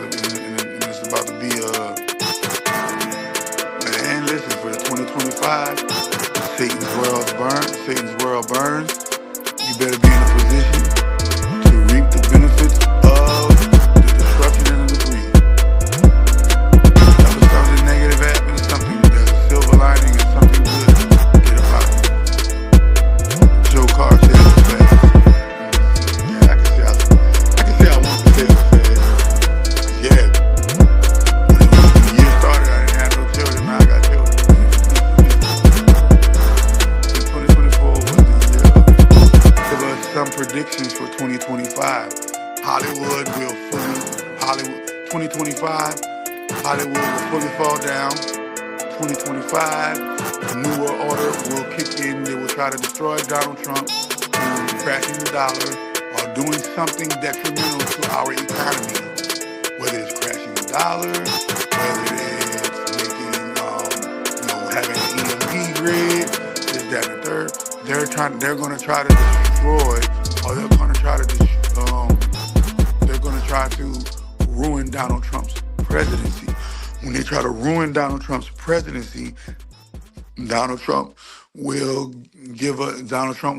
it's about to be man, listen, for the 2025, Satan's world burns. You better be in a position to reap the benefits of the destruction and the debris. Whenever something negative happens, something there's a silver lining and something good get about it. Joe Carr said it was fast. Yeah, I can say I want to say it was fast. Yeah, when the year started, I didn't have no children. Now I got children. 2024 was the year. Give us some predictions for 2025. Hollywood 2025, Hollywood will fully fall down. 2025, the New World Order will kick in. They will try to destroy Donald Trump through crashing the dollar or doing something detrimental to our economy. Whether it's crashing the dollar, whether it's making, having an EMP grid, this, that, and the third. They're going to try to destroy, or they're going to try to ruin Donald Trump's presidency. When they try to ruin Donald Trump's presidency, Donald Trump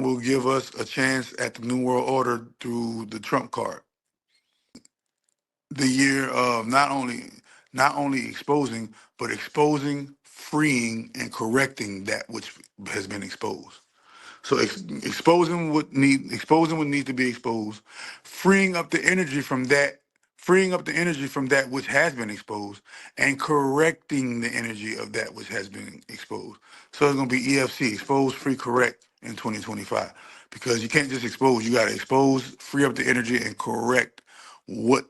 will give us a chance at the New World Order through the Trump card. The year of not only exposing, but exposing, freeing, and correcting that which has been exposed. So exposing what needs to be exposed, freeing up the energy from that, which has been exposed, and correcting the energy of that which has been exposed. So it's gonna be EFC, expose, free, correct in 2025. Because you can't just expose, you gotta expose, free up the energy, and correct what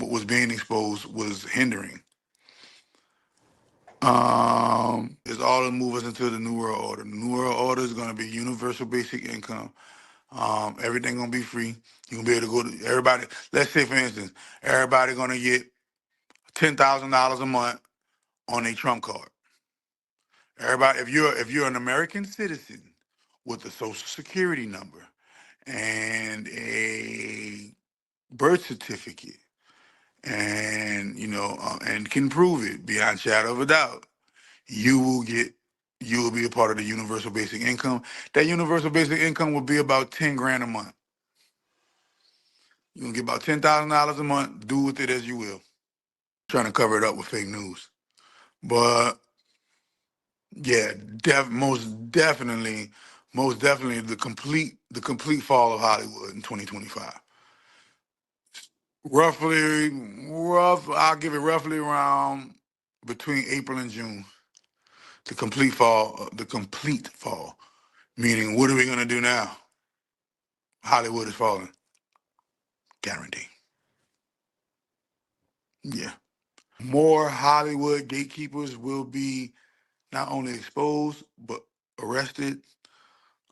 was being exposed was hindering. Is all to move us into the New World Order. The New World Order is going to be universal basic income. Everything going to be free. You can be able to go to everybody. Let's say, for instance, everybody going to get $10,000 a month on a Trump card. Everybody, if you're an American citizen with a social security number and a birth certificate, and and can prove it beyond shadow of a doubt, you will be a part of the universal basic income. That universal basic income will be about 10 grand a month. You're gonna get about $10,000 a month. Do with it as you will. Trying to cover it up with fake news, but yeah, most definitely, the complete fall of Hollywood in 2025. I'll give it roughly around between April and June. The complete fall. Meaning, what are we gonna do now? Hollywood is falling, guarantee. Yeah. More Hollywood gatekeepers will be not only exposed but arrested.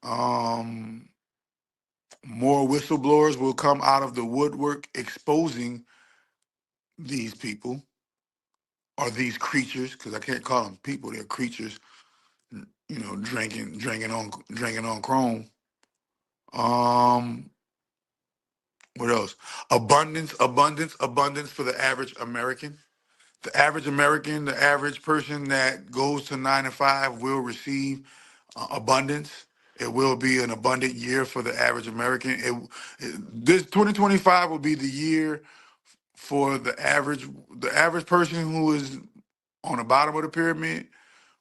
Um, More whistleblowers will come out of the woodwork exposing these people or these creatures, because I can't call them people; they're creatures. Drinking on chrome. Um, what else? Abundance for the average American. The average person that goes to 9 to 5 will receive abundance. It will be an abundant year for the average American. This 2025 will be the year for the average person who is on the bottom of the pyramid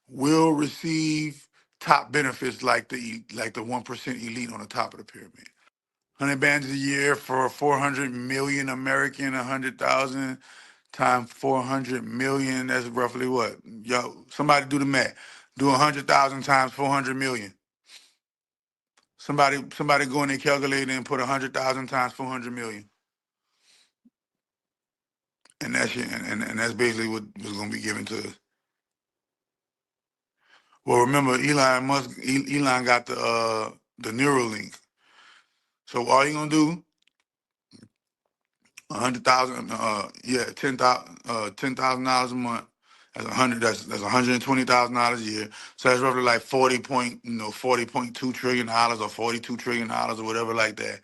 will receive top benefits like the 1% elite on the top of the pyramid. 100 bands a year for 400 million American, 100,000 times 400 million. That's roughly what? Yo, somebody do the math. Do 100,000 times 400 million. Somebody go in their calculator and put 100,000 times 400 million. And that's basically what was going to be given to us. Well, remember, Elon got the Neuralink. So all you gonna do, 100,000, $10,000 a month. That's 100. That's $120,000 a year. So that's roughly like $40.2 trillion or $42 trillion or whatever like that.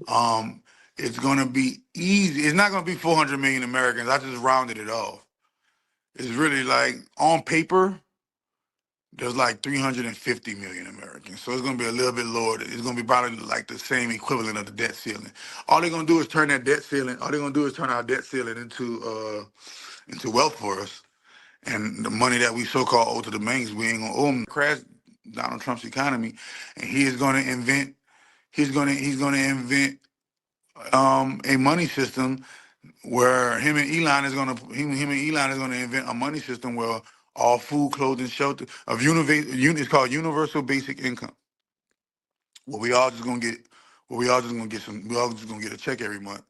Um, it's gonna be easy. It's not gonna be 400 million Americans. I just rounded it off. It's really like on paper, there's like 350 million Americans. So it's gonna be a little bit lower. It's gonna be probably like the same equivalent of the debt ceiling. All they're gonna do is turn that debt ceiling. All they're gonna do is turn our debt ceiling into wealth for us. And the money that we so-called owe to the banks, we ain't gonna owe them. Crash Donald Trump's economy, and he is gonna invent. He's gonna invent a money system where him and Elon is gonna invent a money system where all food, clothing, shelter it's called universal basic income. Where we all just gonna get, we all just gonna get a check every month,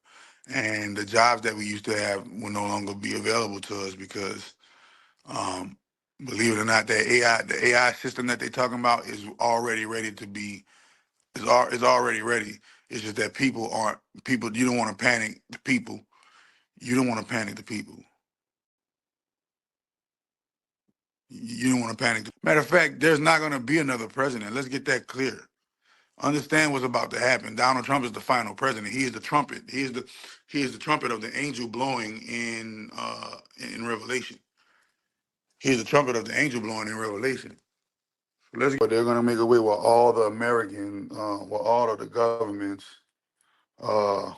and the jobs that we used to have will no longer be available to us because, um, believe it or not, the AI system that they're talking about is already ready to be is already ready. It's just that people. You don't want to panic the people. You don't want to panic the people. You don't want to panic. Matter of fact, there's not going to be another president. Let's get that clear. Understand what's about to happen. Donald Trump is the final president. He is the trumpet. He is the trumpet of the angel blowing in Revelation. He is the trumpet of the angel blowing in Revelation. But they're going to make a way where all the American, where all of the governments, uh,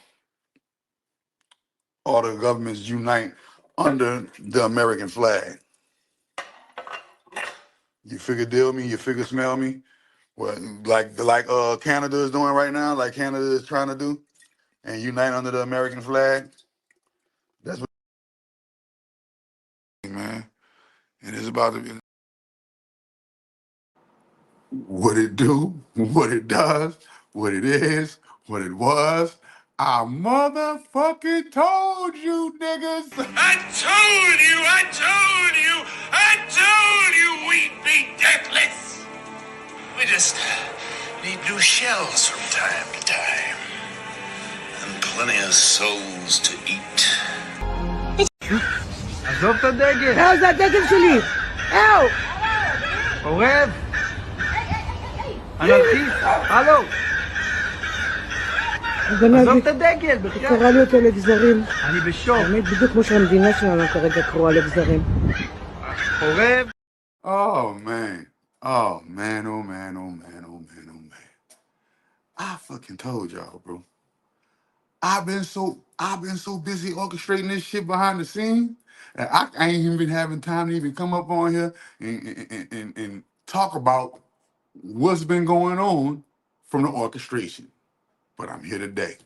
all the governments unite under the American flag. You figure deal me? You figure smell me? What like Canada is doing right now, like Canada is trying to do, and unite under the American flag. That's what, man. And it's about to be what it do, what it does, what it is, what it was. I motherfucking told you, niggas. I told you we'd be deathless. We just need new shells from time to time. And plenty of souls to eat. עזוב את הדגל! לא, זה הדגל שלי! אהו! עורב! אנרכיסט! הלו! עזוב את הדגל! הוא קרא לי אותו לגזרים. אני בשוק! באמת בדיוק כמו שהמדינה שלנו כרגע קרואה לגזרים. עורב! Oh man. Oh man, oh man, oh man, oh man, oh man. I fucking told y'all, bro. I've been so busy orchestrating this shit behind the scenes, and I ain't even been having time to even come up on here and talk about what's been going on from the orchestration. But I'm here today.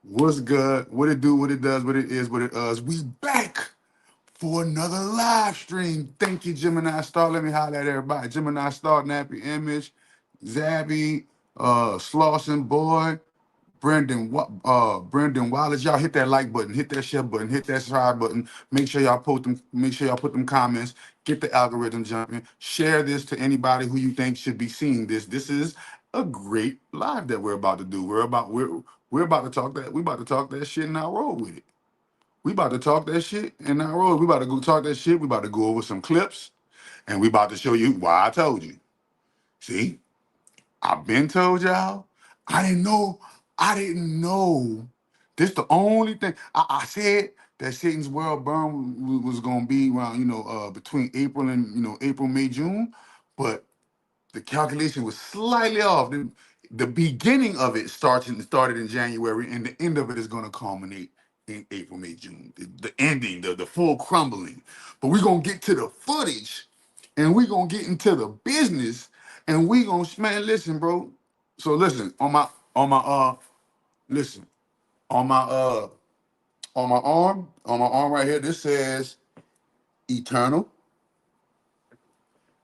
What's good? What it do? What it does? What it is? What it does? We back for another live stream. Thank you, Gemini Star. Let me holler at everybody. Gemini Star, Nappy Image, Zabby, Slauson Boy. Brendan Wallace, y'all hit that like button, hit that share button, hit that subscribe button. Make sure y'all put them comments, get the algorithm jumping. Share this to anybody who you think should be seeing this. This is a great live that we're about to do. We're about to talk that. We about to talk that shit and I roll with it. We about to talk that shit and I roll. We about to go talk that shit. We about to go over some clips and we about to show you why I told you. See? I've been told y'all. I didn't know. I didn't know. This the only thing I said that Satan's World Burn was gonna be around, between April and April, May, June, but the calculation was slightly off. The beginning of it started in January, and the end of it is gonna culminate in April, May, June. The ending, the full crumbling. But we're gonna get to the footage, and we're gonna get into the business, and we gonna man, listen, bro. So listen, listen, on my arm right here, this says eternal,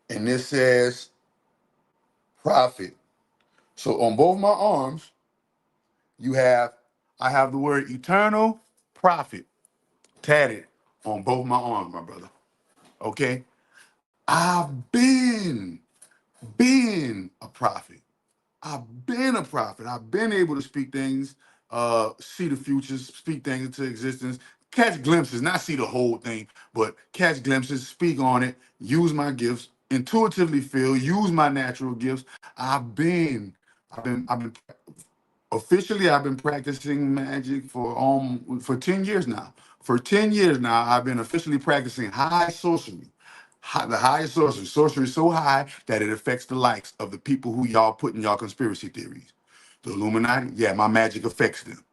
and this says profit. So on both my arms, I have the word eternal profit tatted on both my arms, my brother. Okay? I've been a prophet. I've been a prophet. I've been able to speak things, see the futures, speak things into existence, catch glimpses, not see the whole thing, but catch glimpses, speak on it, use my gifts, intuitively feel, use my natural gifts. I've been Officially, I've been practicing magic for 10 years now. For 10 years now, I've been officially practicing high sorcery. The highest sorcery. Sorcery is so high that it affects the likes of the people who y'all put in y'all conspiracy theories. The Illuminati, yeah, my magic affects them.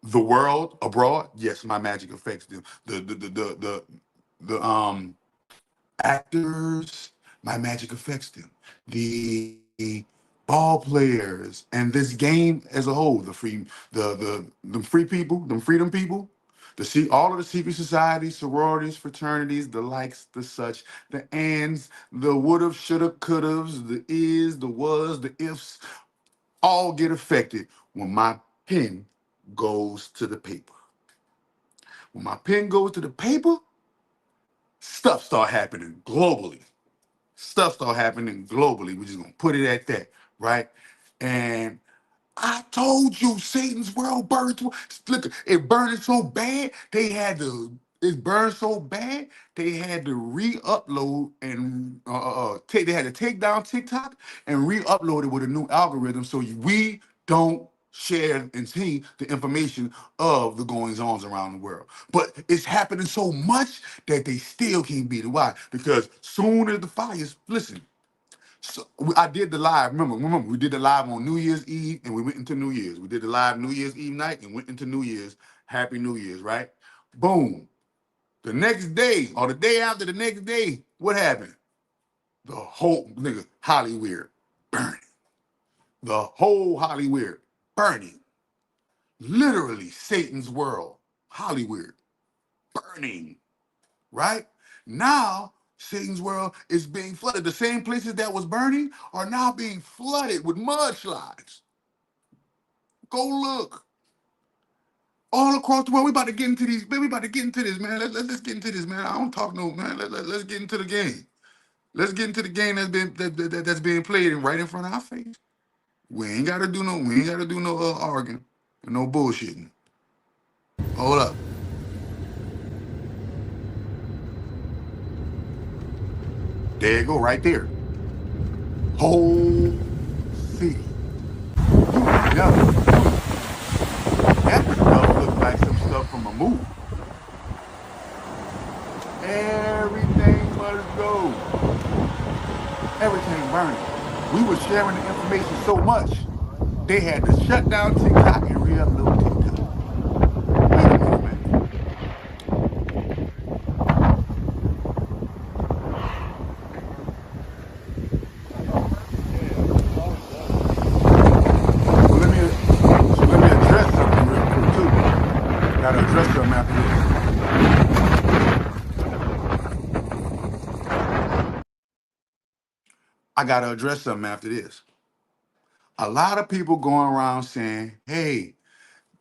The world abroad, yes, my magic affects them. The actors, my magic affects them. The ball players and this game as a whole, the free people, them freedom people, all of the secret societies, sororities, fraternities, the likes, the such, the ands, the woulda, shoulda, couldas, the is, the was, the ifs, all get affected when my pen goes to the paper. When my pen goes to the paper, stuff start happening globally. Stuff start happening globally. We're just gonna put it at that, right? And I told you, Satan's world burned. Look, it burned so bad they had to. It burned so bad they had to re-upload and take. They had to take down TikTok and re-upload it with a new algorithm so we don't share and see the information of the goings ons around the world. But it's happening so much that they still can't beat it. Why? Because soon as the fires, listen. So I did the live. Remember, we did the live on New Year's Eve and we went into New Year's. We did the live New Year's Eve night and went into New Year's. Happy New Year's, right? Boom. The next day or the day after the next day, what happened? The whole nigga Hollywood burning. The whole Hollywood burning. Literally Satan's world, Hollywood burning, right? Now Satan's world is being flooded. The same places that was burning are now being flooded with mudslides. Go look. All across the world, we about to get into these, man. We about to get into this, man. Let's get into this, man. I don't talk no, man. Let's get into the game. Let's get into the game that's being played right in front of our face. We ain't gotta do no arguing and no bullshitting. Hold up. There you go, right there. Whole city. You never knew. That stuff looked like some stuff from a movie. Everything must go. Everything burning. We were sharing the information so much, they had to shut down TikTok and re-upload TikTok. Wait a minute, man. So let me address something real quick too. I gotta address something after this. I gotta address something after this. A lot of people going around saying, "Hey,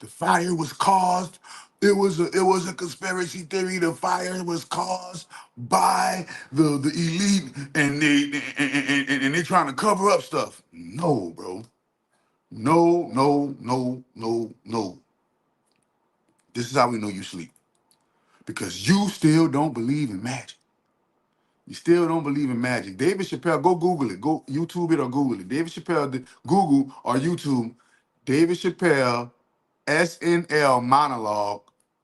the fire was caused. It was a conspiracy theory. The fire was caused by the elite, and they trying to cover up stuff." No, bro. No, no, no, no, no. This is how we know you sleep. Because you still don't believe in magic. You still don't believe in magic. David Chappelle, go Google it. Go YouTube it or Google it. David Chappelle, Google or YouTube, David Chappelle SNL monologue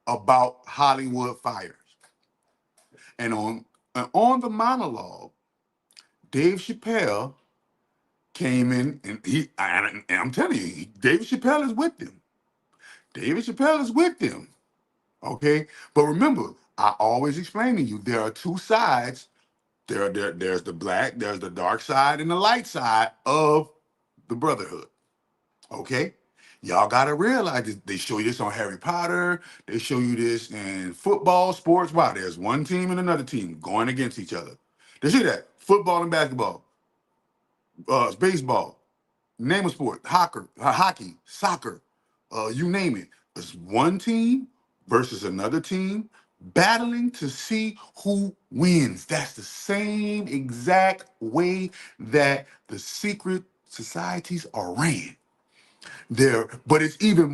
about Hollywood fires. And on the monologue, Dave Chappelle came in and I'm telling you, David Chappelle is with them. David Chappelle is with them. Okay? But remember, I always explain to you there are two sides. There's the black, there's the dark side and the light side of the brotherhood. Okay? Y'all gotta realize this. They show you this on Harry Potter. They show you this in football, sports. Wow, there's one team and another team going against each other. They see that football and basketball, baseball, name a sport, hockey, soccer, you name it. It's one team versus another team battling to see who wins. That's the same exact way that the secret societies are ran there, but it's even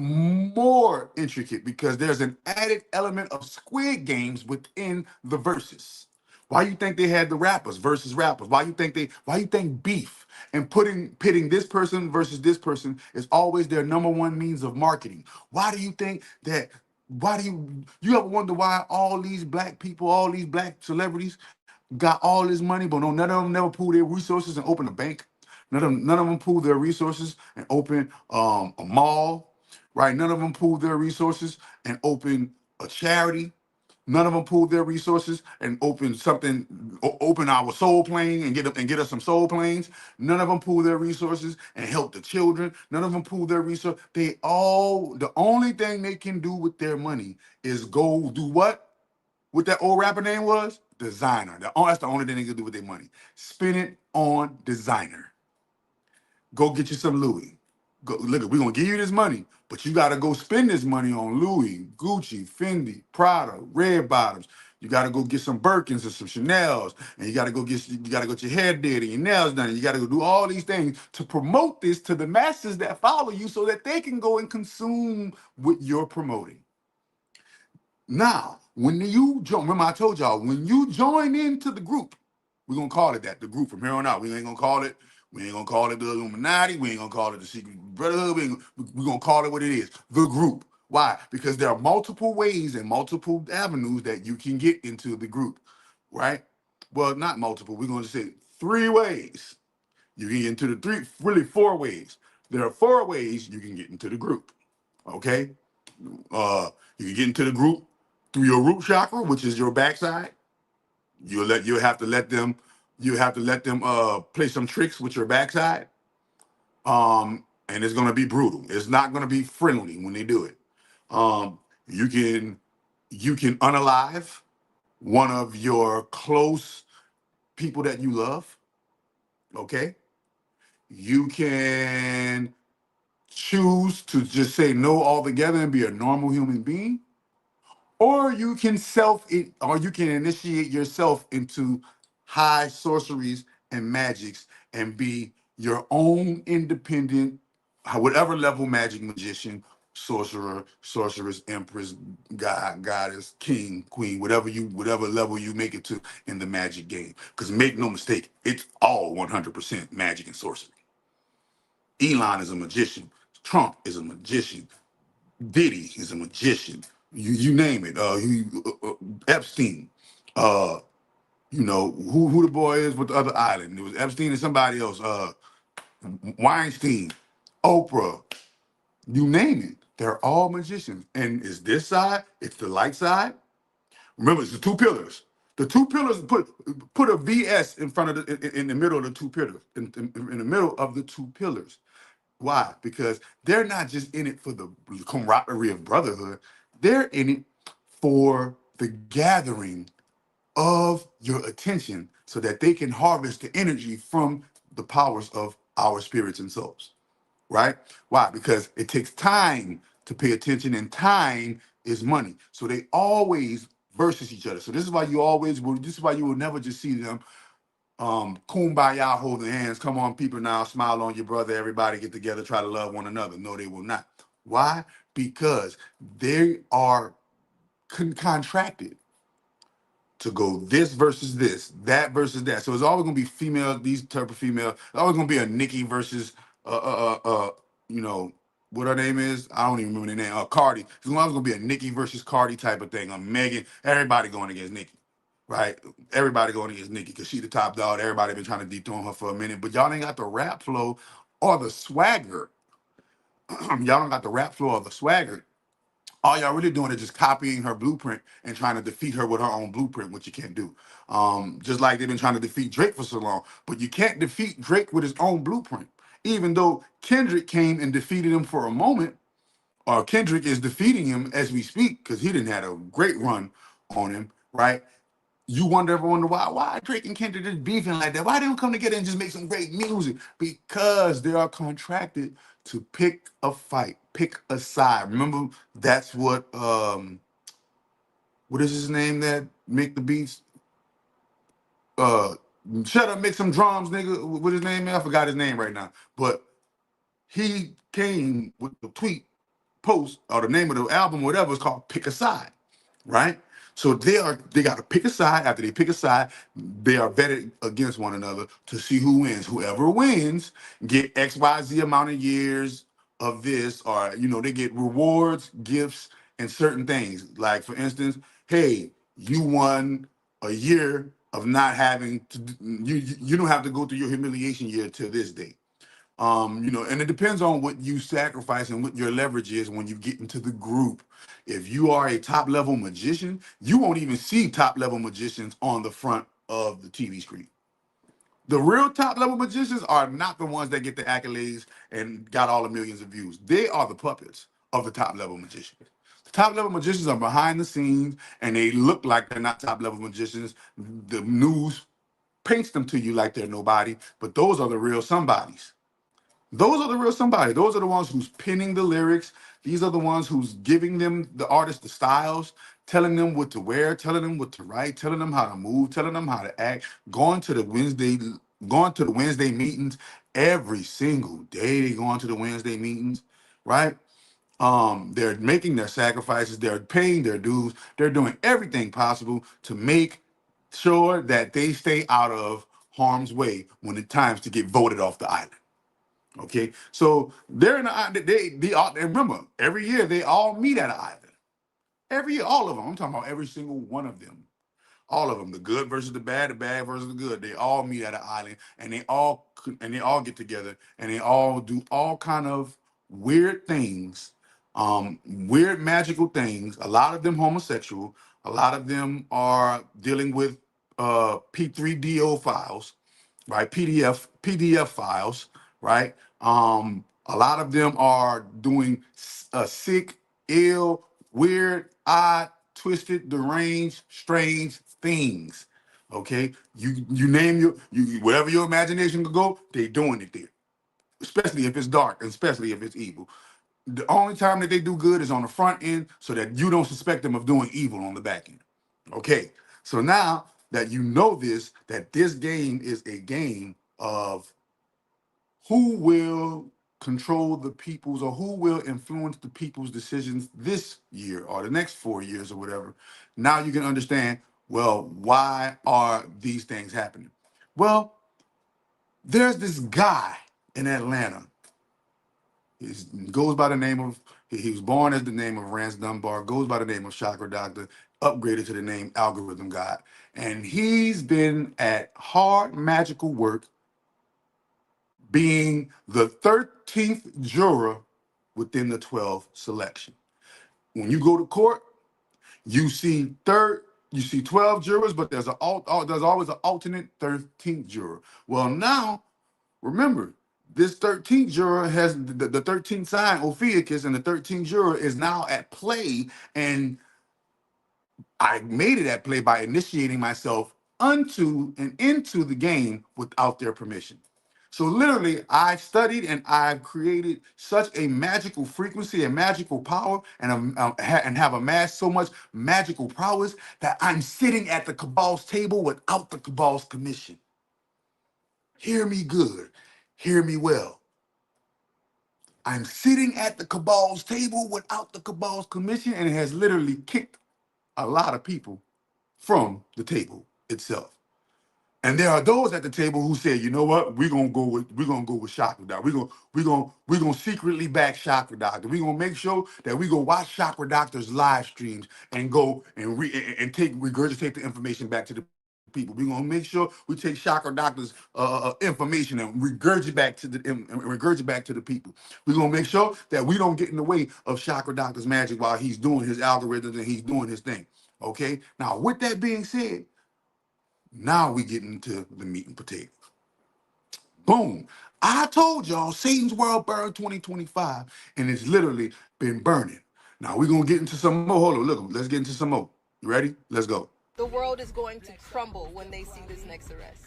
more intricate because there's an added element of Squid Games within the verses. Why you think they had the rappers versus rappers? Why you think beef? And pitting this person versus this person is always their number one means of marketing. Why do you think that? Why do you ever wonder why all these black people, all these black celebrities got all this money, but no, none of them never pool their resources and open a bank. None of them pool their resources and open a mall, right? None of them pool their resources and open a charity. None of them pooled their resources and open something, open our soul plane and get us some soul planes. None of them pooled their resources and help the children. None of them pooled their resources. The only thing they can do with their money is go do what that old rapper name was? Designer. That's the only thing they can do with their money. Spend it on designer. Go get you some Louis. Go look, we're gonna give you this money, but you gotta go spend this money on Louis, Gucci, Fendi, Prada, red bottoms. You gotta go get some Birkins and some Chanels, and you gotta get your hair did and your nails done. And you gotta go do all these things to promote this to the masses that follow you, so that they can go and consume what you're promoting. Now, when you join, remember I told y'all, when you join into the group, we're gonna call it that, the group from here on out. We ain't gonna call it the Illuminati, we ain't gonna call it the Secret Brotherhood, we're gonna call it what it is, the group. Why? Because there are multiple ways and multiple avenues that you can get into the group, right? Well, not multiple, we're gonna say 3 ways. You can get into the really 4 ways. There are 4 ways you can get into the group. Okay? You can get into the group through your root chakra, which is your backside. You have to let them play some tricks with your backside. And it's gonna be brutal. It's not gonna be friendly when they do it. You can unalive one of your close people that you love. Okay. You can choose to just say no altogether and be a normal human being, or you can initiate yourself into high sorceries and magics and be your own independent, whatever level magic magician, sorcerer, sorceress, empress, god, goddess, king, queen, whatever level you make it to in the magic game. Because make no mistake, it's all 100% magic and sorcery. Elon is a magician. Trump is a magician. Diddy is a magician. You name it. Epstein. Uh, who the boy is with the other island. It was Epstein and somebody else. Weinstein, Oprah. You name it. They're all magicians. And it's this side. It's the light side. Remember, it's the 2 pillars. The 2 pillars put a VS in front of in the middle of the 2 pillars. In the middle of the 2 pillars. Why? Because they're not just in it for the camaraderie of brotherhood. They're in it for the gathering of your attention so that they can harvest the energy from the powers of our spirits and souls. Right? Why? Because it takes time to pay attention, and time is money. So they always versus each other. So this is why you will never just see them kumbaya holding hands. Come on, people, now smile on your brother. Everybody get together, try to love one another. No, they will not. Why? Because they are contracted to go this versus this, that versus that. So it's always gonna be female, these type of female. It's always gonna be a Nikki versus you know, what her name is. I don't even remember the name. Cardi. It's always gonna be a Nikki versus Cardi type of thing. Megan. Everybody going against Nikki. Right? Everybody going against Nikki because she the top dog. Everybody been trying to dethrone her for a minute, but y'all ain't got the rap flow or the swagger. Y'all don't got the rap flow or the swagger. All y'all really doing is just copying her blueprint and trying to defeat her with her own blueprint, which you can't do. Just like they've been trying to defeat Drake for so long, but you can't defeat Drake with his own blueprint. Even though Kendrick came and defeated him for a moment, or Kendrick is defeating him as we speak because he didn't had a great run on him, right? You wonder why Drake and Kendrick is beefing like that. Why they don't come together and just make some great music? Because they are contracted to pick a fight, pick a side. Remember, that's what is his name that make the beats? Uh Shut up, make some drums, nigga. What his name is? I forgot his name right now. But he came with the tweet post or the name of the album, whatever, it's called Pick a Side, right? So they got to pick a side. After they pick a side, they are vetted against one another to see who wins. Whoever wins get XYZ amount of years of this, or they get rewards, gifts, and certain things. Like for instance, hey, you won a year of not having to. You don't have to go through your humiliation year till this day. And it depends on what you sacrifice and what your leverage is when you get into the group. If you are a top level magician, you won't even see top level magicians on the front of the TV screen. The real top level magicians are not the ones that get the accolades and got all the millions of views. They are the puppets of the top level magicians. The top level magicians are behind the scenes and they look like they're not top level magicians. The news paints them to you like they're nobody, but those are the real somebodies. Those are the real somebody. Those are the ones who's penning the lyrics. These are the ones who's giving them, the artists, the styles, telling them what to wear, telling them what to write, telling them how to move, telling them how to act, going to the Wednesday meetings every single day. They going to the Wednesday meetings, right? They're making their sacrifices, they're paying their dues, they're doing everything possible to make sure that they stay out of harm's way when it's times to get voted off the island. Okay, so they're in the they all, and remember, every year they all meet at an island. Every year, all of them. I'm talking about every single one of them. All of them, the good versus the bad versus the good. They all meet at an island, and they all get together, and they all do all kind of weird things, weird magical things. A lot of them homosexual. A lot of them are dealing with P3DO files, right? PDF files, right? A lot of them are doing sick, ill, weird, odd, twisted, deranged, strange things. Okay, you name you wherever your imagination could go, they doing it there. Especially if it's dark, and especially if it's evil. The only time that they do good is on the front end, so that you don't suspect them of doing evil on the back end. Okay, so now that you know this, that this game is a game of who will control the people's, or who will influence the people's decisions this year or the next 4 years or whatever. Now you can understand, well, why are these things happening? Well, there's this guy in Atlanta. He goes by the name of, he was born as the name of Rance Dunbar, goes by the name of Chakra Doctor, upgraded to the name Algorithm God. And he's been at hard magical work being the 13th juror within the 12 selection. When you go to court, you see 12 jurors, but there's always an alternate 13th juror. Well, now remember, this 13th juror has the 13th sign, Ophiuchus, and the 13th juror is now at play. And I made it at play by initiating myself unto and into the game without their permission. So literally, I've studied and I've created such a magical frequency and magical power, and have amassed so much magical prowess that I'm sitting at the cabal's table without the cabal's commission. Hear me good, hear me well. I'm sitting at the cabal's table without the cabal's commission, and it has literally kicked a lot of people from the table itself. And there are those at the table who say, you know what, we're gonna go with Chakra Doctor. We're gonna secretly back Chakra Doctor. We're gonna make sure that we go watch Chakra Doctor's live streams and go and regurgitate the information back to the people. We're gonna make sure we take Chakra Doctor's information and regurgitate back to the people. We're gonna make sure that we don't get in the way of Chakra Doctor's magic while he's doing his algorithms and he's doing his thing. Okay. Now, with that being said, now we get into the meat and potatoes. Boom. I told y'all Satan's World burned 2025, and it's literally been burning. Now we're gonna get into some more. Hold on, look, let's get into some more. You ready? Let's go. The world is going to crumble when they see this next arrest.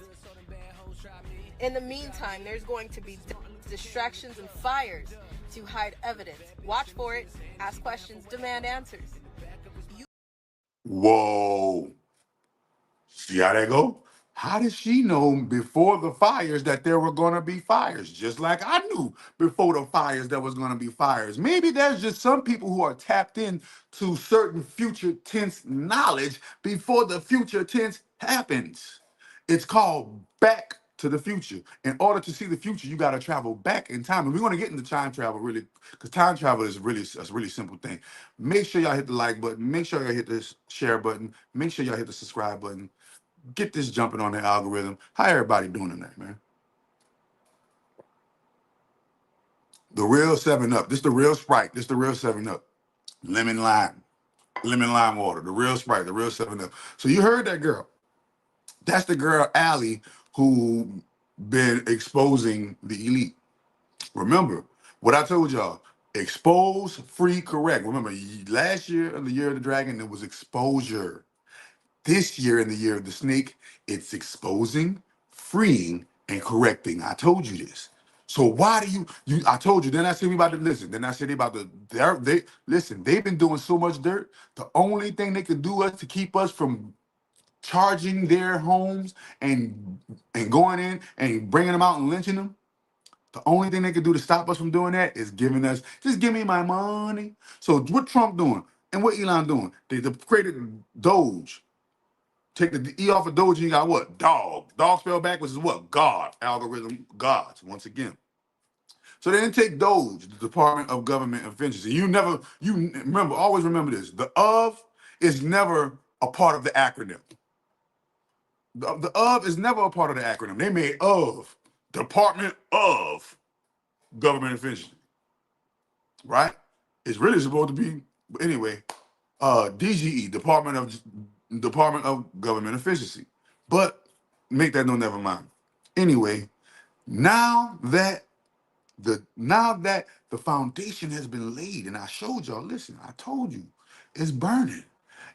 In the meantime, there's going to be distractions and fires to hide evidence. Watch for it, ask questions, demand answers. Whoa. See how that go? How did she know before the fires that there were going to be fires? Just like I knew before the fires there was going to be fires. Maybe there's just some people who are tapped in to certain future tense knowledge before the future tense happens. It's called back to the future. In order to see the future, you got to travel back in time. And we're going to get into time travel really, because time travel is really a really simple thing. Make sure y'all hit the like button. Make sure y'all hit the share button. Make sure y'all hit the subscribe button. Get this jumping on the algorithm. How everybody doing tonight, man? The real 7 Up. This the real Sprite. This the real 7 Up. Lemon lime. Lemon lime water. The real Sprite. The real 7 Up. So you heard that girl. That's the girl, Allie, who been exposing the elite. Remember what I told y'all. Expose, free, correct. Remember, last year in the year of the dragon, it was exposure. This year in the year of the snake, it's exposing, freeing, and correcting. I told you this. So why do you I told you, then I said we about to listen. Then I said they about to they listen, they've been doing so much dirt. The only thing they could do us to keep us from charging their homes and going in and bringing them out and lynching them. The only thing they could do to stop us from doing that is giving us, just give me my money. So what Trump doing and what Elon doing? They created Doge. Take the E off of Doge, you got what? Dog. Dog spelled backwards is what? God. Algorithm gods, once again. So they didn't take Doge, the Department of Government Efficiency. You remember, always remember this. The of is never a part of the acronym. The of is never a part of the acronym. They made of, Department of Government Efficiency, right? It's really supposed to be, anyway, DGE, Department of Government Efficiency. But make that no never mind. Anyway, now that the foundation has been laid, and I showed y'all, listen, I told you, it's burning.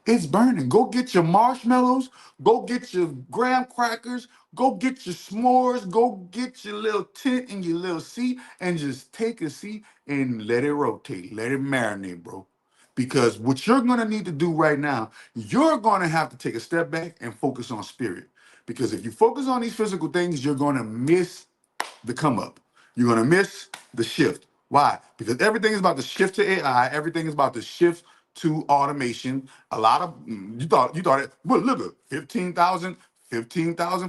It's burning. Go get your marshmallows, go get your graham crackers, go get your s'mores, go get your little tent and your little seat, and just take a seat and let it rotate. Let it marinate, bro. Because what you're gonna need to do right now, you're gonna have to take a step back and focus on spirit. Because if you focus on these physical things, you're gonna miss the come up. You're gonna miss the shift. Why? Because everything is about to shift to AI. Everything is about to shift to automation. A lot of you thought it. But look at 15,000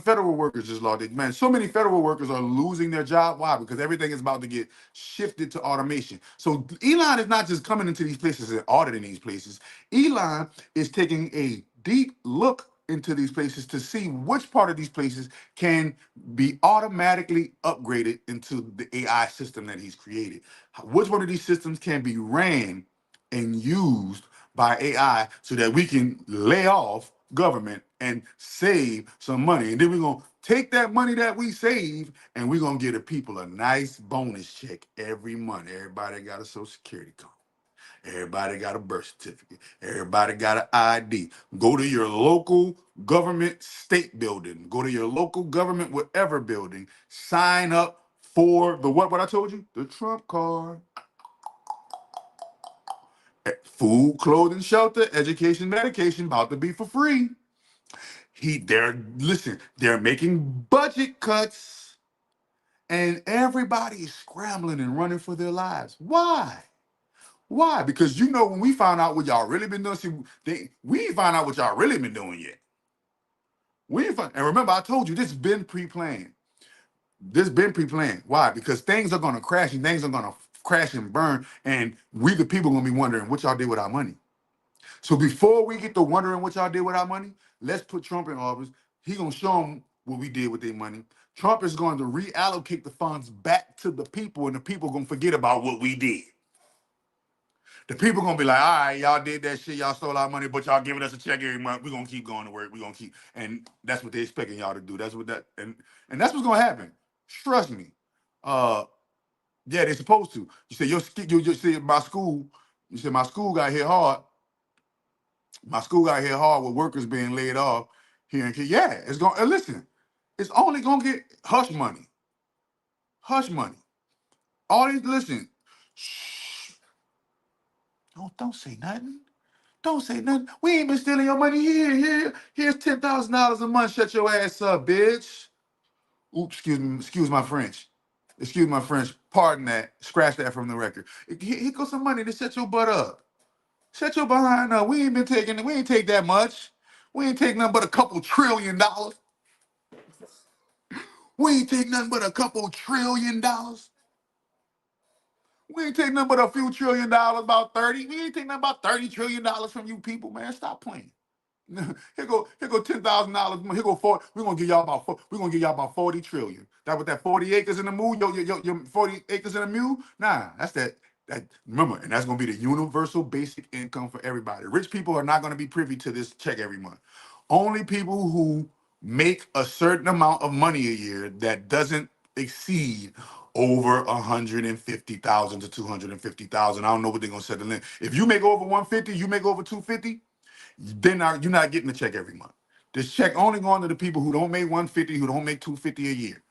federal workers just lost it. Man, so many federal workers are losing their job. Why? Because everything is about to get shifted to automation. So Elon is not just coming into these places and auditing these places. Elon is taking a deep look into these places to see which part of these places can be automatically upgraded into the AI system that he's created. Which one of these systems can be ran and used by AI so that we can lay off government and save some money. And then we're going to take that money that we save and we're going to give the people a nice bonus check every month. Everybody got a social security card. Everybody got a birth certificate. Everybody got an ID. Go to your local government state building. Go to your local government whatever building. Sign up for the what I told you? The Trump card. Food, clothing, shelter, education, medication about to be for free. They're making budget cuts and everybody is scrambling and running for their lives. Why? Why? Because when we found out what y'all really been doing, we ain't find out what y'all really been doing yet. And remember, I told you this been pre-planned. This been pre-planned. Why? Because things are gonna crash and things are gonna crash and burn, and we the people gonna be wondering what y'all did with our money. So before we get to wondering what y'all did with our money, let's put Trump in office. He gonna show them what we did with their money. Trump is going to reallocate the funds back to the people, and the people gonna forget about what we did. The people gonna be like, all right, y'all did that shit, y'all stole our money, but y'all giving us a check every month. We're gonna keep going to work. We're gonna keep, and that's what they're expecting y'all to do. And that's what's gonna happen. Trust me. Yeah, they're supposed to. You say you said my school. You said my school got hit hard. My school got hit hard with workers being laid off here in Kenya. Yeah, it's gonna listen. It's only gonna get hush money. Hush money. All these listen. Shh. Don't say nothing. Don't say nothing. We ain't been stealing your money. Here's $10,000 a month. Shut your ass up, bitch. Oops, excuse my French. Excuse my French. Pardon that. Scratch that from the record. Here goes some money to shut your butt up. Shut your behind up. We ain't take that much. We ain't take nothing but a couple $1 trillion. We ain't take nothing but a couple $1 trillion. We ain't take nothing but a few $1 trillion, about 30. We ain't take nothing about $30 trillion from you people, man. Stop playing. Here go $10,000. Here go 40. We're gonna give y'all about we're gonna give y'all about 40 trillion. That with that 40 acres in the mule, your 40 acres in the mule. Nah, that's that remember, and that's gonna be the universal basic income for everybody. Rich people are not gonna be privy to this check every month. Only people who make a certain amount of money a year that doesn't exceed over 150,000 to 250,000. I don't know what they're gonna settle in. If you make over 150, you make over 250. You're not getting a check every month. This check only going to the people who don't make 150, who don't make 250 a year,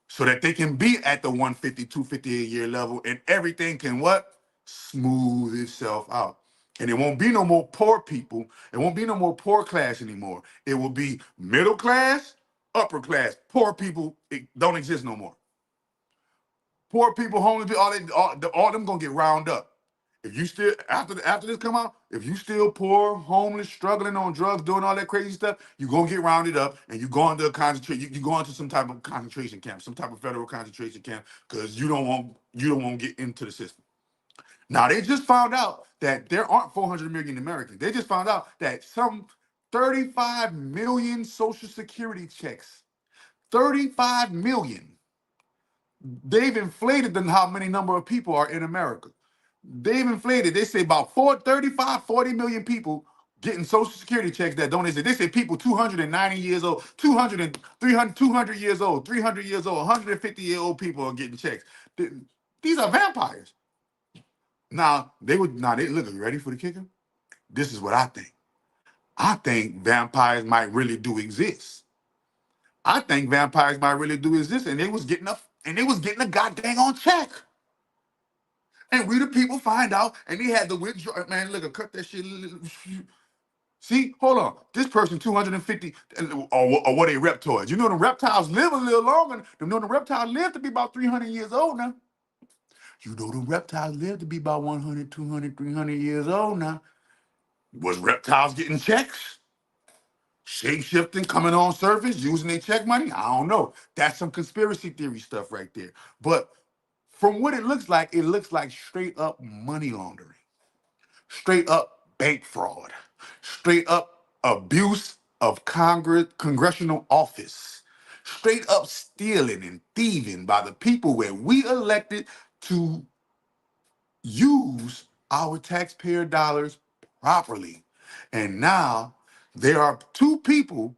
so that they can be at the 150, 250 a year level, and everything can what? Smooth itself out. And it won't be no more poor people. It won't be no more poor class anymore. It will be middle class, upper class. Poor people don't exist no more. Poor people, homeless people, all them gonna get round up. If you still after this come out, if you still poor, homeless, struggling on drugs, doing all that crazy stuff, you gonna get rounded up and you go into a concentration. You go into some type of concentration camp, some type of federal concentration camp, because you don't want to get into the system. Now they just found out that there aren't 400 million Americans. They just found out that some 35 million Social Security checks, 35 million. They've inflated how many number of people are in America. They've inflated. They say about 40 million people getting Social Security checks that don't exist. They say people 290 years old, 200 years old, 300 years old, 150-year-old people are getting checks. These are vampires. Now, they look, are you ready for the kicker? This is what I think. I think vampires might really do exist. I think vampires might really do exist, and they was getting a goddamn on check. And we the people find out, and they had to withdraw. Man, look, cut that shit. See, hold on. This person 250, or what they reptoids. You know the reptiles live a little longer. You know the reptiles live to be about 300 years old now. You know the reptiles live to be about 100, 200, 300 years old now. Was reptiles getting checks? Shape-shifting, coming on surface, using their check money? I don't know. That's some conspiracy theory stuff right there. But from what it looks like straight up money laundering, straight up bank fraud, straight up abuse of congressional office, straight up stealing and thieving by the people where we elected to use our taxpayer dollars properly. And now there are two people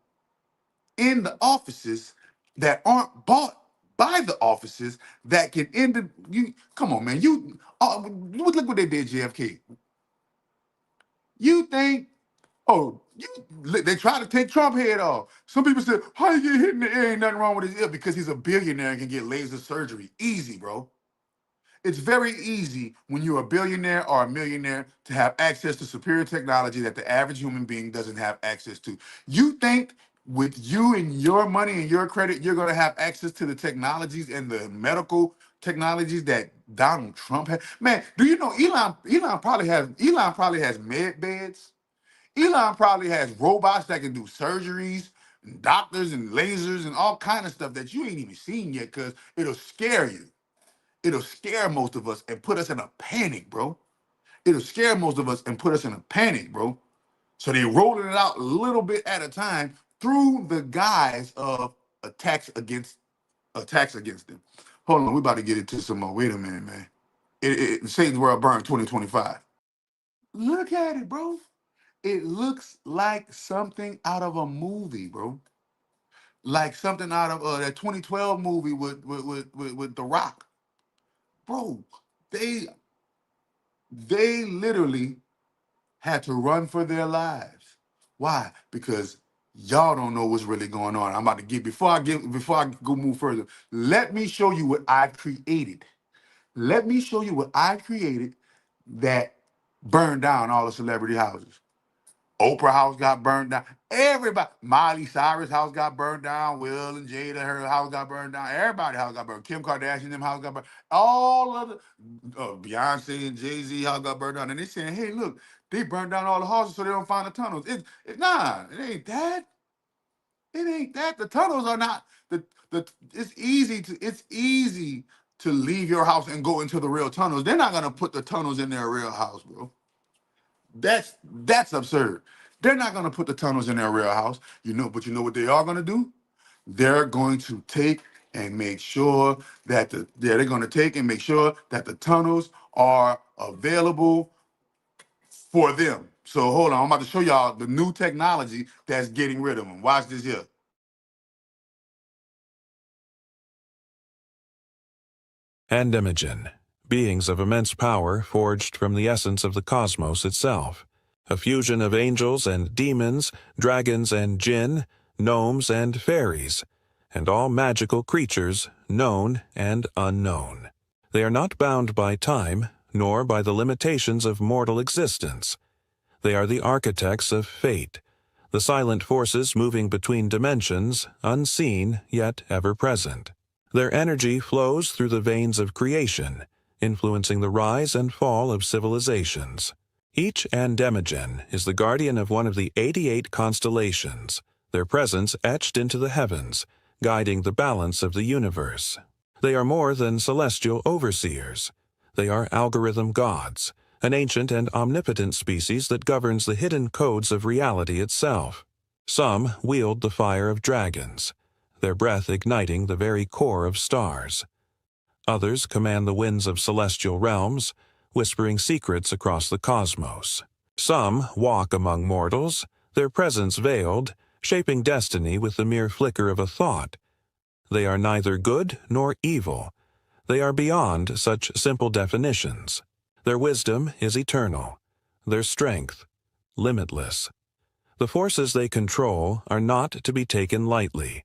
in the offices that aren't bought by the offices that can end the you come on, man. Look what they did, JFK. You think, they try to take Trump head off. Some people said, how you get hit in the ear? Ain't nothing wrong with his ear, because he's a billionaire and can get laser surgery. Easy, bro. It's very easy when you're a billionaire or a millionaire to have access to superior technology that the average human being doesn't have access to. You think with you and your money and your credit, you're going to have access to the technologies and the medical technologies that Donald Trump had? Man, do you know Elon probably has med beds? Elon probably has robots that can do surgeries, and doctors and lasers and all kind of stuff that you ain't even seen yet, because it'll scare you. It'll scare most of us and put us in a panic, bro. It'll scare most of us and put us in a panic, bro. So they rolling it out a little bit at a time through the guise of attacks against them. Hold on, we about to get into some more. Wait a minute, man. Satan's World Burn 2025. Look at it, bro. It looks like something out of a movie, bro. Like something out of that 2012 movie with The Rock, bro. They They literally had to run for their lives. Why? Because y'all don't know what's really going on. I'm about to get before I go move further. Let me show you what I created. Let me show you what I created that burned down all the celebrity houses. Oprah house got burned down. Everybody, Miley Cyrus house got burned down. Will and Jada, her house got burned down. Everybody house got burned. Kim Kardashian, them house got burned. All of the Beyonce and Jay Z house got burned down. And they saying, hey, look, they burned down all the houses so they don't find the tunnels. Nah, it ain't that. It ain't that. The tunnels are not the. It's easy to leave your house and go into the real tunnels. They're not gonna put the tunnels in their real house, bro. That's absurd. They're not gonna put the tunnels in their real house. But you know what they are gonna do? They're going to take and make sure that they're gonna take and make sure that the tunnels are available for them. So hold on, I'm about to show y'all the new technology that's getting rid of them. Watch this here. Andemigen, beings of immense power forged from the essence of the cosmos itself, a fusion of angels and demons, dragons and jinn, gnomes and fairies, and all magical creatures, known and unknown. They are not bound by time, nor by the limitations of mortal existence. They are the architects of fate, the silent forces moving between dimensions, unseen yet ever present. Their energy flows through the veins of creation, influencing the rise and fall of civilizations. Each Andemigen is the guardian of one of the 88 constellations, their presence etched into the heavens, guiding the balance of the universe. They are more than celestial overseers. They are algorithm gods, an ancient and omnipotent species that governs the hidden codes of reality itself. Some wield the fire of dragons, their breath igniting the very core of stars. Others command the winds of celestial realms, whispering secrets across the cosmos. Some walk among mortals, their presence veiled, shaping destiny with the mere flicker of a thought. They are neither good nor evil. They are beyond such simple definitions. Their wisdom is eternal, their strength limitless. The forces they control are not to be taken lightly.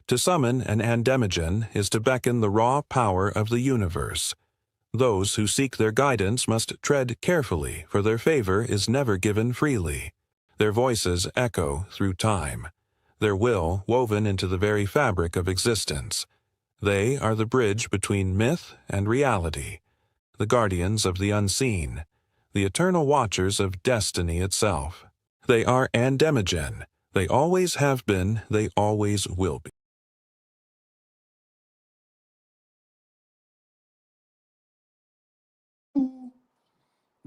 To summon an Andemigen is to beckon the raw power of the universe. Those who seek their guidance must tread carefully, for their favor is never given freely. Their voices echo through time, their will woven into the very fabric of existence. They are the bridge between myth and reality, the guardians of the unseen, the eternal watchers of destiny itself. They are Andemigen. They always have been, they always will be.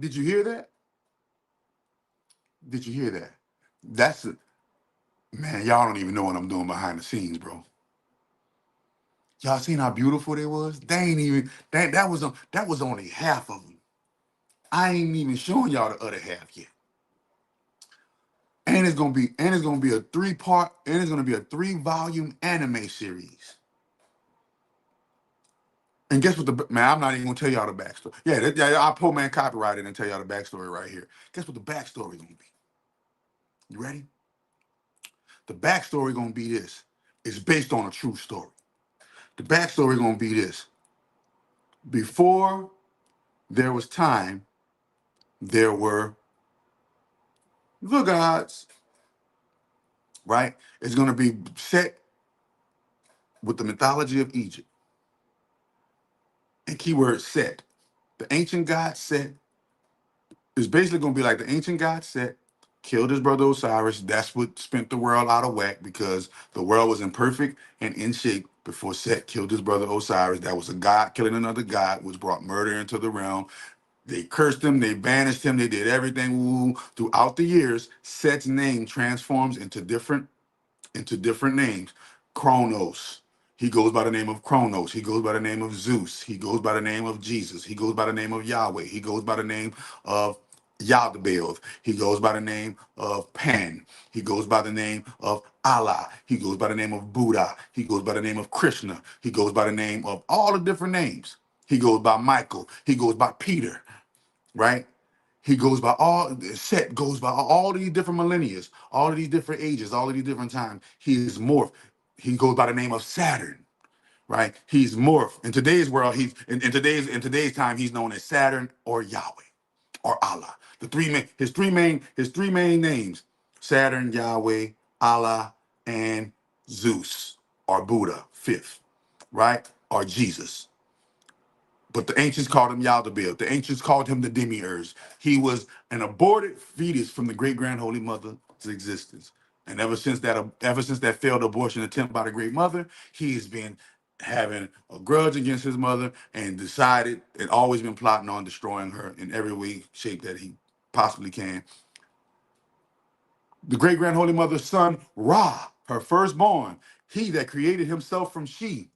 Did you hear that? Did you hear that? That's it. Man, y'all don't even know what I'm doing behind the scenes, bro. Y'all seen how beautiful they was? They ain't even that was only half of them. I ain't even showing y'all the other half yet. And it's gonna be a three-part, and it's gonna be a 3-volume anime series. And guess what man, I'm not even gonna tell y'all the backstory. Yeah, I'll pull man copyrighted and tell y'all the backstory right here. Guess what the backstory gonna be? You ready? The backstory gonna be this. It's based on a true story. The backstory gonna be this. Before there was time, there were the gods, right? It's gonna be set with the mythology of Egypt. And keyword set. The ancient god Set is basically gonna be like the ancient god Set killed his brother Osiris. That's what spent the world out of whack because the world was imperfect and in shape before Set killed his brother Osiris. That was a god killing another god, which brought murder into the realm. They cursed him, they banished him, they did everything. Woo. Throughout the years, Set's name transforms into different names. Kronos. He goes by the name of Kronos. He goes by the name of Zeus. He goes by the name of Jesus. He goes by the name of Yahweh. He goes by the name of Yaldabaoth. He goes by the name of Pan. He goes by the name of Allah. He goes by the name of Buddha. He goes by the name of Krishna. He goes by the name of all the different names. He goes by Michael. He goes by Peter, right? He goes by Set goes by all these different millennias, all of these different ages, all of these different times. He is morphed. He goes by the name of Saturn, right? He's morphed. In today's world, in today's time, he's known as Saturn or Yahweh. or Allah. His three main names: Saturn, Yahweh, Allah, and Zeus, or Buddha, fifth, right? Or Jesus. But the ancients called him Yaldabaoth. The ancients called him the demiurge. He was an aborted fetus from the great grand holy mother's existence. And ever since that failed abortion attempt by the great mother, he's been having a grudge against his mother and decided and always been plotting on destroying her in every way, shape that he possibly can. The great grand holy mother's son, Ra, her firstborn, he that created himself from she,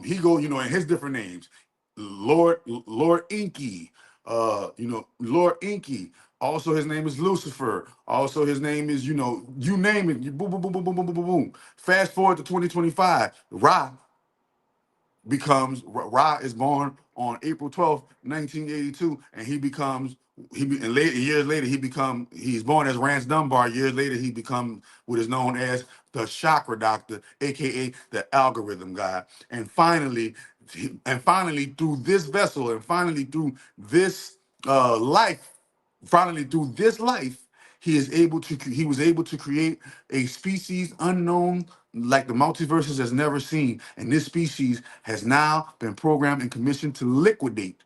he go, in his different names, Lord Inky, Lord Inky. Also, his name is Lucifer. Also, his name is, you name it, boom, boom, boom, boom, boom, boom, boom, boom, boom. Fast forward to 2025, Ra is born on April 12th, 1982, and years later he's born as Rance Dunbar. Years later he becomes what is known as the chakra doctor, aka the algorithm guy. And finally through this vessel, and finally through this life, he was able to create a species unknown, like the multiverses has never seen. And this species has now been programmed and commissioned to liquidate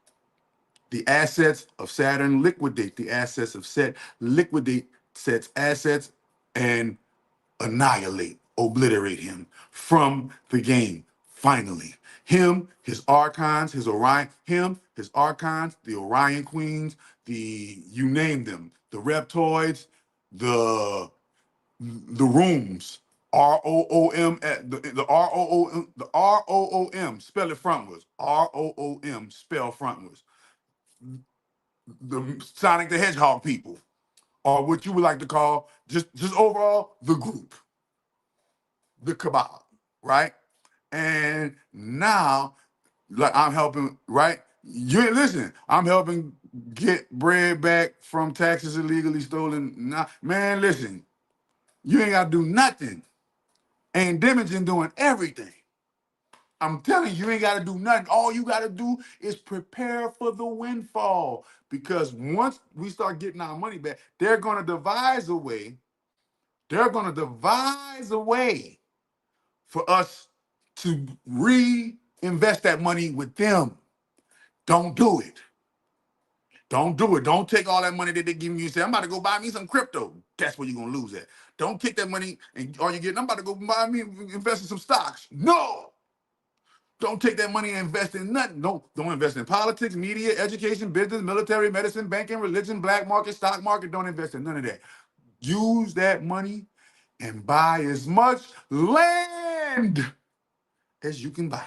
the assets of Saturn, liquidate the assets of Set, liquidate Set's assets, and annihilate, obliterate him from the game. Finally, his archons, his archons, the Orion Queens, you name them, the reptoids, the rooms, ROOM, the ROOM, spell it frontwards, ROOM, spell frontwards. The Sonic the Hedgehog people, or what you would like to call just overall the group, the cabal, right? And now, like, I'm helping, right? You ain't listening. I'm helping get bread back from taxes illegally stolen. Now, man, listen, you ain't gotta do nothing. Andemigen doing everything. I'm telling you, you ain't gotta do nothing. All you gotta do is prepare for the windfall. Because once we start getting our money back, they're gonna devise a way. They're gonna devise a way for us to reinvest that money with them. Don't do it. Don't do it. Don't take all that money that they're giving you and say, I'm about to go buy me some crypto. That's where you're gonna lose at. Don't take that money and all you're getting, I'm about to go buy me, invest in some stocks. No. Don't take that money and invest in nothing. Don't invest in politics, media, education, business, military, medicine, banking, religion, black market, stock market. Don't invest in none of that. Use that money and buy as much land as you can buy.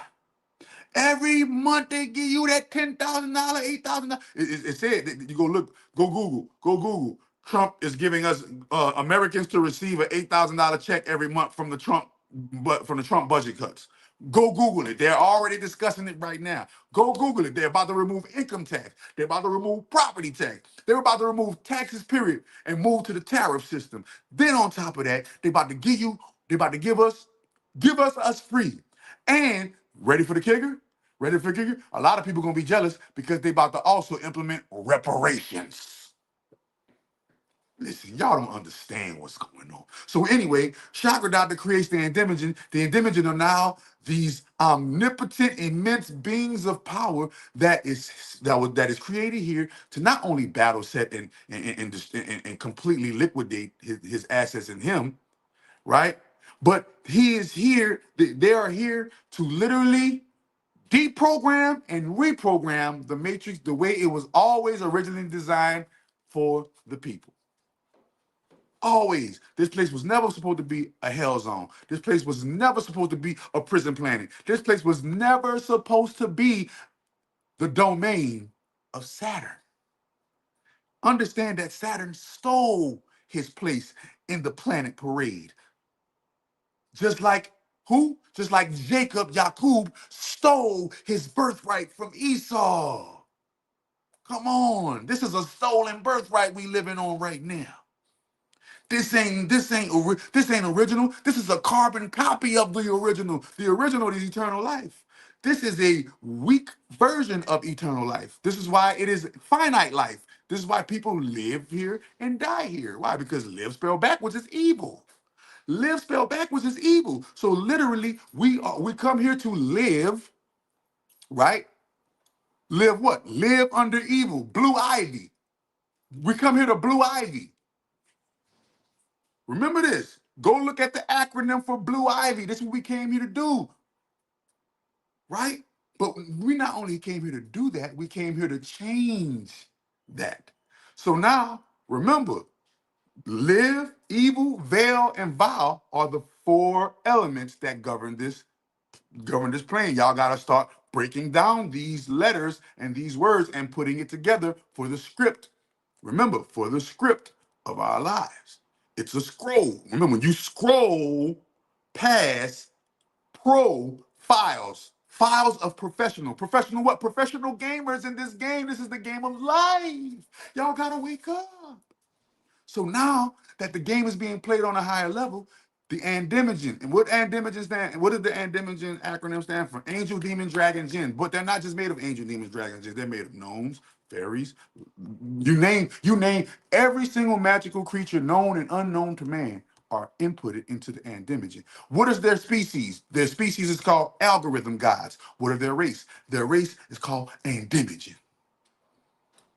Every month they give you that $10,000, $8,000. It said that you go Google. Trump is giving us Americans to receive an $8,000 check every month from the Trump budget cuts. Go Google it. They're already discussing it right now. Go Google it. They're about to remove income tax. They're about to remove property tax. They're about to remove taxes, period, and move to the tariff system. Then on top of that, they're about to give us free. And ready for the kicker? Ready for the kicker? A lot of people gonna be jealous because they about to also implement reparations. Listen, y'all don't understand what's going on. So anyway, Chakra Doctor creates the Andemigen. The Andemigen are now these omnipotent, immense beings of power that is created here to not only battle Set and completely liquidate his assets in him, right? But he is here. They are here to literally deprogram and reprogram the matrix the way it was always originally designed for the people. Always. This place was never supposed to be a hell zone. This place was never supposed to be a prison planet. This place was never supposed to be the domain of Saturn. Understand that Saturn stole his place in the planet parade. Just like who? Just like Jacob stole his birthright from Esau. Come on. This is a stolen birthright we living on right now. This ain't original. This is a carbon copy of the original. The original is eternal life. This is a weak version of eternal life. This is why it is finite life. This is why people live here and die here. Why? Because live spelled backwards is evil. Live spelled backwards is evil. So literally, we come here to live, right? Live what? Live under evil. Blue ivy. We come here to blue ivy. Remember this. Go look at the acronym for blue ivy. This is what we came here to do, right? But we not only came here to do that, we came here to change that. So now, remember, live, evil, veil, and vow are the four elements that govern this plane. Y'all got to start breaking down these letters and these words and putting it together for the script. Remember, for the script of our lives. It's a scroll. Remember, when you scroll past files of professional what? Professional gamers in this game. This is the game of life. Y'all got to wake up. So now that the game is being played on a higher level, the Andemigen, and what Andemigen stand, and what does the Andemigen acronym stand for? Angel, demon, dragon, jinn. But they're not just made of angel, demons, dragons, jinn. They're made of gnomes, fairies. You name every single magical creature known and unknown to man are inputted into the Andemigen. What is their species? Their species is called algorithm gods. What are their race? Their race is called Andemigen.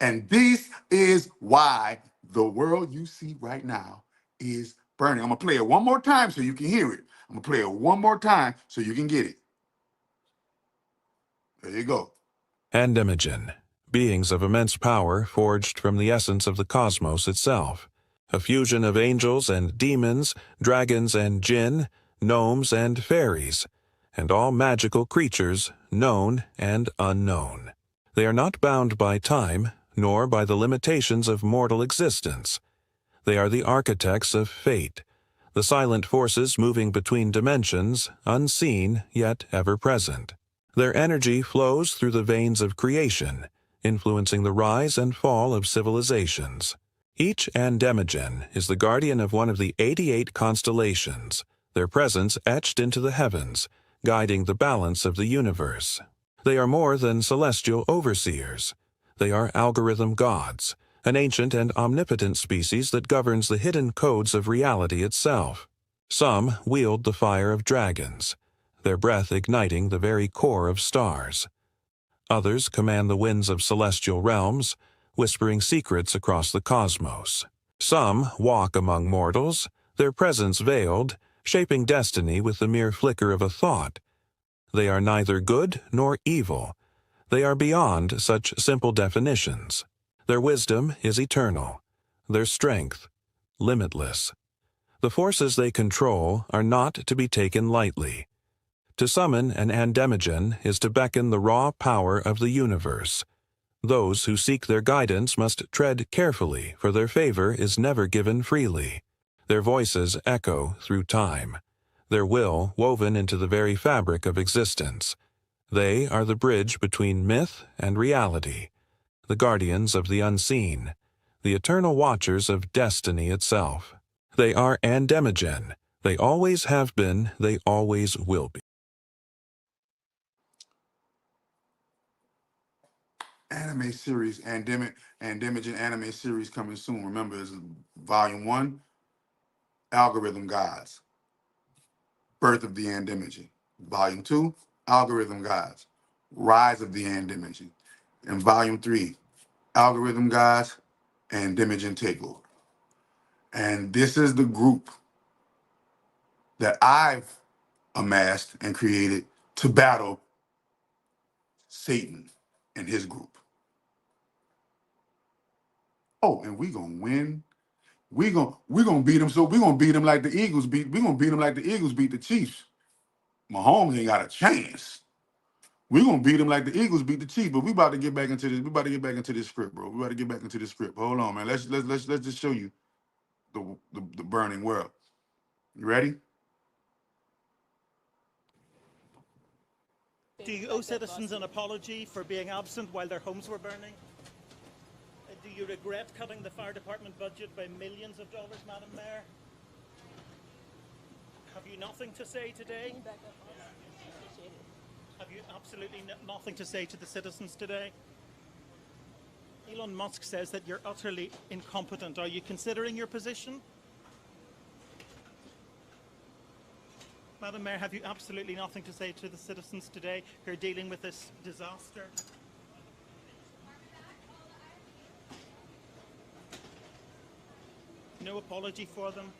And this is why the world you see right now is burning. I'm going to play it one more time so you can hear it. I'm going to play it one more time so you can get it. There you go. Andemigen, beings of immense power forged from the essence of the cosmos itself, a fusion of angels and demons, dragons and jinn, gnomes and fairies, and all magical creatures, known and unknown. They are not bound by time, nor by the limitations of mortal existence. They are the architects of fate, the silent forces moving between dimensions, unseen yet ever present. Their energy flows through the veins of creation, influencing the rise and fall of civilizations. Each Andemigen is the guardian of one of the 88 constellations, their presence etched into the heavens, guiding the balance of the universe. They are more than celestial overseers. They are algorithm gods, an ancient and omnipotent species that governs the hidden codes of reality itself. Some wield the fire of dragons, their breath igniting the very core of stars. Others command the winds of celestial realms, whispering secrets across the cosmos. Some walk among mortals, their presence veiled, shaping destiny with the mere flicker of a thought. They are neither good nor evil. They are beyond such simple definitions. Their wisdom is eternal, their strength limitless. The forces they control are not to be taken lightly. To summon an Andemigen is to beckon the raw power of the universe. Those who seek their guidance must tread carefully, for their favor is never given freely. Their voices echo through time, their will woven into the very fabric of existence. They are the bridge between myth and reality, the guardians of the unseen, the eternal watchers of destiny itself. They are Andemigen. They always have been, they always will be. Anime series, Andemigen anime series coming soon. Remember, it's volume 1, Algorithm Gods, Birth of the Andemigen. Volume 2, Algorithm Gods, Rise of the Andemigen. And volume 3, Algorithm Gods, Andemigen Takeover. And this is the group that I've amassed and created to battle Satan and his group. Oh, and we gonna win. We gonna beat them. So we gonna beat them like the Eagles beat. We gonna beat them like the Eagles beat the Chiefs. Mahomes ain't got a chance. We gonna beat them like the Eagles beat the Chiefs. But we about to get back into this. We about to get back into this script, bro. We about to get back into this script. Hold on, man. Let's just show you the burning world. You ready? Do you owe citizens an apology for being absent while their homes were burning? Do you regret cutting the fire department budget by millions of dollars, Madam Mayor? Have you nothing to say today? Have you absolutely nothing to say to the citizens today? Elon Musk says that you're utterly incompetent. Are you considering your position? Madam Mayor, have you absolutely nothing to say to the citizens today who are dealing with this disaster? No apology for them?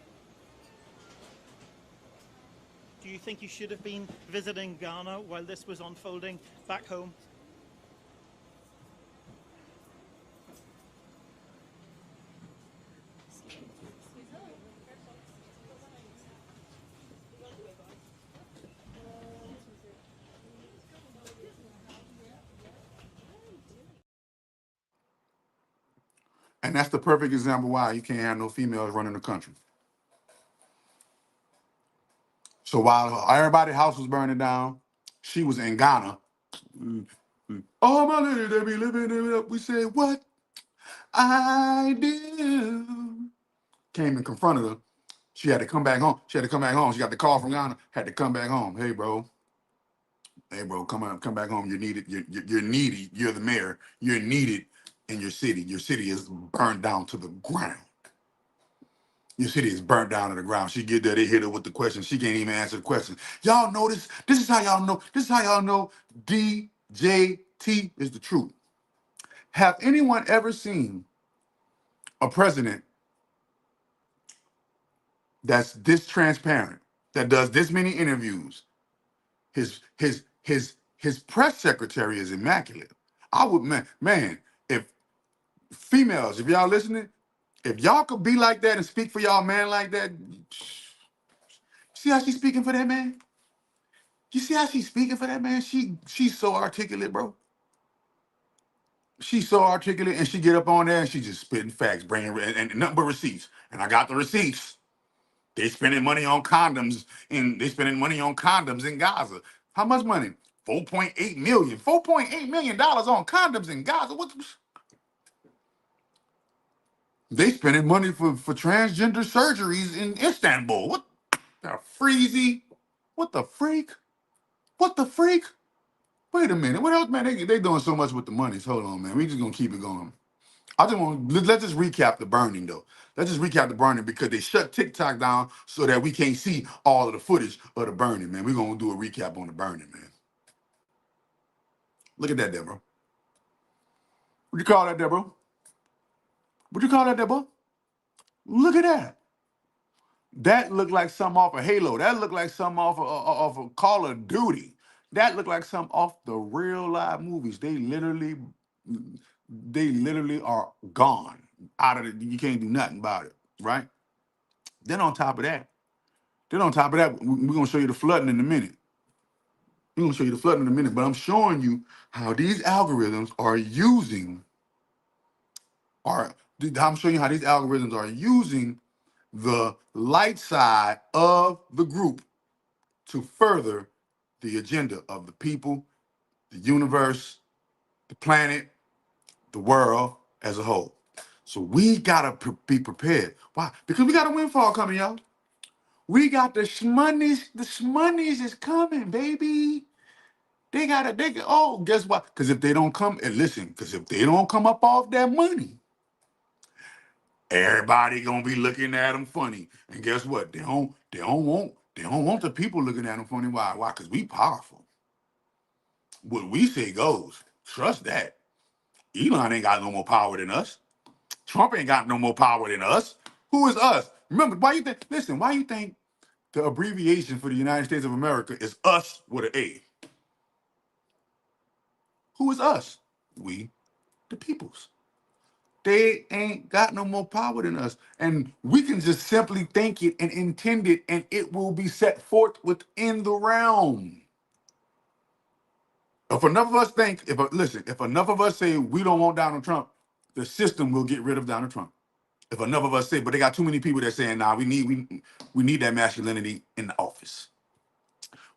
Do you think you should have been visiting Ghana while this was unfolding back home? And that's the perfect example why you can't have no females running the country. So while everybody's house was burning down, she was in Ghana. Oh, my lady, they be living it up. We said, what I do. Came and confronted her. She had to come back home. She got the call from Ghana. Had to come back home. Hey, bro. Hey, bro, come back home. You're needed. You're needy. You're the mayor. You're needed in your city. Your city is burned down to the ground. Your city is burnt down to the ground. She get there, they hit her with the question. She can't even answer the question. Y'all know this. This is how y'all know. This is how y'all know DJT is the truth. Have anyone ever seen a president that's this transparent, that does this many interviews? His press secretary is immaculate. I would man, if females, if y'all listening, if y'all could be like that and speak for y'all man like that, see how she's speaking for that man? You see how she's speaking for that man? She's so articulate, bro. She's so articulate, and she get up on there and she just spitting facts, bringing and nothing but receipts. And I got the receipts. They spending money on condoms, and they spending money on condoms in Gaza. How much money? 4.8 million. $4.8 million on condoms in Gaza. What? They spending money for transgender surgeries in Istanbul. What the freezy? What the freak? What the freak? Wait a minute. What else, man? They doing so much with the money. Hold on, man. We just gonna keep it going. I just want let's just recap the burning though. Let's just recap the burning because they shut TikTok down so that we can't see all of the footage of the burning, man. We're gonna do a recap on the burning, man. Look at that, Deborah. What you call that, Deborah? What you call that, Deborah? Look at that. That looked like something off of Halo. That looked like something off of Call of Duty. That looked like something off the real live movies. They literally are gone out of it. You can't do nothing about it, right? Then on top of that, we're gonna show you the flooding in a minute. We're gonna show you the flooding in a minute, but I'm showing you how these algorithms are using, I'm showing you how these algorithms are using the light side of the group to further the agenda of the people, the universe, the planet, the world as a whole. So we gotta be prepared. Why? Because we got a windfall coming, y'all. We got the shmoney's. The shmoney's is coming, baby. Oh, guess what? Because if they don't come, and listen, because if they don't come up off that money, everybody gonna be looking at them funny. And guess what? They don't want the people looking at them funny. Why? Why? Because we powerful. What we say goes. Trust that. Elon ain't got no more power than us. Trump ain't got no more power than us. Who is us? Remember, why you think, listen, why you think the abbreviation for the United States of America is us with an A? Who is us? We, the peoples. They ain't got no more power than us. And we can just simply think it and intend it, and it will be set forth within the realm. If enough of us think, if enough of us say we don't want Donald Trump, the system will get rid of Donald Trump. If enough of us say, but they got too many people that saying, nah, we need that masculinity in the office.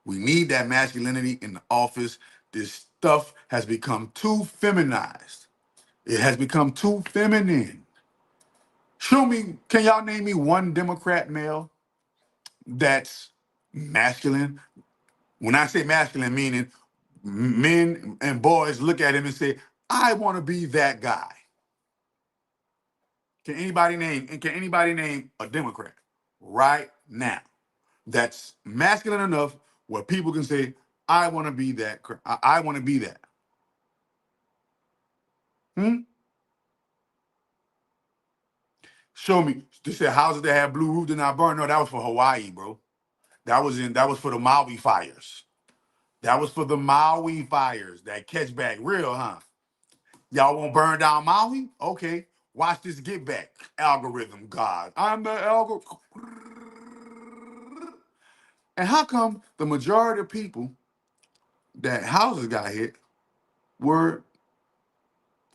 We need that masculinity in the office. This stuff has become too feminized. It has become too feminine. Show me, can y'all name me one Democrat male that's masculine? When I say masculine, meaning men and boys look at him and say, I want to be that guy. Can anybody name a Democrat right now that's masculine enough where people can say, I want to be that. I want to be that. Hmm? Show me. They said houses that have blue roofs did not burn. No, that was for Hawaii, bro. That was for the Maui fires. That was for the Maui fires. That catch back real, huh? Y'all won't burn down Maui? Okay. Watch this get back. Algorithm God. I'm the algorithm. And how come the majority of people that houses got hit were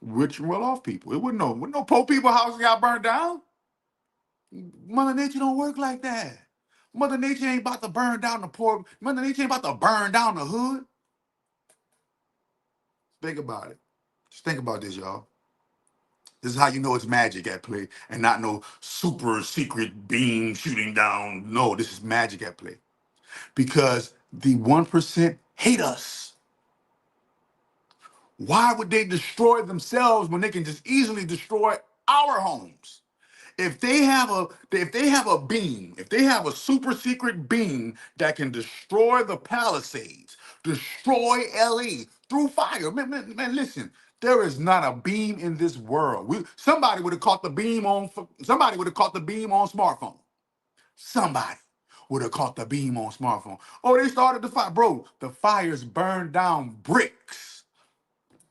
rich and well off people? It wasn't no poor people houses got burned down. Mother Nature don't work like that. Mother Nature ain't about to burn down the poor. Mother Nature ain't about to burn down the hood. Think about it. Just think about this, y'all. This is how you know it's magic at play and not no super secret beam shooting down. No, this is magic at play. Because the 1% hate us. Why would they destroy themselves when they can just easily destroy our homes? If they have a beam, if they have a super secret beam that can destroy the Palisades, destroy LA through fire, man, listen, there is not a beam in this world. Somebody would have caught the beam on. Somebody would have caught the beam on smartphone. Somebody would have caught the beam on smartphone. Oh, they started the fire, bro. The fires burned down bricks.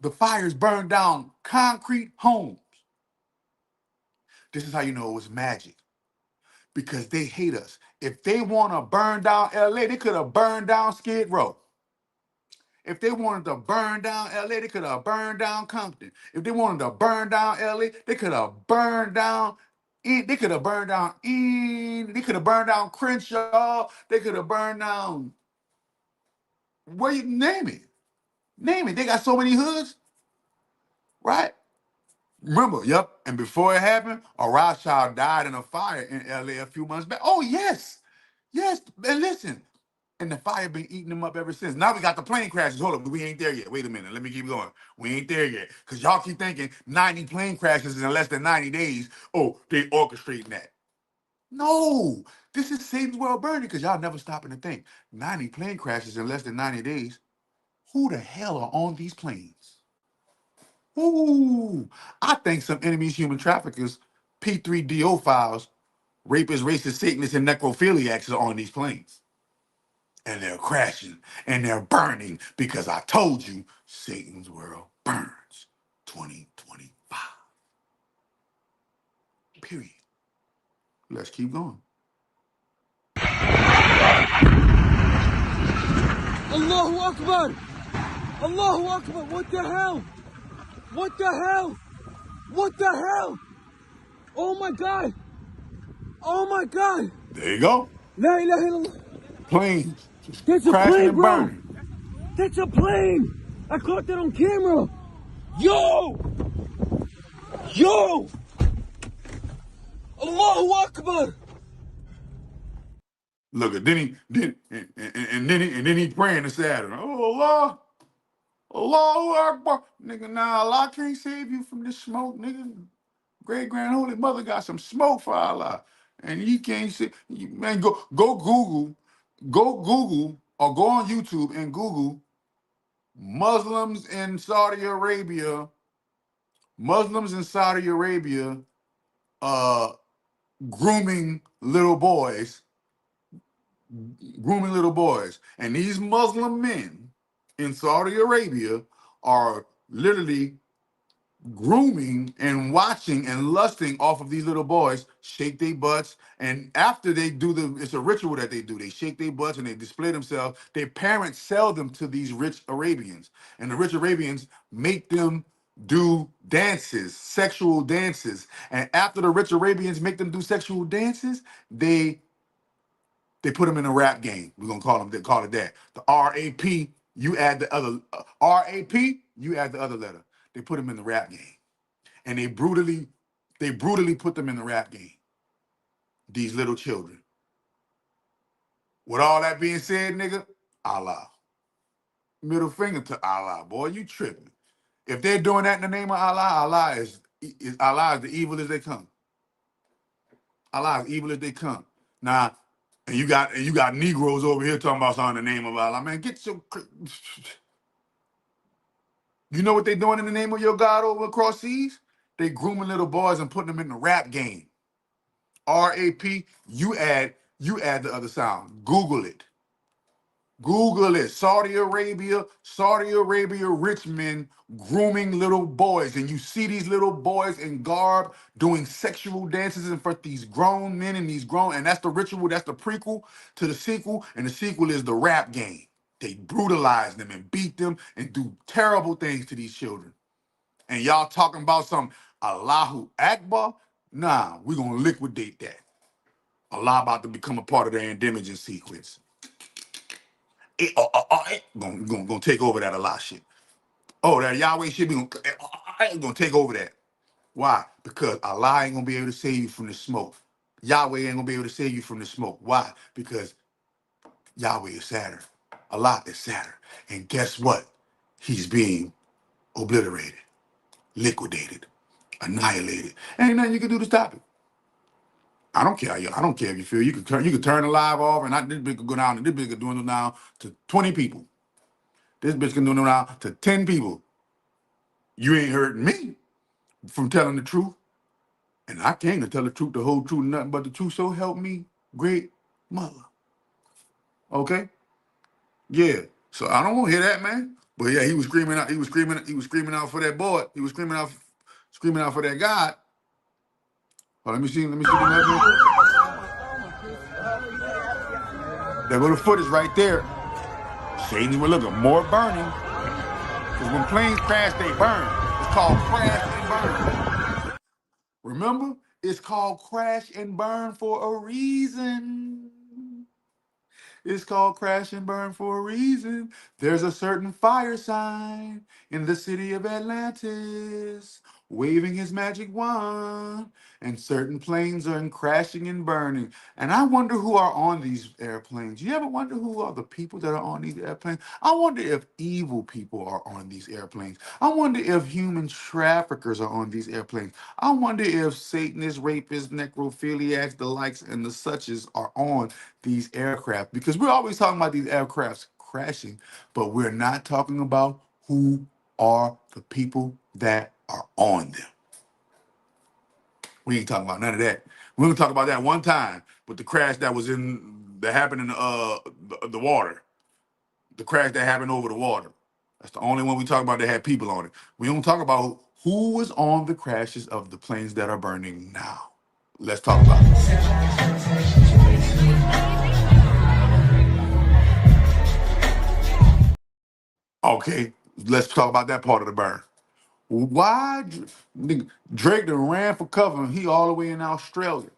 The fires burned down concrete homes. This is how you know it was magic. Because they hate us. If they want to burn down LA, they could have burned down Skid Row. If they wanted to burn down LA, they could have burned down Compton. If they wanted to burn down LA, they could have burned down they could have burned down they could have burned down Crenshaw, they could have burned down where you name it. Name it. They got so many hoods, right? Remember, yep. And before it happened, a Rothschild died in a fire in LA a few months back. Oh, yes. Yes. And listen, and the fire been eating them up ever since. Now we got the plane crashes. Hold up, we ain't there yet. Wait a minute, let me keep going. We ain't there yet. Because y'all keep thinking 90 plane crashes in less than 90 days. Oh, they orchestrating that. No, this is Satan's world burning because y'all never stopping to think. 90 plane crashes in less than 90 days. Who the hell are on these planes? Ooh, I think some enemies, human traffickers, P3DO files, rapists, racists, Satanists, and necrophiliacs are on these planes. And they're crashing and they're burning because I told you Satan's world burns 2025. Period. Let's keep going. Allahu Akbar! Allahu Akbar! What the hell? What the hell? What the hell? Oh my God! Oh my God! There you go. La ilaha illallah! Planes just That's a crashing plane, and bro! burning. That's a plane! I caught that on camera! Yo! Yo! Allahu Akbar! Look, and then he praying to Saturn. Oh Allah, Allahu Akbar. Nigga, nah, Allah can't save you from this smoke, nigga. Great grand holy mother got some smoke for Allah. And you can't see, man, go Google or go on YouTube and Google Muslims in Saudi Arabia, Muslims in Saudi Arabia uh grooming little boys, grooming little boys. And these Muslim men in Saudi Arabia are literally grooming and watching and lusting off of these little boys, shake their butts, and after they do it's a ritual that they do. They shake their butts and they display themselves. Their parents sell them to these rich Arabians, and the rich Arabians make them do dances, sexual dances. And after the rich Arabians make them do sexual dances, they put them in a rap game. We're gonna call them. They call it that. The RAP. You add the other RAP. You add the other letter. They put them in the rap game, and they brutally put them in the rap game. These little children. With all that being said, nigga, Allah. Middle finger to Allah, boy. You tripping. If they're doing that in the name of Allah, Allah is the evil as they come. Allah is evil as they come. Now, and you got Negroes over here talking about something in the name of Allah. Man, get your. You know what they doing in the name of your God over across seas? They grooming little boys and putting them in the rap game. RAP. You add the other sound. Google it. Google it. Saudi Arabia rich men grooming little boys. And you see these little boys in garb doing sexual dances in front of these grown men and that's the ritual, that's the prequel to the sequel. And the sequel is the rap game. They brutalize them and beat them and do terrible things to these children. And y'all talking about some Allahu Akbar? Nah, we're gonna liquidate that. Allah about to become a part of the Andemigen sequence. Gonna take over that Allah shit. Oh, that Yahweh shit gonna take over that. Why? Because Allah ain't gonna be able to save you from the smoke. Yahweh ain't gonna be able to save you from the smoke. Why? Because Yahweh is Saturn. Allah is Saturn. And guess what? He's being obliterated, liquidated, annihilated. Ain't nothing you can do to stop it. I don't care. I don't care if you feel you can turn the live off and this bitch could go down and this bitch could do it now to 20 people. This bitch can do it now to 10 people. You ain't hurting me from telling the truth. And I came to tell the truth, the whole truth, and nothing but the truth. So help me, great mother. Okay? Yeah. So I don't want to hear that, man. But yeah, he was screaming out. He was screaming out for that boy. He was screaming out for that God. Oh, let me see the message. There go the footage right there. Satan will look at more burning. Because when planes crash, they burn. It's called crash and burn. Remember? It's called crash and burn for a reason. It's called crash and burn for a reason. There's a certain fire sign in the city of Atlantis, waving his magic wand, and certain planes are crashing and burning. And I wonder who are on these airplanes. You ever wonder who are the people that are on these airplanes? I wonder if evil people are on these airplanes. I wonder if human traffickers are on these airplanes. I wonder if Satanists, rapists, necrophiliacs, the likes, and the suches are on these aircraft, because we're always talking about these aircrafts crashing, but we're not talking about who are the people that are on them. We ain't talking about none of that. We're gonna talk about that one time with the crash that happened in the water. The crash that happened over the water. That's the only one we talk about that had people on it. We don't talk about who was on the crashes of the planes that are burning now. Let's talk about it. Okay, let's talk about that part of the burn. Why Drake done ran for cover and he all the way in Australia?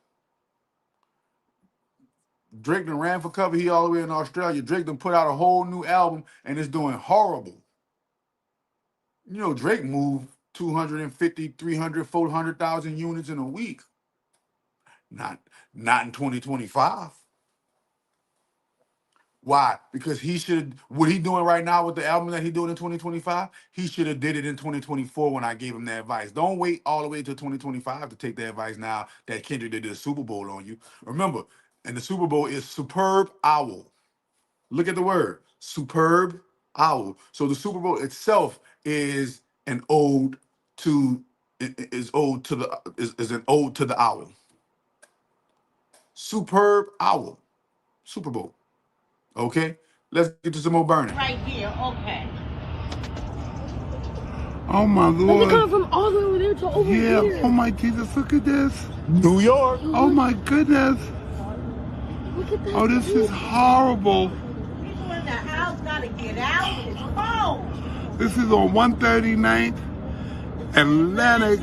Drake done ran for cover, he all the way in Australia. Drake done put out a whole new album and it's doing horrible. You know, Drake moved 250, 300, 400,000 units in a week. Not in 2025. Why? Because what he doing right now with the album that he doing in 2025, he should have did it in 2024 when I gave him that advice. Don't wait all the way to 2025 to take the advice now that Kendrick did the Super Bowl on you. Remember, and the Super Bowl is superb owl. Look at the word, superb owl. So the Super Bowl itself is an ode to is an ode to the owl. Superb owl. Super Bowl. Okay, let's get to some more burning. Right here, okay. Oh my Like they're Lord. coming from all the way over there to over here. Oh my Jesus, look at this. New York. Oh my goodness. Look at that. Oh, this is horrible. People in the house gotta get out. It's cold. This is on 139th and Lennox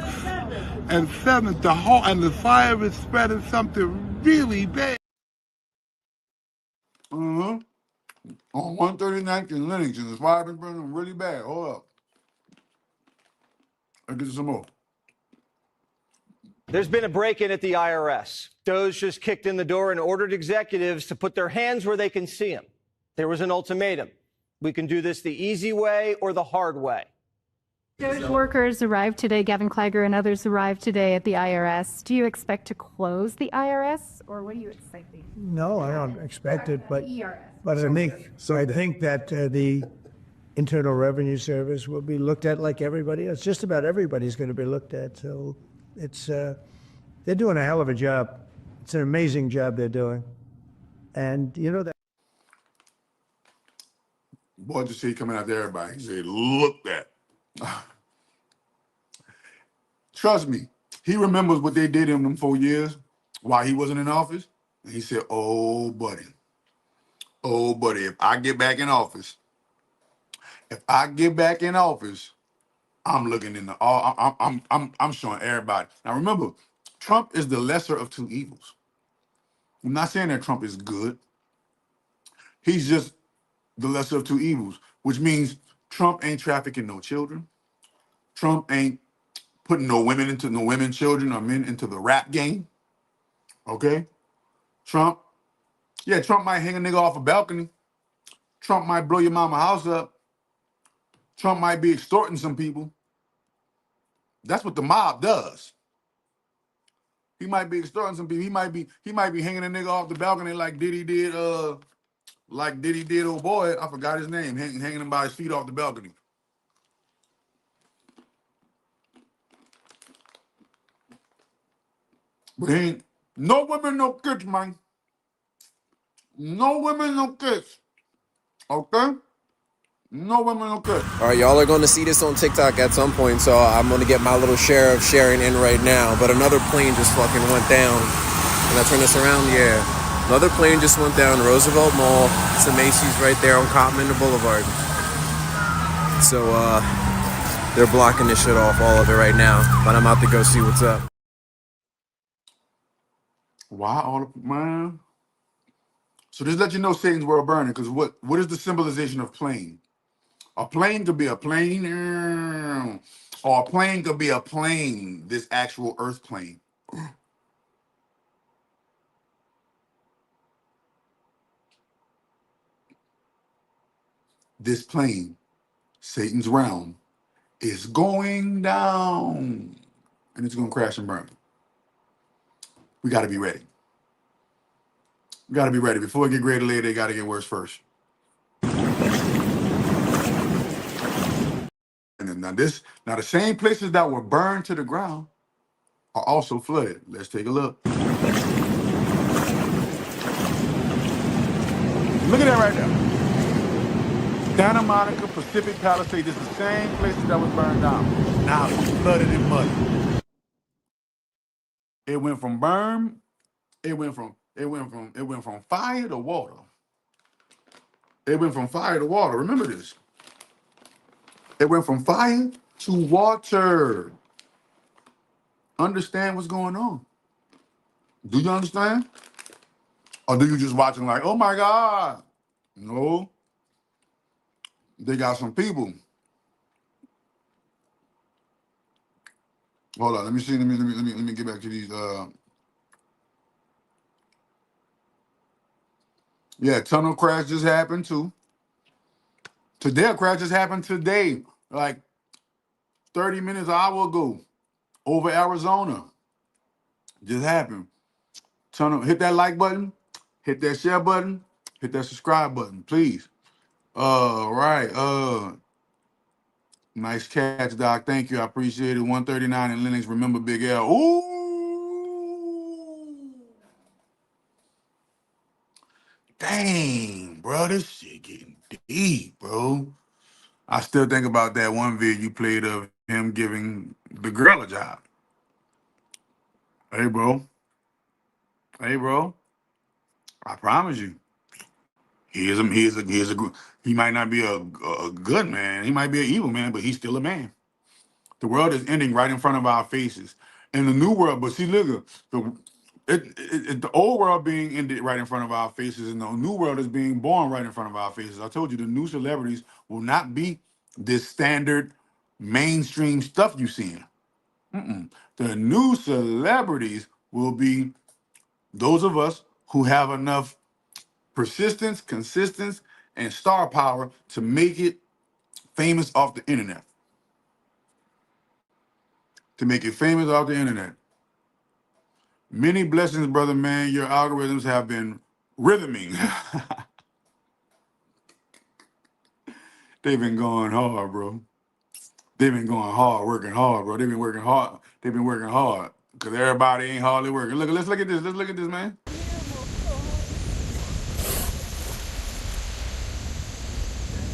and 7th. And the fire is spreading something really bad. Mm-hmm. On 139th and Lennox, and the fire been burning really bad. Hold up. Let's get some more. There's been a break-in at the IRS. Doge just kicked in the door and ordered executives to put their hands where they can see them. There was an ultimatum. We can do this the easy way or the hard way. Doge workers arrived today. Gavin Klager and others arrived today at the IRS. Do you expect to close the IRS, or what are you expecting? No, I don't expect it, but I think that the Internal Revenue Service will be looked at like everybody else. Just about everybody's going to be looked at. So it's they're doing a hell of a job. It's an amazing job they're doing, and you know that. Boy, just see coming out to everybody. He said, look that. Trust me, he remembers what they did in them 4 years while he wasn't in office. And he said, oh, buddy, if I get back in office, I'm looking in the all. I'm showing everybody. Now remember, Trump is the lesser of two evils. I'm not saying that Trump is good. He's just the lesser of two evils, which means Trump ain't trafficking no children. Trump ain't putting no women, children, or men into the rap game. Okay? Trump might hang a nigga off a balcony. Trump might blow your mama house up. Trump might be extorting some people. That's what the mob does. He might be extorting some people. He might be hanging a nigga off the balcony like Diddy did, old boy. I forgot his name. Hanging him by his feet off the balcony. But he ain't no women, no kids, man. No women, no kids. Okay? No women, no kids. All right, y'all are going to see this on TikTok at some point, so I'm going to get my little share of sharing in right now. But another plane just fucking went down. Can I turn this around? Yeah. Another plane just went down, Roosevelt Mall. It's the Macy's right there on Cottman Boulevard. So, they're blocking this shit off, all of it right now. But I'm out to go see what's up. Why all the man? So just let you know Satan's world burning, because what is the symbolization of plane? A plane could be a plane, or a plane could be a plane, this actual earth plane. This plane, Satan's realm, is going down, and it's going to crash and burn. We got to be ready. We got to be ready. Before it get greater later, they got to get worse first. And now the same places that were burned to the ground are also flooded. Let's take a look. Look at that right there. Santa Monica, Pacific Palisades, it's the same places that was burned down. Now it's flooded and muddy. It went from fire to water. It went from fire to water. Remember this. It went from fire to water. Understand what's going on? Do you understand? Or do you just watching like, oh my God? No. They got some people. Hold on, let me see. Let me get back to these. Yeah, tunnel crash just happened too. Today, a crash just happened today, like 30 minutes, an hour ago, over Arizona. Just happened. Tunnel, hit that like button, hit that share button, hit that subscribe button, please. Right. Nice catch, Doc. Thank you. I appreciate it. 139 in Linux. Remember Big L. Ooh. Dang, bro. This shit getting deep, bro. I still think about that one video you played of him giving the girl a job. Hey, bro. I promise you. He might not be a good man. He might be an evil man, but he's still a man. The world is ending right in front of our faces. In the new world, but see, look, the old world being ended right in front of our faces, and the new world is being born right in front of our faces. I told you the new celebrities will not be this standard mainstream stuff you seeing. The new celebrities will be those of us who have enough persistence, consistency, and star power to make it famous off the internet. To make it famous off the internet. Many blessings, brother man. Your algorithms have been rhythming. They've been going hard, bro. They've been going hard, working hard, bro. They've been working hard. They've been working hard. Because everybody ain't hardly working. Look, let's look at this. Let's look at this, man.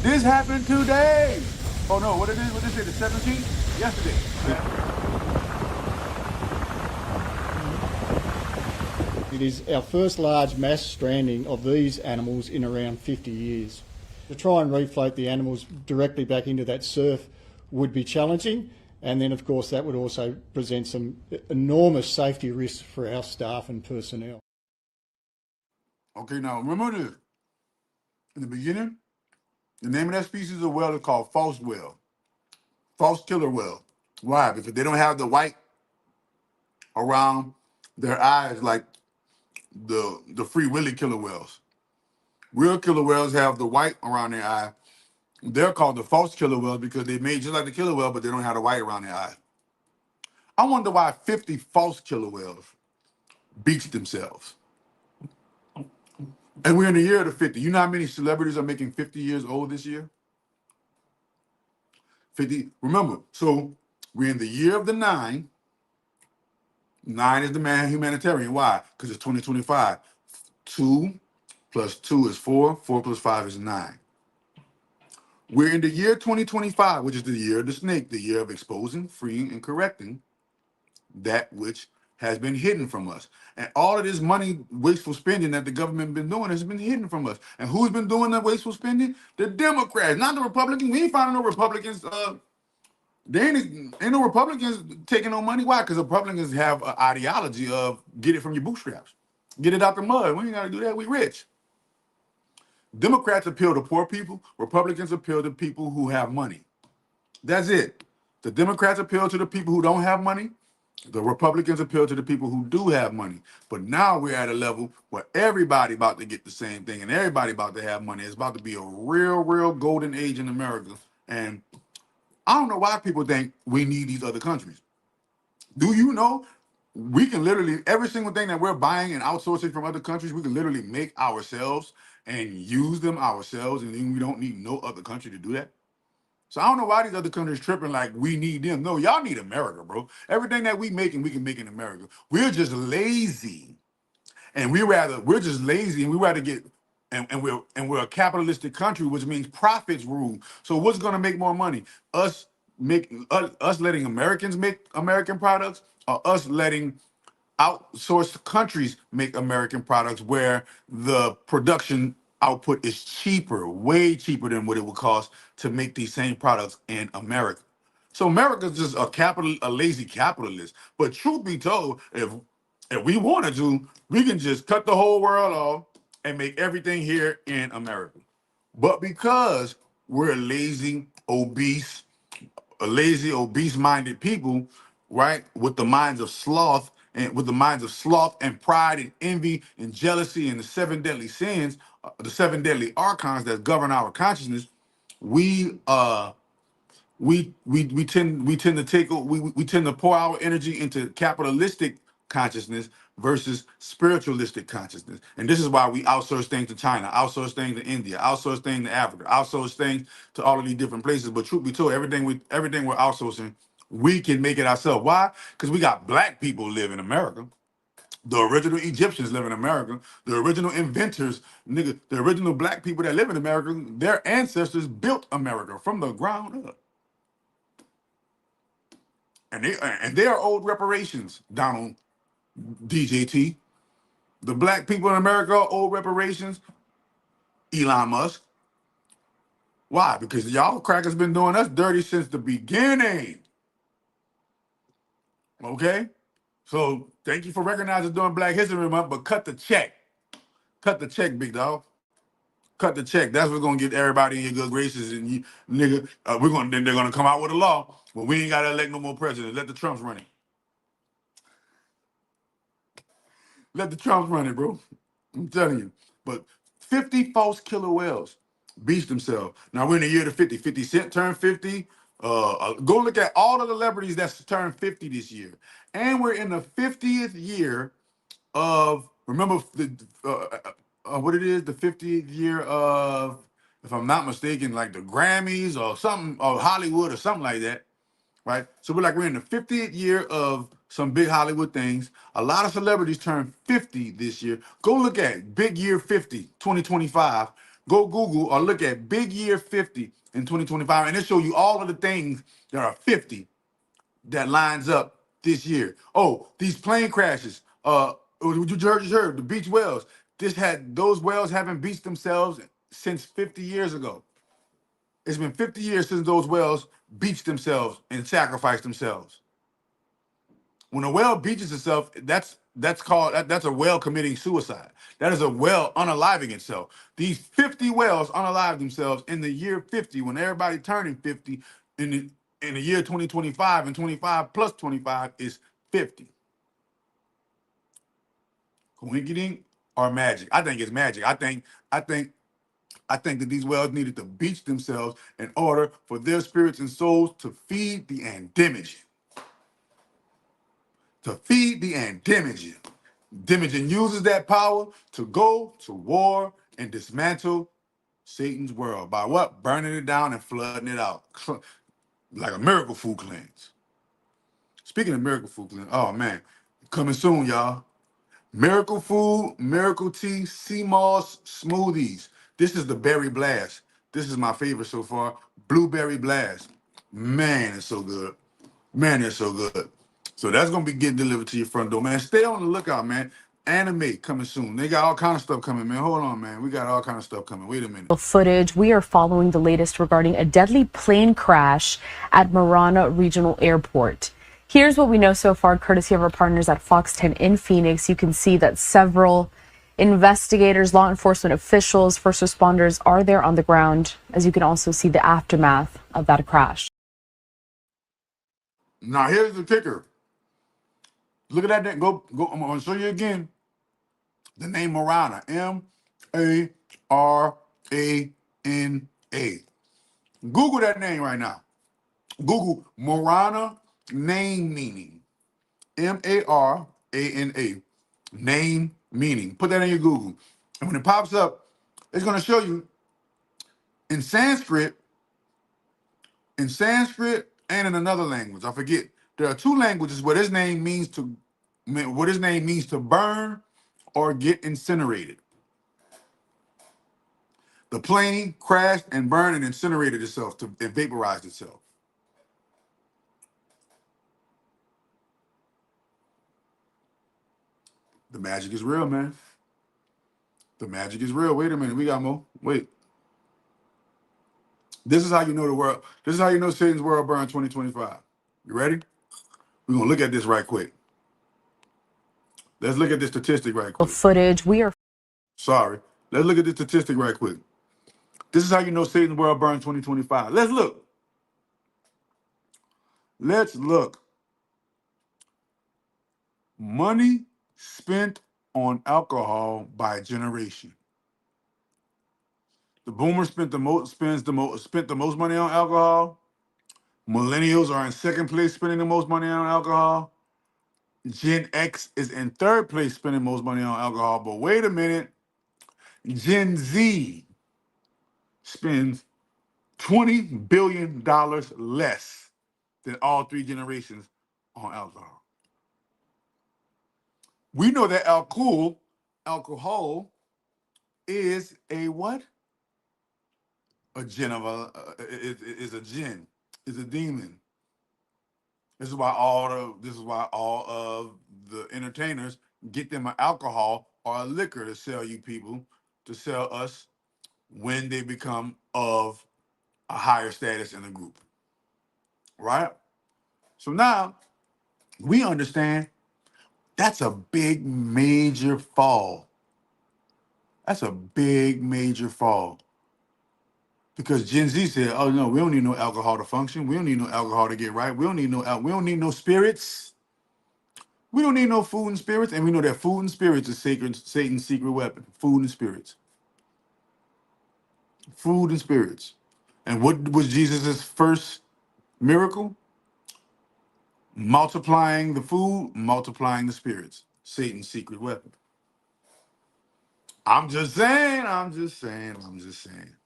This happened today. Oh no, what it is? What this is? The 17th? Yesterday. It is our first large mass stranding of these animals in around 50 years. To try and refloat the animals directly back into that surf would be challenging, and then of course that would also present some enormous safety risks for our staff and personnel. Okay, now remember this. In the beginning, the name of that species of whale is called false whale. False killer whale. Why? Because they don't have the white around their eyes like the free willy killer whales. Real killer whales have the white around their eye. They're called the false killer whales because they made just like the killer whale, but they don't have the white around their eye. I wonder why 50 false killer whales beached themselves. And we're in the year of the 50. You know how many celebrities are making 50 years old this year? 50. Remember, so we're in the year of the 9. 9 is the man humanitarian. Why? Because it's 2025. 2 plus 2 is 4. 4 plus 5 is 9. We're in the year 2025, which is the year of the snake, the year of exposing, freeing, and correcting that which has been hidden from us. And all of this money, wasteful spending that the government been doing has been hidden from us. And who's been doing that wasteful spending? The Democrats, not the Republicans. We ain't finding no Republicans. There ain't no Republicans taking no money. Why? Because Republicans have an ideology of get it from your bootstraps. Get it out the mud. We ain't got to do that. We rich. Democrats appeal to poor people. Republicans appeal to people who have money. That's it. The Democrats appeal to the people who don't have money. The Republicans appeal to the people who do have money. But now we're at a level where everybody about to get the same thing and everybody about to have money. It's about to be a real golden age in America. And I don't know why people think we need these other countries. Do you know we can literally, every single thing that we're buying and outsourcing from other countries, we can literally make ourselves and use them ourselves, and then we don't need no other country to do that? So I don't know why these other countries tripping like we need them. No, y'all need America, bro. Everything that we making, we can make in America. We're just lazy. And we're just lazy and we rather get and we're a capitalistic country, which means profits rule. So what's gonna make more money? Us letting Americans make American products, or us letting outsourced countries make American products where the production output is cheaper, way cheaper than what it would cost to make these same products in America. So America's just a lazy capitalist. But truth be told, if we wanted to, we can just cut the whole world off and make everything here in America. But because we're lazy, obese-minded people, right? With the minds of sloth and pride and envy and jealousy and the seven deadly sins, the seven deadly archons that govern our consciousness, we we tend to pour our energy into capitalistic consciousness versus spiritualistic consciousness. And this is why we outsource things to China, outsource things to India, outsource things to Africa, outsource things to all of these different places. But truth be told, everything we're outsourcing, we can make it ourselves. Why? Because we got black people live in America. The original Egyptians live in America. The original inventors, nigga, the original black people that live in America, their ancestors built America from the ground up. And they are old reparations, Donald DJT. The black people in America are old reparations, Elon Musk. Why? Because y'all crackers been doing us dirty since the beginning. Okay? So thank you for recognizing during Black History Month, but cut the check. Cut the check, big dog. Cut the check. That's what's gonna get everybody in your good graces, and you, nigga. They're gonna come out with a law, but we ain't gotta elect no more presidents. Let the Trumps run it. Let the Trumps run it, bro. I'm telling you. But 50 false killer whales. beached themselves. Now we're in the year to 50. 50 Cent turned 50. Go look at all the celebrities that's turned 50 this year. And we're in the 50th year of, remember the what it is, the 50th year of, if I'm not mistaken, like the Grammys or something, or Hollywood or something like that, right? So we're in the 50th year of some big Hollywood things. A lot of celebrities turn 50 this year. Go look at Big Year 50, 2025. Go Google or look at Big Year 50 in 2025, and it'll show you all of the things that are 50 that lines up this year. Oh, these plane crashes. You heard the beach whales. Those whales haven't beached themselves since 50 years ago. It's been 50 years since those whales beached themselves and sacrificed themselves. When a whale beaches itself, that's a whale committing suicide. That is a whale unaliving itself. These 50 whales unalived themselves in the year 50, when everybody turning 50 in the year 2025, and 25 plus 25 is 50. Coincidence or magic? I think it's magic. I think that these whales needed to beach themselves in order for their spirits and souls to feed the Andemigen. To feed the Andemigen. Demiurge uses that power to go to war and dismantle Satan's world. By what? Burning it down and flooding it out. Like a miracle food cleanse. Speaking of miracle food cleanse, oh man, coming soon, y'all. Miracle Food, Miracle Tea, Sea Moss Smoothies. This is the Berry Blast. This is my favorite so far. Blueberry Blast. Man, it's so good. Man, it's so good. So that's gonna be getting delivered to your front door, man. Stay on the lookout, man. Anime coming soon. They got all kind of stuff coming, man. Hold on, man. We got all kind of stuff coming. Wait a minute. Footage. We are following the latest regarding a deadly plane crash at Marana Regional Airport. Here's what we know so far, courtesy of our partners at Fox 10 in Phoenix. You can see that several investigators, law enforcement officials, first responders are there on the ground, as you can also see the aftermath of that crash. Now here's the kicker. Look at that. Go. I'm gonna show you again. The name Marana. Marana. Google that name right now. Google Marana name meaning. Marana. Name meaning. Put that in your Google. And when it pops up, it's going to show you in Sanskrit, and in another language. I forget. There are two languages where this name means to burn or get incinerated. The plane crashed and burned and incinerated itself, it vaporized itself. The magic is real, man. The magic is real. Wait a minute, we got more. Wait. This is how you know the world. This is how you know Satan's world burned 2025. You ready? We're gonna look at this right quick. Let's look at this statistic right quick. Footage. We are. Sorry. Let's look at this statistic right quick. This is how you know Satan's world burned 2025. Let's look. Let's look. Money spent on alcohol by generation. The boomers spent the most money on alcohol. Millennials are in second place spending the most money on alcohol. Gen X is in third place spending most money on alcohol. But wait a minute. Gen Z spends $20 billion less than all three generations on alcohol. We know that alcohol is a what? A jinn of is a jinn, is a demon. This is why all of the entertainers get them an alcohol or a liquor to sell you people, to sell us when they become of a higher status in the group. Right? So now we understand that's a big major fall. That's a big major fall. Because Gen Z said, "Oh no, we don't need no alcohol to function. We don't need no alcohol to get right. We don't need no spirits. We don't need no food and spirits." And we know that food and spirits is Satan's secret weapon. Food and spirits. Food and spirits. And what was Jesus' first miracle? Multiplying the food, multiplying the spirits. Satan's secret weapon. I'm just saying, I'm just saying, I'm just saying.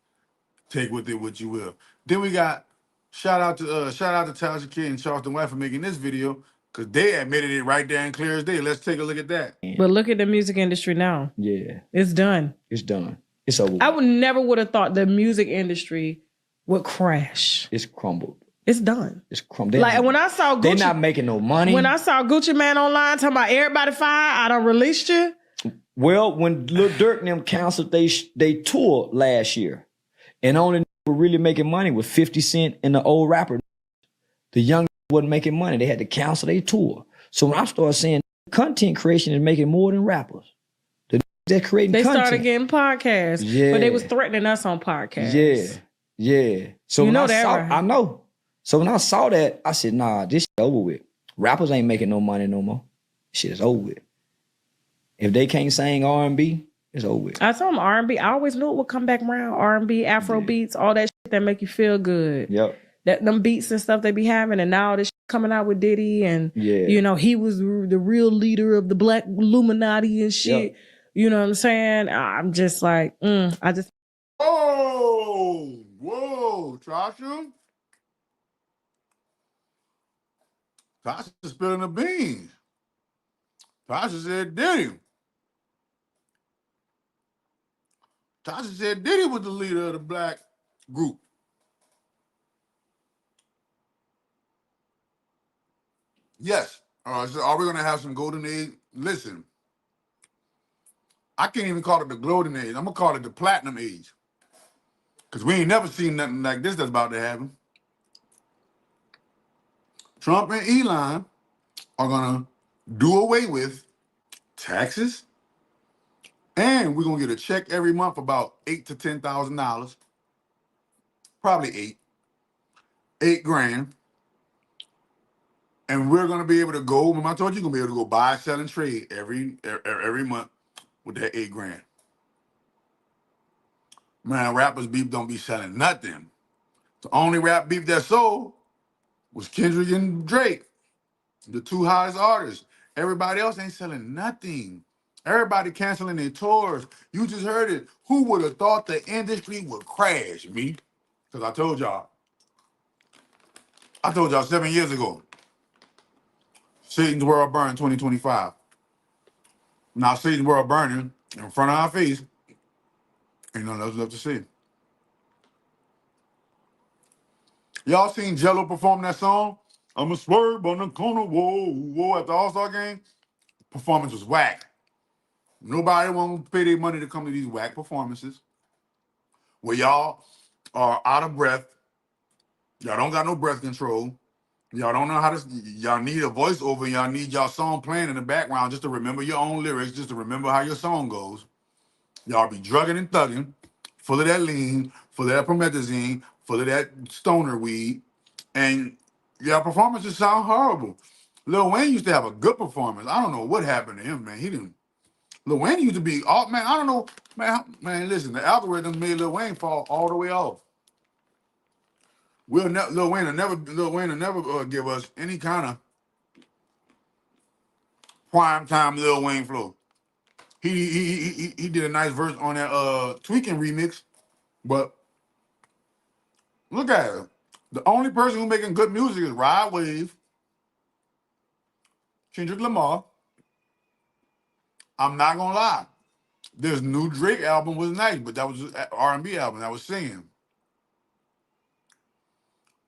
Take with it what you will. Then we got shout out to Tasha K and Charleston White for making this video because they admitted it right there and clear as day. Let's take a look at that. But look at the music industry now. Yeah. It's done. It's done. It's over. I would have thought the music industry would crash. It's crumbled. It's done. It's crumbled. Like when I saw Gucci, they're not making no money. When I saw Gucci Man online talking about everybody fired, I done released you. Well, when Lil Durk and them canceled they tour last year, and only were really making money with 50 Cent and the old rapper. The young wasn't making money. They had to cancel their tour. So when I started saying content creation is making more than rappers, they're creating they content. Started getting podcasts, yeah. But they was threatening us on podcasts. Yeah. So when I know. So when I saw that, I said, nah, this shit over with. Rappers ain't making no money no more. Shit is over with. If they can't sing R&B, it's over with. I told them R&B. I always knew it would come back around. R&B, Afro beats, all that shit that make you feel good. Yep. That them beats and stuff they be having, and now this shit coming out with Diddy, and he was the real leader of the Black Illuminati and shit. Yep. You know what I'm saying? I'm just like, I just. Whoa, Tasha. Tasha spilling the beans. Tasha said Diddy. Tasha said Diddy was the leader of the black group. Yes. So are we going to have some golden age? Listen, I can't even call it the golden age. I'm going to call it the platinum age. Because we ain't never seen nothing like this that's about to happen. Trump and Elon are going to do away with taxes. And we're going to get a check every month about $8,000 to $10,000. Probably $8 grand. And we're going to be able to go, remember I told you, you're going to be able to go buy, sell, and trade every month with that $8 grand. Man, rappers beef don't be selling nothing. The only rap beef that sold was Kendrick and Drake, the two hottest artists. Everybody else ain't selling nothing. Everybody canceling their tours. You just heard it. Who would have thought the industry would crash, me? Because I told y'all 7 years ago, Satan's World Burn 2025. Now Satan's World burning in front of our face. Ain't nothing else left to see. Y'all seen Jello perform that song? I'm a swerve on the corner, whoa, at the All-Star game? Performance was whack. Nobody won't pay their money to come to these whack performances where y'all are out of breath. Y'all don't got no breath control. Y'all don't know how to, y'all need a voiceover. Y'all need y'all song playing in the background just to remember your own lyrics, just to remember how your song goes. Y'all be drugging and thugging, full of that lean, full of that promethazine, full of that stoner weed, and your performances sound horrible. Lil Wayne used to have a good performance. I don't know what happened to him, man. He didn't. Lil Wayne used to be, oh man, I don't know, man. Listen, the algorithm made Lil Wayne fall all the way off. Lil Wayne will never give us any kind of prime time Lil Wayne flow. He did a nice verse on that Tweaking remix, but look at it. The only person who making good music is Rod Wave, Kendrick Lamar. I'm not gonna lie. This new Drake album was nice, but that was an R&B album that was singing.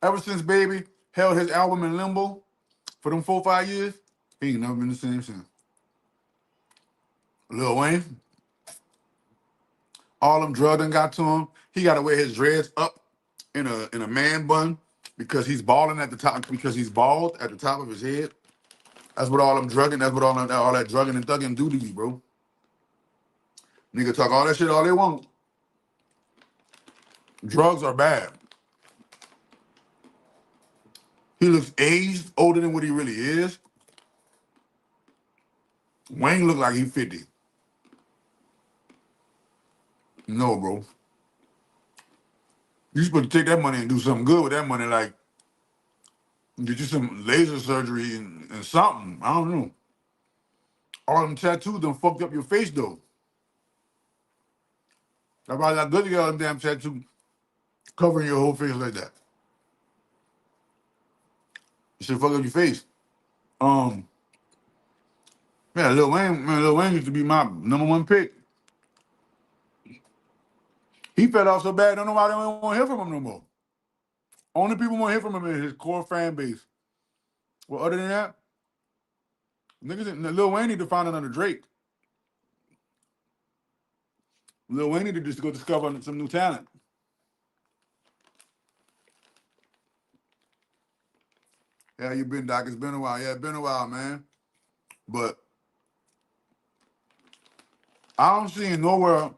Ever since Baby held his album in limbo for them 4-5 years, he ain't never been the same since. Lil Wayne, all them drugs done got to him. He got to wear his dreads up in a man bun because he's balding at the top. Because he's bald at the top of his head. That's what all them drugging. That's what all that drugging and thugging do to you, bro. Nigga talk all that shit all they want. Drugs are bad. He looks aged, older than what he really is. Wayne look like he's 50. No, bro. You supposed to take that money and do something good with that money, like get you some laser surgery and something. I don't know. All them tattoos done fucked up your face though. That's why it's not good to get all them damn tattoos covering your whole face like that. You should fuck up your face. Yeah, Lil Wayne used to be my #1 pick. He fell off so bad, don't nobody want to hear from him no more. Only people want to hear from him is his core fan base. Well, other than that, niggas, Lil Wayne need to find another Drake. Lil Wayne need to just go discover some new talent. Yeah, you been, Doc? It's been a while. Yeah, it's been a while, man. But I don't see nowhere.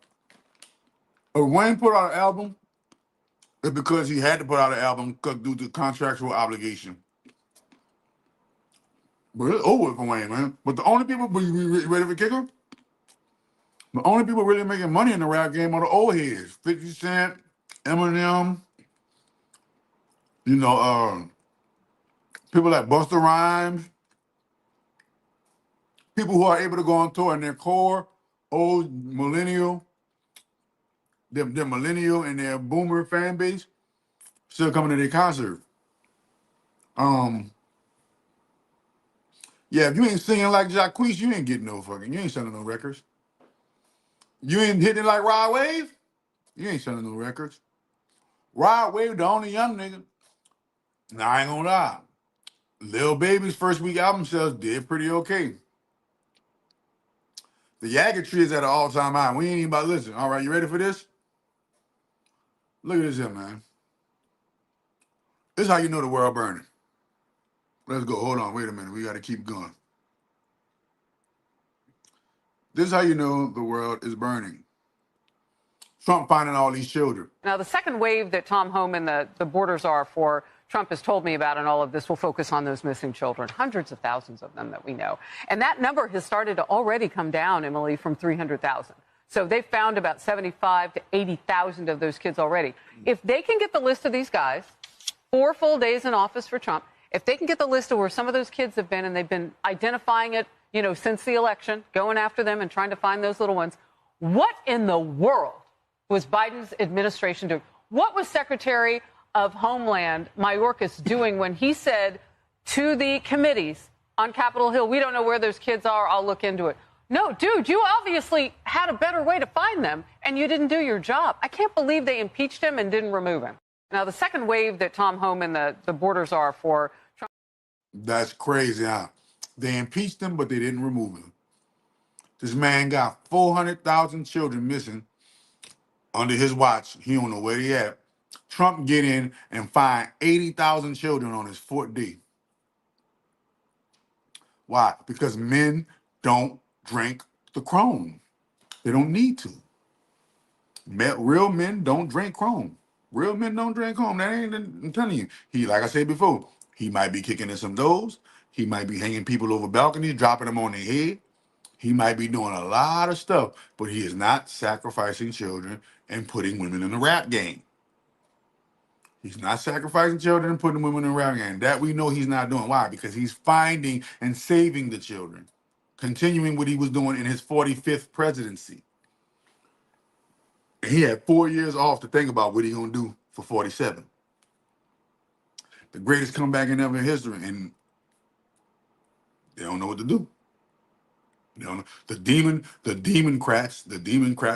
If Wayne put out an album, it's because he had to put out an album due to contractual obligation. But it's over for Wayne, man. But the only people, you ready for kicker? The only people really making money in the rap game are the old heads. 50 Cent, Eminem, people like Busta Rhymes, people who are able to go on tour in their core, old millennial, their millennial and their boomer fan base, still coming to their concert. Yeah, if you ain't singing like Jacquees, you ain't getting you ain't selling no records. You ain't hitting it like Rod Wave, you ain't selling no records. Rod Wave, the only young nigga. Now, I ain't gonna lie. Lil Baby's first week album sales did pretty okay. The Jagger Tree is at an all-time high. We ain't even about to listen. All right, you ready for this? Look at this here, man. This is how you know the world burning. Let's go. Hold on. Wait a minute. We got to keep going. This is how you know the world is burning. Trump finding all these children. Now, the second wave that Tom Home and the borders are for Trump has told me about, and all of this will focus on those missing children, hundreds of thousands of them that we know. And that number has started to already come down, Emily, from 300,000. So they've found about 75 to 80,000 of those kids already. If they can get the list of these guys, 4 full days in office for Trump, if they can get the list of where some of those kids have been, and they've been identifying it, since the election, going after them and trying to find those little ones, what in the world was Biden's administration doing? What was Secretary of Homeland Mayorkas doing when he said to the committees on Capitol Hill, we don't know where those kids are, I'll look into it? No, dude, you obviously had a better way to find them, and you didn't do your job. I can't believe they impeached him and didn't remove him. Now, the second wave that Tom Home and the borders are for Trump. That's crazy, huh? They impeached him, but they didn't remove him. This man got 400,000 children missing under his watch. He don't know where they at. Trump get in and find 80,000 children on his 4th day. Why? Because men don't drink the chrome. They don't need to. Real men don't drink chrome. Real men don't drink chrome. That ain't, I'm telling you. He, like I said before, he might be kicking in some doors. He might be hanging people over balconies, dropping them on their head. He might be doing a lot of stuff, but he is not sacrificing children and putting women in the rap game. He's not sacrificing children and putting women in the rap game. That we know he's not doing. Why? Because he's finding and saving the children, continuing what he was doing in his 45th presidency. And he had 4 years off to think about what he's going to do for 47. The greatest comeback in ever history, and they don't know what to do. They don't know. The Democrats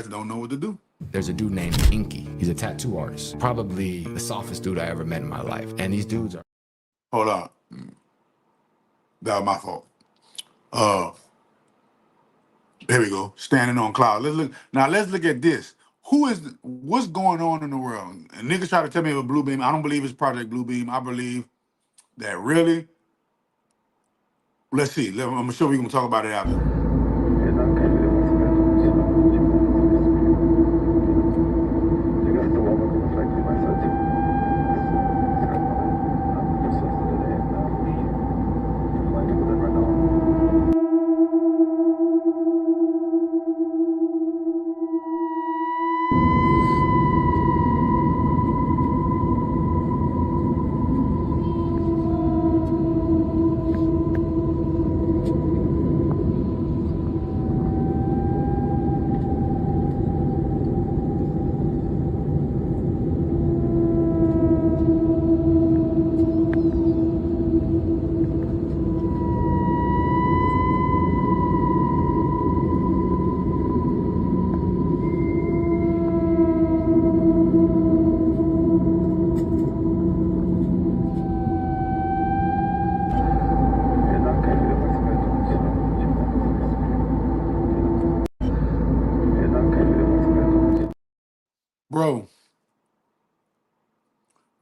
don't know what to do. There's a dude named Inky. He's a tattoo artist. Probably the softest dude I ever met in my life. And these dudes are... Hold on. That was my fault. There we go. Standing on cloud. Let's look at this. What's going on in the world? And niggas try to tell me about Blue Beam. I don't believe it's Project Blue Beam. I believe that really. Let's see. I'm sure we're gonna talk about it after. bro,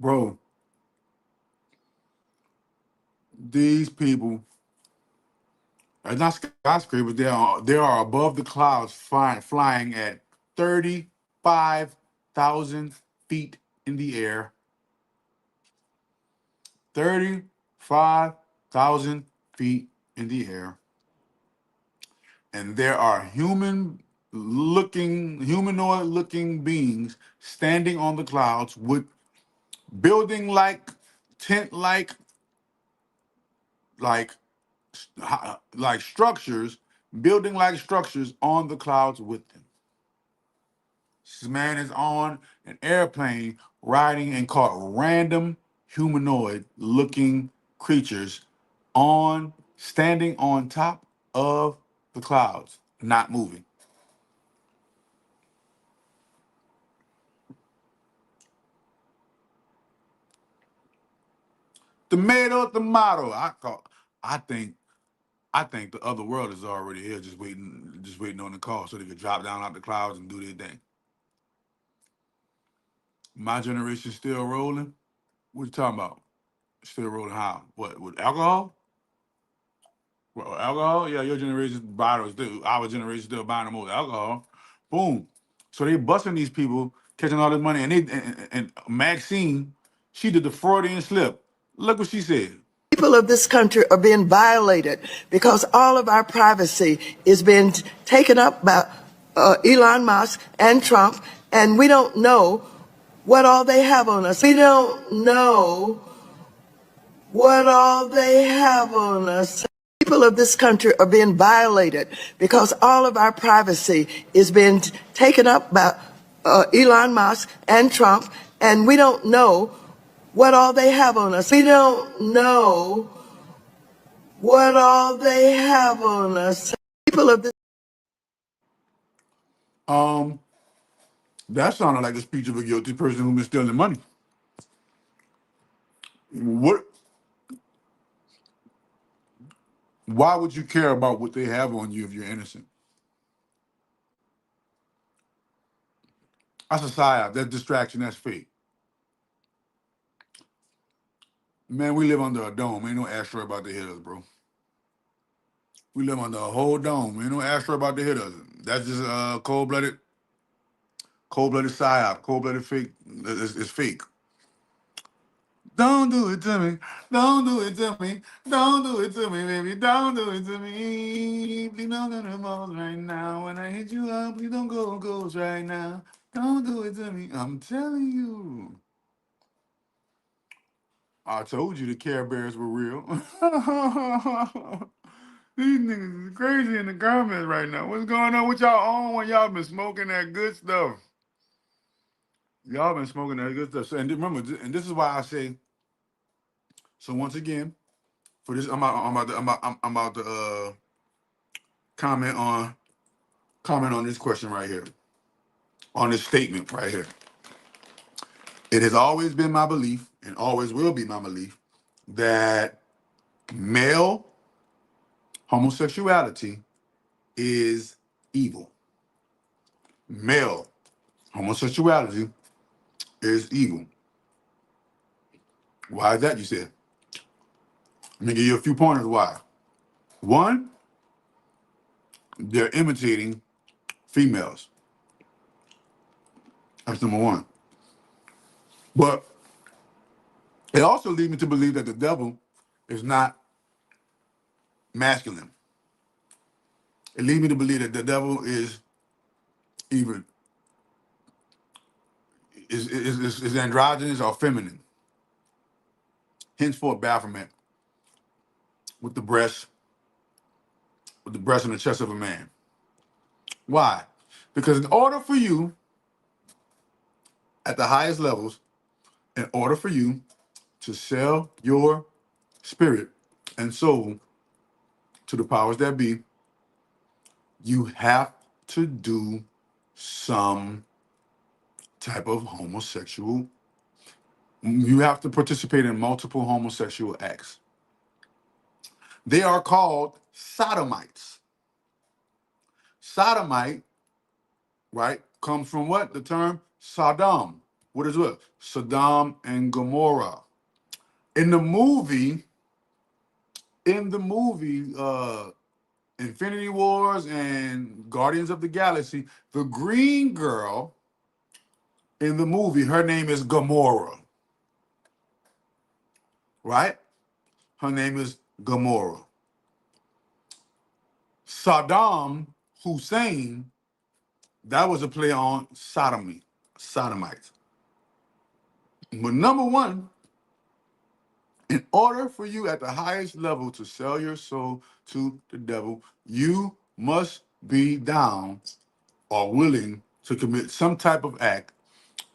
bro, these people are not skyscrapers. They are above the clouds, flying at 35,000 feet in the air. 35,000 feet in the air. And there are humanoid looking beings standing on the clouds with building like tent like like structures, building like structures on the clouds with them. This man is on an airplane riding and caught random humanoid looking creatures standing on top of the clouds, not moving. Tomato. I think I think the other world is already here, just waiting on the call so they could drop down out the clouds and do their thing. My generation still rolling. What you talking about? Still rolling how? What with alcohol? Well, alcohol? Yeah, your generation bottles. Our generation still buying the most alcohol. Boom. So they busting these people, catching all this money, and Maxine, she did the Freudian slip. Look what she said. People of this country are being violated because all of our privacy is being taken up by Elon Musk and Trump, and we don't know what all they have on us. We don't know what all they have on us. People of this country are being violated because all of our privacy is being taken up by Elon Musk and Trump, and we don't know what all they have on us. We don't know what all they have on us. People of this That sounded like a speech of a guilty person who's been stealing money. What? Why would you care about what they have on you if you're innocent? That's a psyop. That's distraction. That's fake. Man, we live under a dome. Ain't no asteroid about to hit us, bro. We live under a whole dome. Ain't no asteroid about to hit us. That's just cold-blooded psyop, cold-blooded fake. It's fake. Don't do it to me. Don't do it to me. Don't do it to me, baby. Don't do it to me. Please don't do the most right now. When I hit you up, please don't go ghost right now. Don't do it to me. I'm telling you. I told you the Care Bears were real. These niggas is crazy in the comments right now. What's going on with y'all on when y'all been smoking that good stuff? Y'all been smoking that good stuff. So, and remember, and this is why I say, so once again, for this, I'm about to comment on this question right here, on this statement right here. It has always been my belief, and always will be my belief, that male homosexuality is evil. Male homosexuality is evil. Why is that, you said? Let me give you a few pointers why. One, they're imitating females. That's number one. But it also leads me to believe that the devil is not masculine. It leads me to believe that the devil is either is androgynous or feminine. Henceforth, Baphomet with the breast and the chest of a man. Why? Because in order for you, at the highest levels, in order for you to sell your spirit and soul to the powers that be, you have to do some type of homosexual. You have to participate in multiple homosexual acts. They are called sodomites. Sodomite, right? comes from what? The term Saddam. What is what? Saddam and Gomorrah. In the movie, Infinity Wars and Guardians of the Galaxy, the green girl in the movie, her name is Gamora, right? Her name is Gamora. Saddam Hussein, that was a play on sodomy, sodomites. But number one, in order for you at the highest level to sell your soul to the devil, you must be down or willing to commit some type of act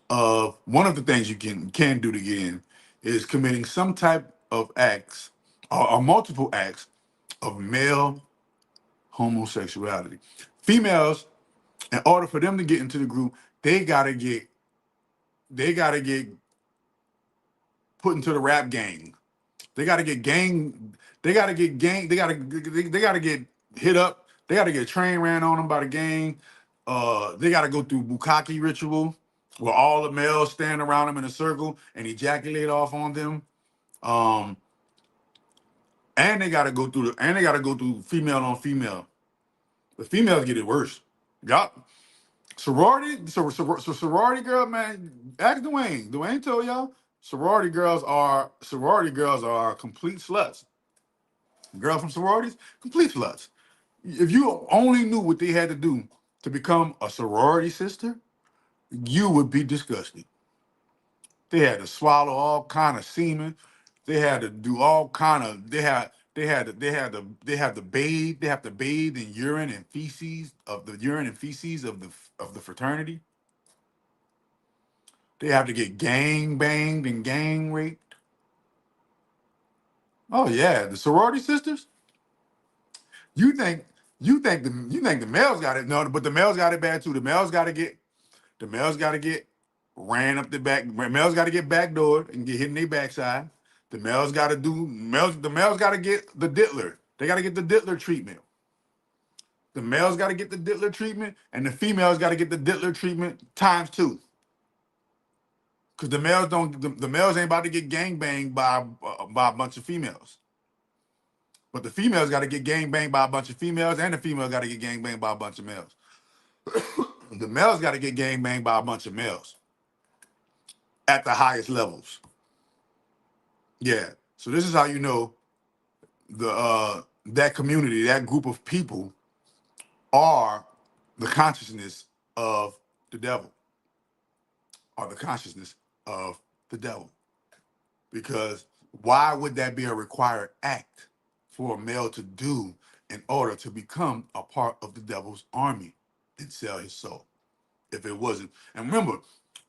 of one of the things you can do to get in is committing some type of acts or multiple acts of male homosexuality. Females, in order for them to get into the group, they gotta get put into the rap gang. They gotta get gang. They gotta get gang. They gotta get hit up. They gotta get train ran on them by the gang. They gotta go through bukkake ritual, where all the males stand around them in a circle and ejaculate off on them. And they gotta go through female on female. The females get it worse. Yup. Sorority girl, man. Ask Dwayne. Dwayne told y'all sorority girls are complete sluts. Girls from sororities, complete sluts. If you only knew what they had to do to become a sorority sister, you would be disgusted. They had to swallow all kind of semen. They had to do all kind of. They have to bathe. They have to bathe in urine and feces of the fraternity. They have to get gang banged and gang raped. Oh yeah, the sorority sisters. You think the males got it? No, but the males got it bad too. The males got to get ran up the back. Males got to get backdoored and get hit in their backside. The males got to get the diddler. They got to get the diddler treatment. The males got to get the diddler treatment, and the females got to get the diddler treatment times two. Because the males ain't about to get gang banged by a bunch of females. But the females got to get gang banged by a bunch of females, and the females got to get gang banged by a bunch of males. The males got to get gang banged by a bunch of males at the highest levels. Yeah. So this is how you know that community, that group of people are the consciousness of the devil. Are the consciousness of the devil. Because why would that be a required act for a male to do in order to become a part of the devil's army and sell his soul? If it wasn't, and remember,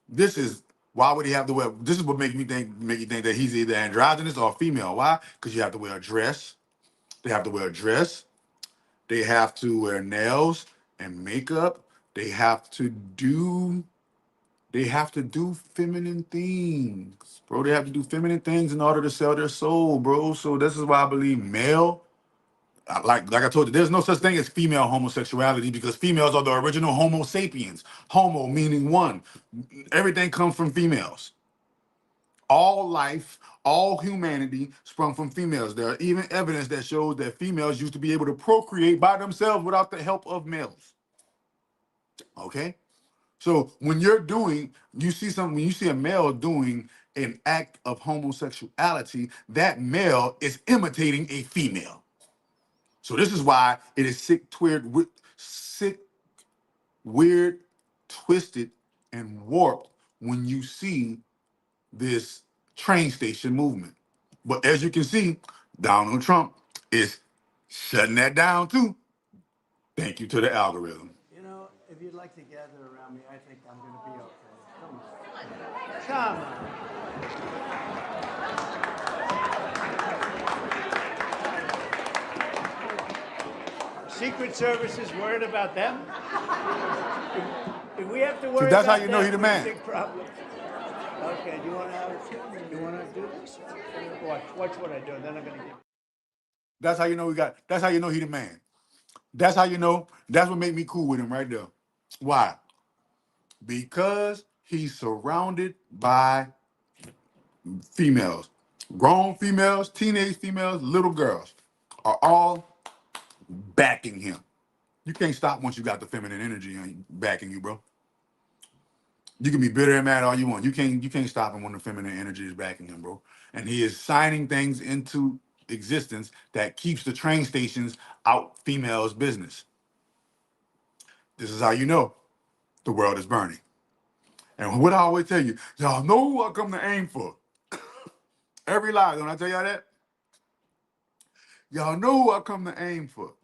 this is why would he have to wear? This is what make you think that he's either androgynous or female. Why? Because you have to wear a dress. They have to wear a dress. They have to wear nails and makeup. They have to do feminine things, bro. They have to do feminine things in order to sell their soul, bro. So this is why I believe like I told you, there's no such thing as female homosexuality because females are the original Homo sapiens. Homo meaning one. Everything comes from females. All life, all humanity sprung from females. There are even evidence that shows that females used to be able to procreate by themselves without the help of males. Okay? So when you see a male doing an act of homosexuality, that male is imitating a female. So this is why it is sick, weird, twisted, and warped when you see this train station movement. But as you can see, Donald Trump is shutting that down too. Thank you to the algorithm. You know, if you'd like to gather around me, I think I'm going to be okay. Come on. Secret Service is worried about them. If we have to worry that's about how you know them, he the we man. have big problems. Okay, do you want to do this? Watch what I do, and then I'm going to give. That's how you know that's how you know he the man. That's how you know. That's what made me cool with him right there. Why? Because he's surrounded by females. Grown females, teenage females, little girls are all backing him. You can't stop once you got the feminine energy backing you, bro. You can be bitter and mad all you want. You can't stop him when the feminine energy is backing him, bro. And he is signing things into existence that keeps the train stations out females' business. This is how you know the world is burning. And what I always tell you, y'all know who I come to aim for. Every lie, don't I tell y'all that? Y'all know who I come to aim for.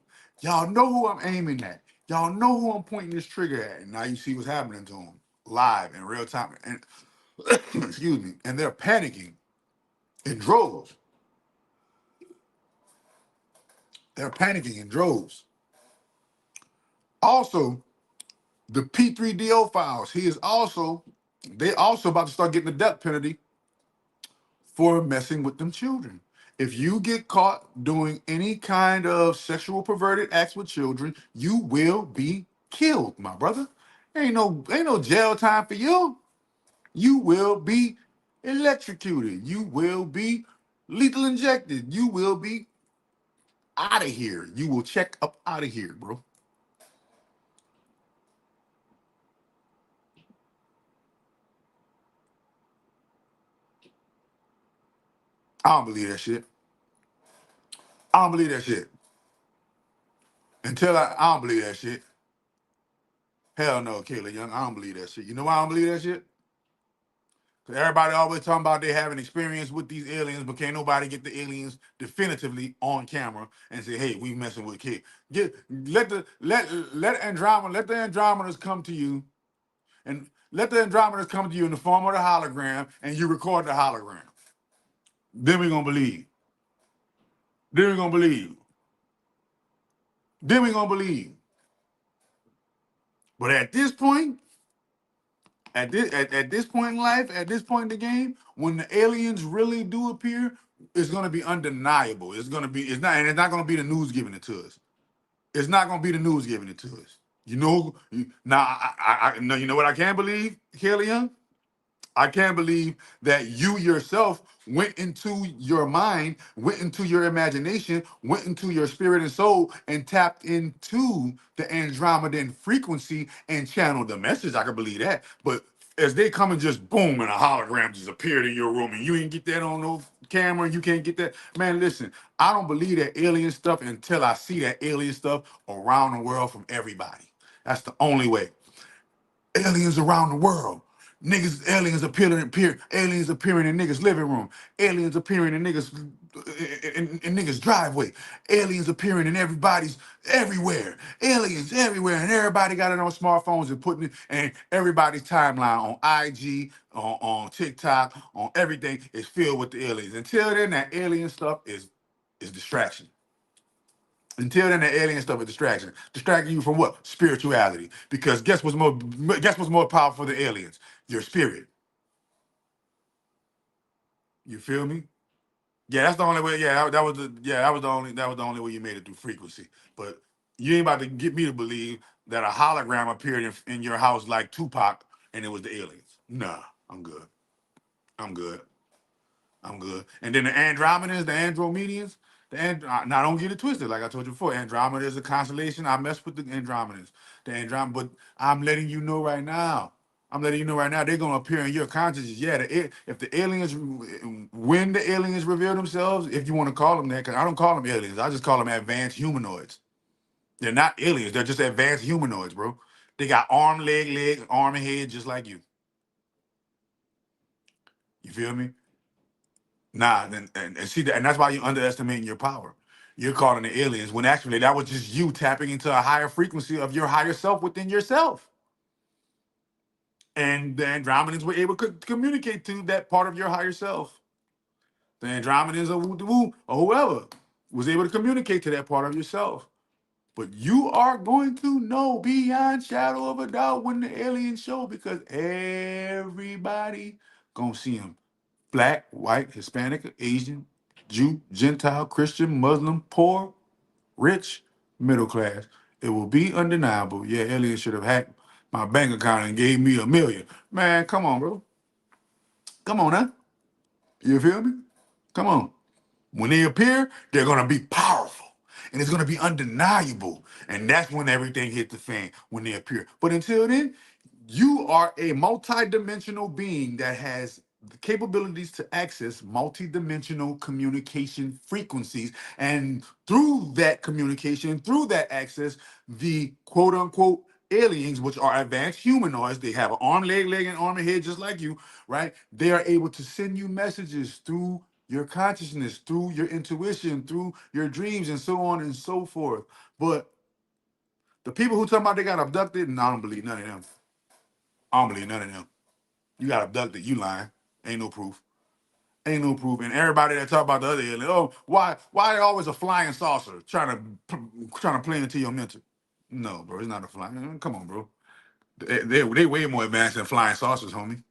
Y'all know who I'm aiming at. Y'all know who I'm pointing this trigger at. And now you see what's happening to them live in real time. And excuse me. And they're panicking in droves. They're panicking in droves. Also, the P3DO files. They also about to start getting the death penalty for messing with them children. If you get caught doing any kind of sexual perverted acts with children, you will be killed, my brother. Ain't no jail time for you. You will be electrocuted. You will be lethal injected. You will be out of here. You will check up out of here, bro. I don't believe that shit. I don't believe that shit. I don't believe that shit. Hell no, Kayla Young. I don't believe that shit. You know why I don't believe that shit? Because everybody always talking about they having experience with these aliens, but can't nobody get the aliens definitively on camera and say, hey, we messing with kids. Let Andromeda, let the Andromedas come to you and let the Andromedas come to you in the form of the hologram and you record the hologram. Then we gonna believe. Then we gonna believe. Then we gonna believe. But at this point, at this point in life, at this point in the game, when the aliens really do appear, it's gonna be undeniable. And it's not gonna be the news giving it to us. It's not gonna be the news giving it to us. You know, now I know you know what I can't believe, Kelly Young? I can't believe that you yourself went into your mind, went into your imagination, went into your spirit and soul, and tapped into the Andromedan frequency and channeled the message. I can believe that. But as they come and just boom, and a hologram just appeared in your room, and you ain't get that on no camera, you can't get that. Man, listen, I don't believe that alien stuff until I see that alien stuff around the world from everybody. That's the only way. Aliens around the world. Aliens appearing in niggas' living room. Aliens appearing in niggas' driveway. Aliens appearing in everywhere. Aliens everywhere. And everybody got it on smartphones and putting it in everybody's timeline on IG, on TikTok, on everything is filled with the aliens. Until then, that alien stuff is distraction. Until then, the alien stuff is distraction. Distracting you from what? Spirituality. Because guess what's more powerful than aliens? Your spirit. You feel me? Yeah, that's the only way. Yeah, that was the only way you made it through frequency. But you ain't about to get me to believe that a hologram appeared in your house like Tupac and it was the aliens. Nah, I'm good. I'm good. I'm good. And then the Andromedans, the Andromedians, now don't get it twisted. Like I told you before, Andromeda is a constellation. I mess with the Andromedans, but I'm letting you know right now. They're gonna appear in your consciousness. Yeah, if the aliens, when the aliens reveal themselves, if you want to call them that, because I don't call them aliens, I just call them advanced humanoids. They're not aliens. They're just advanced humanoids, bro. They got legs, arm and head, just like you. You feel me? Nah, and see that, and that's why you're underestimating your power. You're calling the aliens when actually that was just you tapping into a higher frequency of your higher self within yourself. And the Andromedans were able to communicate to that part of your higher self. The Andromedans or whoever was able to communicate to that part of yourself. But you are going to know beyond shadow of a doubt when the aliens show because everybody gonna see them. Black, white, Hispanic, Asian, Jew, Gentile, Christian, Muslim, poor, rich, middle class. It will be undeniable. Yeah, aliens should have hacked my bank account and gave me $1 million. Man, come on, bro. Come on now. You feel me? Come on. When they appear, they're gonna be powerful. And it's gonna be undeniable. And that's when everything hits the fan, when they appear. But until then, you are a multi-dimensional being that has the capabilities to access multi-dimensional communication frequencies. And through that communication, through that access, the quote unquote aliens, which are advanced humanoids, they have an arm, leg, and arm and head just like you, right? They are able to send you messages through your consciousness, through your intuition, through your dreams, and so on and so forth. But the people who talking about they got abducted, and I don't believe none of them. I don't believe none of them. You got abducted, you lying. Ain't no proof. Ain't no proof. And everybody that talk about the other alien, oh, why always a flying saucer trying to play into your mental? No, bro, it's not a flying. Come on, bro. They way more advanced than flying saucers, homie.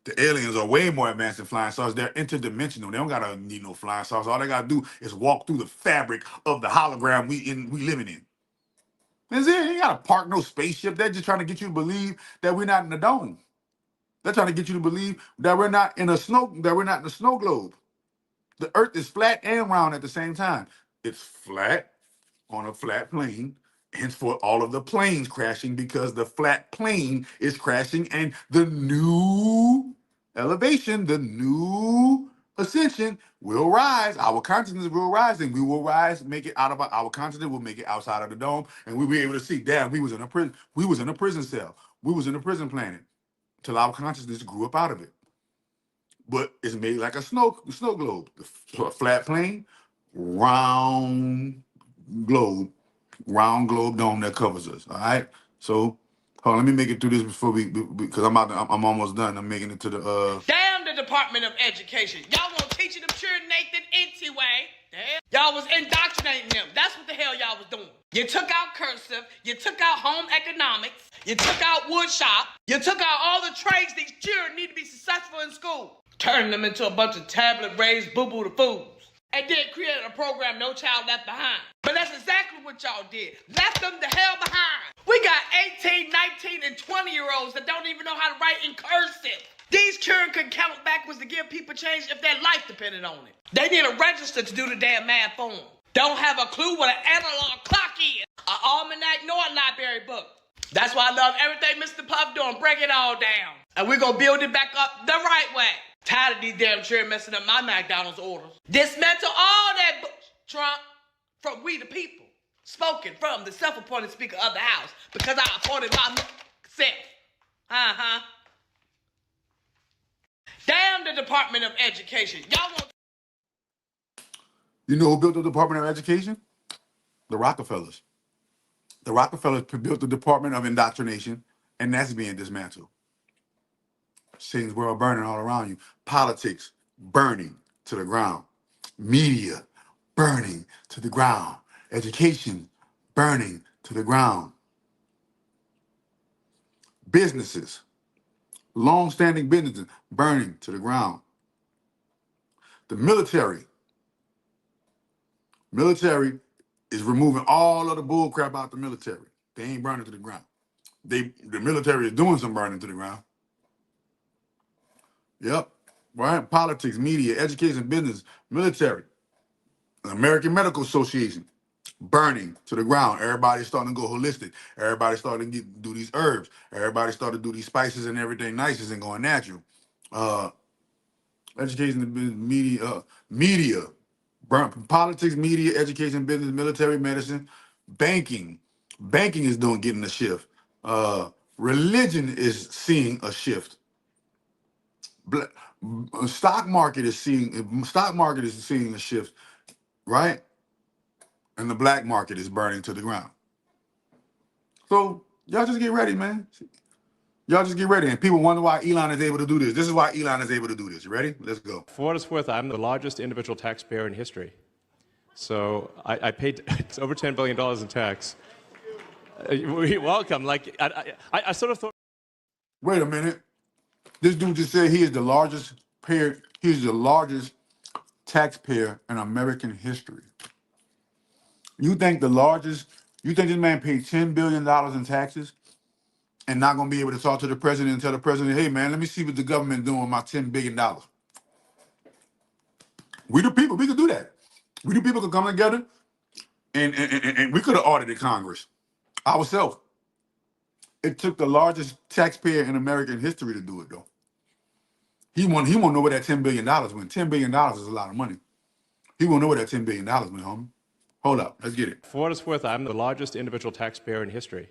The aliens are way more advanced than flying saucers. They're interdimensional. They don't gotta need no flying saucers. All they gotta do is walk through the fabric of the hologram we living in. That's it. They ain't gotta park no spaceship. They're just trying to get you to believe that we're not in the dome. They're trying to get you to believe that we're not in a snow globe. The Earth is flat and round at the same time. It's flat on a flat plane, henceforth all of the planes crashing because the flat plane is crashing, and the new elevation, the new ascension will rise. Our consciousness will rise, and we will rise, make it out of our consciousness will make it outside of the dome, and we'll be able to see, damn, we was in a prison cell. We was in a prison planet till our consciousness grew up out of it. But it's made like a snow globe, a flat plane, round globe, round globe dome that covers us. All right. So, hold on, let me make it through this before because I'm almost done. I'm making it to the Damn the Department of Education. Y'all want teaching them sure Nathan anyway. Y'all was indoctrinating them. That's what the hell y'all was doing. You took out cursive, you took out home economics, you took out wood shop, you took out all the trades these children need to be successful in school. Turning them into a bunch of tablet-raised boo-boo to fools. And then created a program No Child Left Behind. But that's exactly what y'all did. Left them the hell behind. We got 18, 19, and 20-year-olds that don't even know how to write in cursive. These children could count backwards to give people change if their life depended on it. They need a register to do the damn math for them. Don't have a clue what an analog clock is, an almanac, nor a library book. That's why I love everything Mr. Puff doing. Break it all down. And we're going to build it back up the right way. Tired of these damn children messing up my McDonald's orders. Dismantle all that Trump from we the people. Spoken from the self-appointed Speaker of the House because I appointed myself. Uh-huh. Damn the Department of Education. Y'all want... You know who built the Department of Education? The Rockefellers. The Rockefellers built the Department of Indoctrination, and that's being dismantled. Satan's world burning all around you. Politics burning to the ground. Media burning to the ground. Education burning to the ground. Businesses, long-standing businesses burning to the ground. The military is removing all of the bull crap out the military. They ain't burning to the ground. The military is doing some burning to the ground. Yep. Right? Politics, media, education, business, military. The American Medical Association, burning to the ground. Everybody's starting to go holistic. Everybody's starting to do these herbs. Everybody started to do these spices and everything nices and going natural. Education, media, politics, media, education, business, military, medicine, banking. Banking is getting a shift. Religion is seeing a shift. Stock market is seeing a shift, right? And the black market is burning to the ground. So y'all just get ready, man. Y'all just get ready. And people wonder why Elon is able to do this. This is why Elon is able to do this. You ready? Let's go. For what it's worth, I'm the largest individual taxpayer in history. So I paid it's over $10 billion in tax. You're welcome. Like, I sort of thought. Wait a minute. This dude just said he is the largest payer. He's the largest taxpayer in American history. You think this man paid $10 billion in taxes? and not gonna be able to talk to the president and tell the president, hey man, let me see what the government doing with my $10 billion. We the people, we could do that. We the people could come together and we could have audited Congress ourselves. It took the largest taxpayer in American history to do it though. He won't know where that $10 billion went. $10 billion is a lot of money. He won't know where that $10 billion went, homie. Hold up, let's get it. For what it's worth, I'm the largest individual taxpayer in history.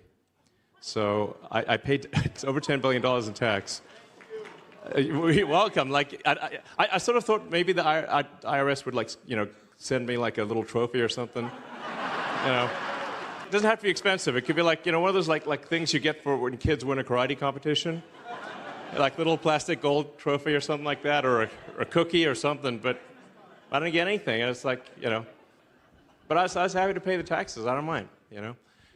So I paid over $10 billion in tax. You're welcome. Like I sort of thought maybe the IRS would like send me like a little trophy or something. It doesn't have to be expensive. It could be like one of those like things you get for when kids win a karate competition, like little plastic gold trophy or something like that, or a cookie or something. But I didn't get anything, and it's like But I was happy to pay the taxes. I don't mind.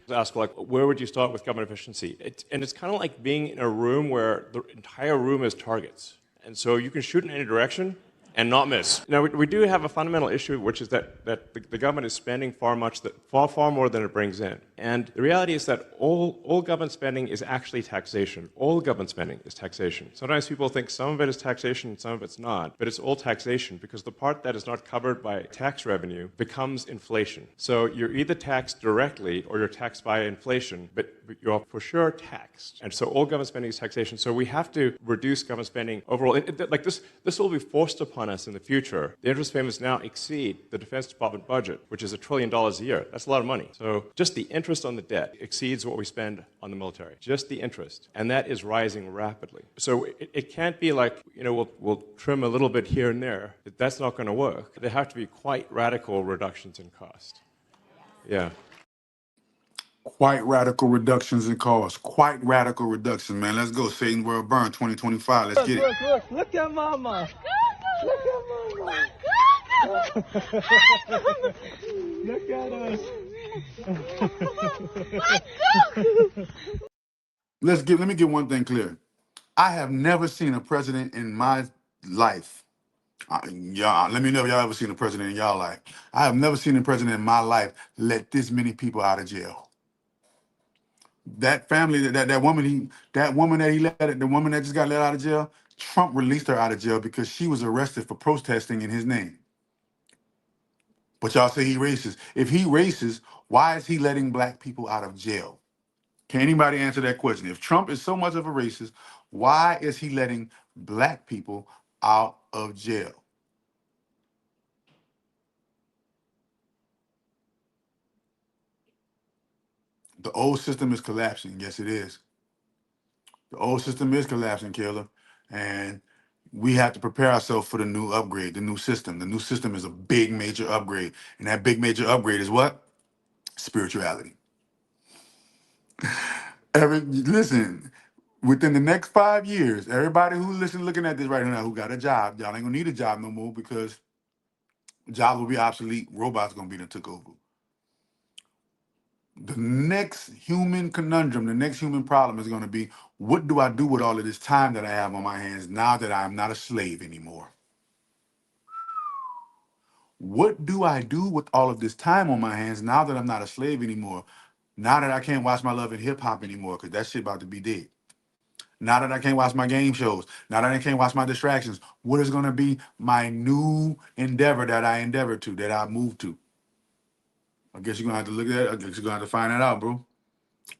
Ask like, where would you start with government efficiency? It's kind of like being in a room where the entire room is targets, and so you can shoot in any direction and not miss. Now we do have a fundamental issue, which is that the government is spending far more than it brings in, and the reality is that all government spending is actually taxation. All government spending is taxation. Sometimes people think some of it is taxation and some of it's not, but it's all taxation because the part that is not covered by tax revenue becomes inflation. So you're either taxed directly or you're taxed by inflation, but you're for sure taxed. And so all government spending is taxation. So we have to reduce government spending overall. Like this will be forced upon us in the future. The interest payments now exceed the Defense Department budget, which is $1 trillion a year. That's a lot of money. So just the interest on the debt exceeds what we spend on the military. Just the interest. And that is rising rapidly. So it can't be like, we'll trim a little bit here and there. That's not going to work. There have to be quite radical reductions in cost. Yeah. Quite radical reductions in cost. Quite radical reductions, man. Let's go. Satan World Burn 2025. Let's get it. Look at mama. Look at mama. Look at us. Let me get one thing clear. I have never seen a president in my life. Y'all, let me know if y'all ever seen a president in y'all life. I have never seen a president in my life let this many people out of jail. That family, that woman that he let, the woman that just got let out of jail, Trump released her out of jail because she was arrested for protesting in his name. But y'all say he racist. If he racist, why is he letting black people out of jail? Can anybody answer that question? If Trump is so much of a racist, why is he letting black people out of jail? The old system is collapsing. Yes, it is. The old system is collapsing, Kayla. And we have to prepare ourselves for the new upgrade, the new system. The new system is a big, major upgrade. And that big, major upgrade is what? Spirituality. Listen, within the next 5 years, everybody who's looking at this right now who got a job, y'all ain't gonna need a job no more because jobs will be obsolete. Robots gonna be done took over. The next human conundrum, the next human problem is gonna be, what do I do with all of this time that I have on my hands now that I'm not a slave anymore? What do I do with all of this time on my hands now that I'm not a slave anymore? Now that I can't watch my love and hip hop anymore because that shit about to be dead. Now that I can't watch my game shows, now that I can't watch my distractions, what is going to be my new endeavor that I move to? I guess you're going to have to look at it. I guess you're going to have to find that out, bro.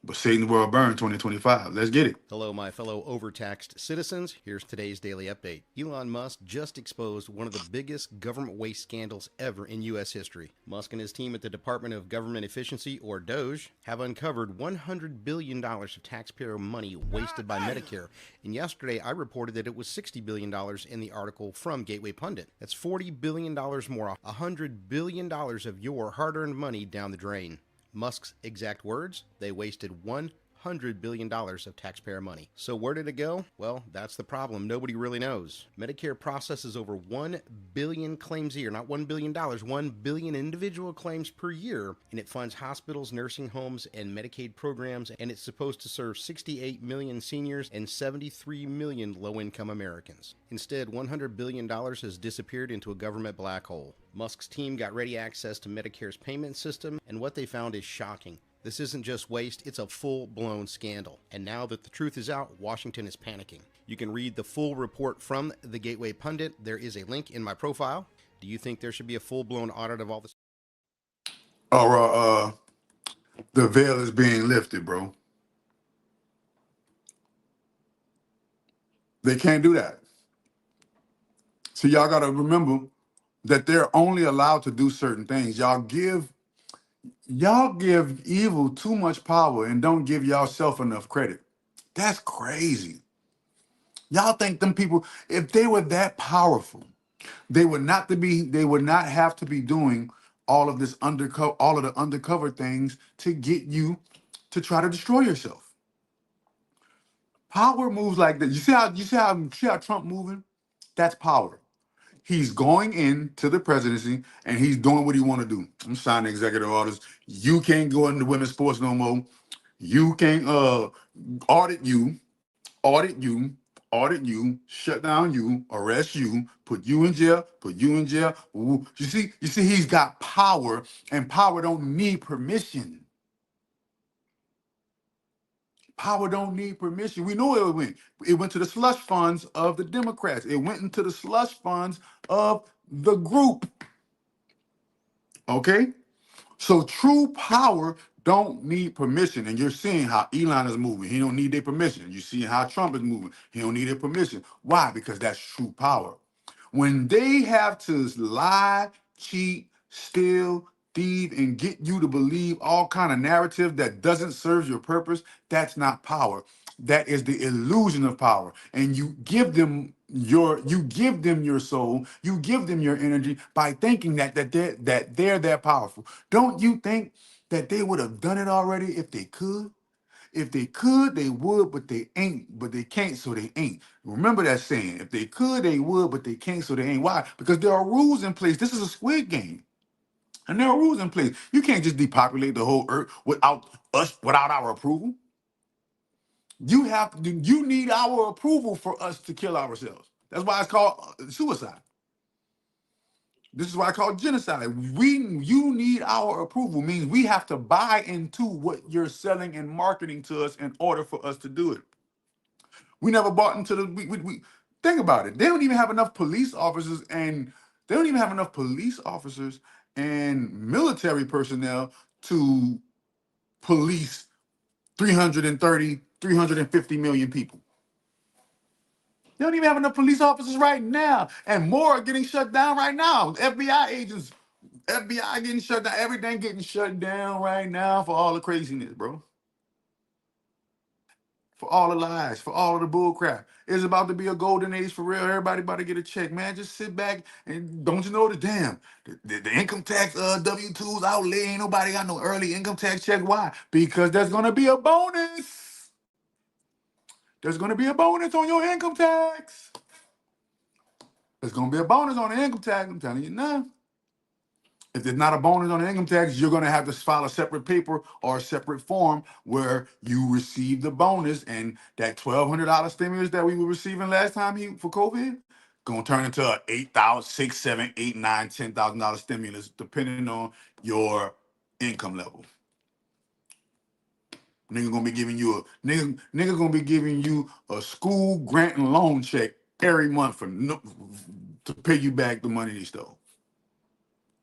But Satan's World Burn 2025. Let's get it. Hello, my fellow overtaxed citizens. Here's today's daily update. Elon Musk just exposed one of the biggest government waste scandals ever in U.S. history. Musk and his team at the Department of Government Efficiency, or DOGE, have uncovered $100 billion of taxpayer money wasted by Medicare. And yesterday, I reported that it was $60 billion in the article from Gateway Pundit. That's $40 billion more, $100 billion of your hard-earned money down the drain. Musk's exact words, they wasted $100 billion of taxpayer money. So where did it go? Well, that's the problem. Nobody really knows. Medicare processes over 1 billion claims a year, not $1 billion, 1 billion individual claims per year, and it funds hospitals, nursing homes, and Medicaid programs, and it's supposed to serve 68 million seniors and 73 million low-income Americans. Instead, $100 billion has disappeared into a government black hole. Musk's team got ready access to Medicare's payment system, and what they found is shocking. This isn't just waste, it's a full-blown scandal. And now that the truth is out, Washington is panicking. You can read the full report from the Gateway Pundit. There is a link in my profile. Do you think there should be a full-blown audit of all this? Or the veil is being lifted, bro. They can't do that. So y'all got to remember that they're only allowed to do certain things. Y'all give evil too much power and don't give yourself enough credit. That's crazy. Y'all think them people, if they were that powerful, they would not have to be doing all of this all of the undercover things to get you to try to destroy yourself. Power moves like that. You see how Trump moving? That's power. He's going into the presidency and he's doing what he want to do. I'm signing executive orders. You can't go into women's sports no more. You can't audit you, audit you, audit you, shut down you, arrest you, put you in jail, put you in jail. Ooh. You see, he's got power, and power don't need permission. Power don't need permission. We know where it went. It went to the slush funds of the Democrats. It went into the slush funds of the group. Okay? So true power don't need permission. And you're seeing how Elon is moving. He don't need their permission. You see how Trump is moving. He don't need their permission. Why? Because that's true power. When they have to lie, cheat, steal, thieve, and get you to believe all kind of narrative that doesn't serve your purpose, that's not power. That is the illusion of power. And you give them your soul, you give them your energy by thinking that they're that powerful. Don't you think that they would have done it already if they could? If they could, they would, but they ain't, but they can't, so they ain't. Remember that saying. If they could, they would, but they can't, so they ain't. Why? Because there are rules in place. This is a Squid Game. And there are rules in place. You can't just depopulate the whole earth without our approval. You need our approval for us to kill ourselves. That's why it's called suicide. This is why I call it genocide. You need our approval, means we have to buy into what you're selling and marketing to us in order for us to do it. We never bought into we think about it. They don't even have enough police officers and military personnel to police 350 million people. They don't even have enough police officers right now, and more are getting shut down right now. FBI agents, FBI getting shut down, everything getting shut down right now for all the craziness, bro. For all the lies, for all of the bull crap. It's about to be a golden age for real. Everybody about to get a check, man. Just sit back and don't you know the income tax W-2s outlay. Ain't nobody got no early income tax check. Why? Because there's gonna be a bonus. There's gonna be a bonus on your income tax. There's gonna be a bonus on the income tax. I'm telling you now. If there's not a bonus on the income tax, you're going to have to file a separate paper or a separate form where you receive the bonus, and that $1,200 stimulus that we were receiving last time for COVID going to turn into a $8,000, $6,000, $7,000, $8,000, $9,000, $10,000 stimulus depending on your income level. Nigga gonna be giving you a school grant and loan check every month to pay you back the money they stole.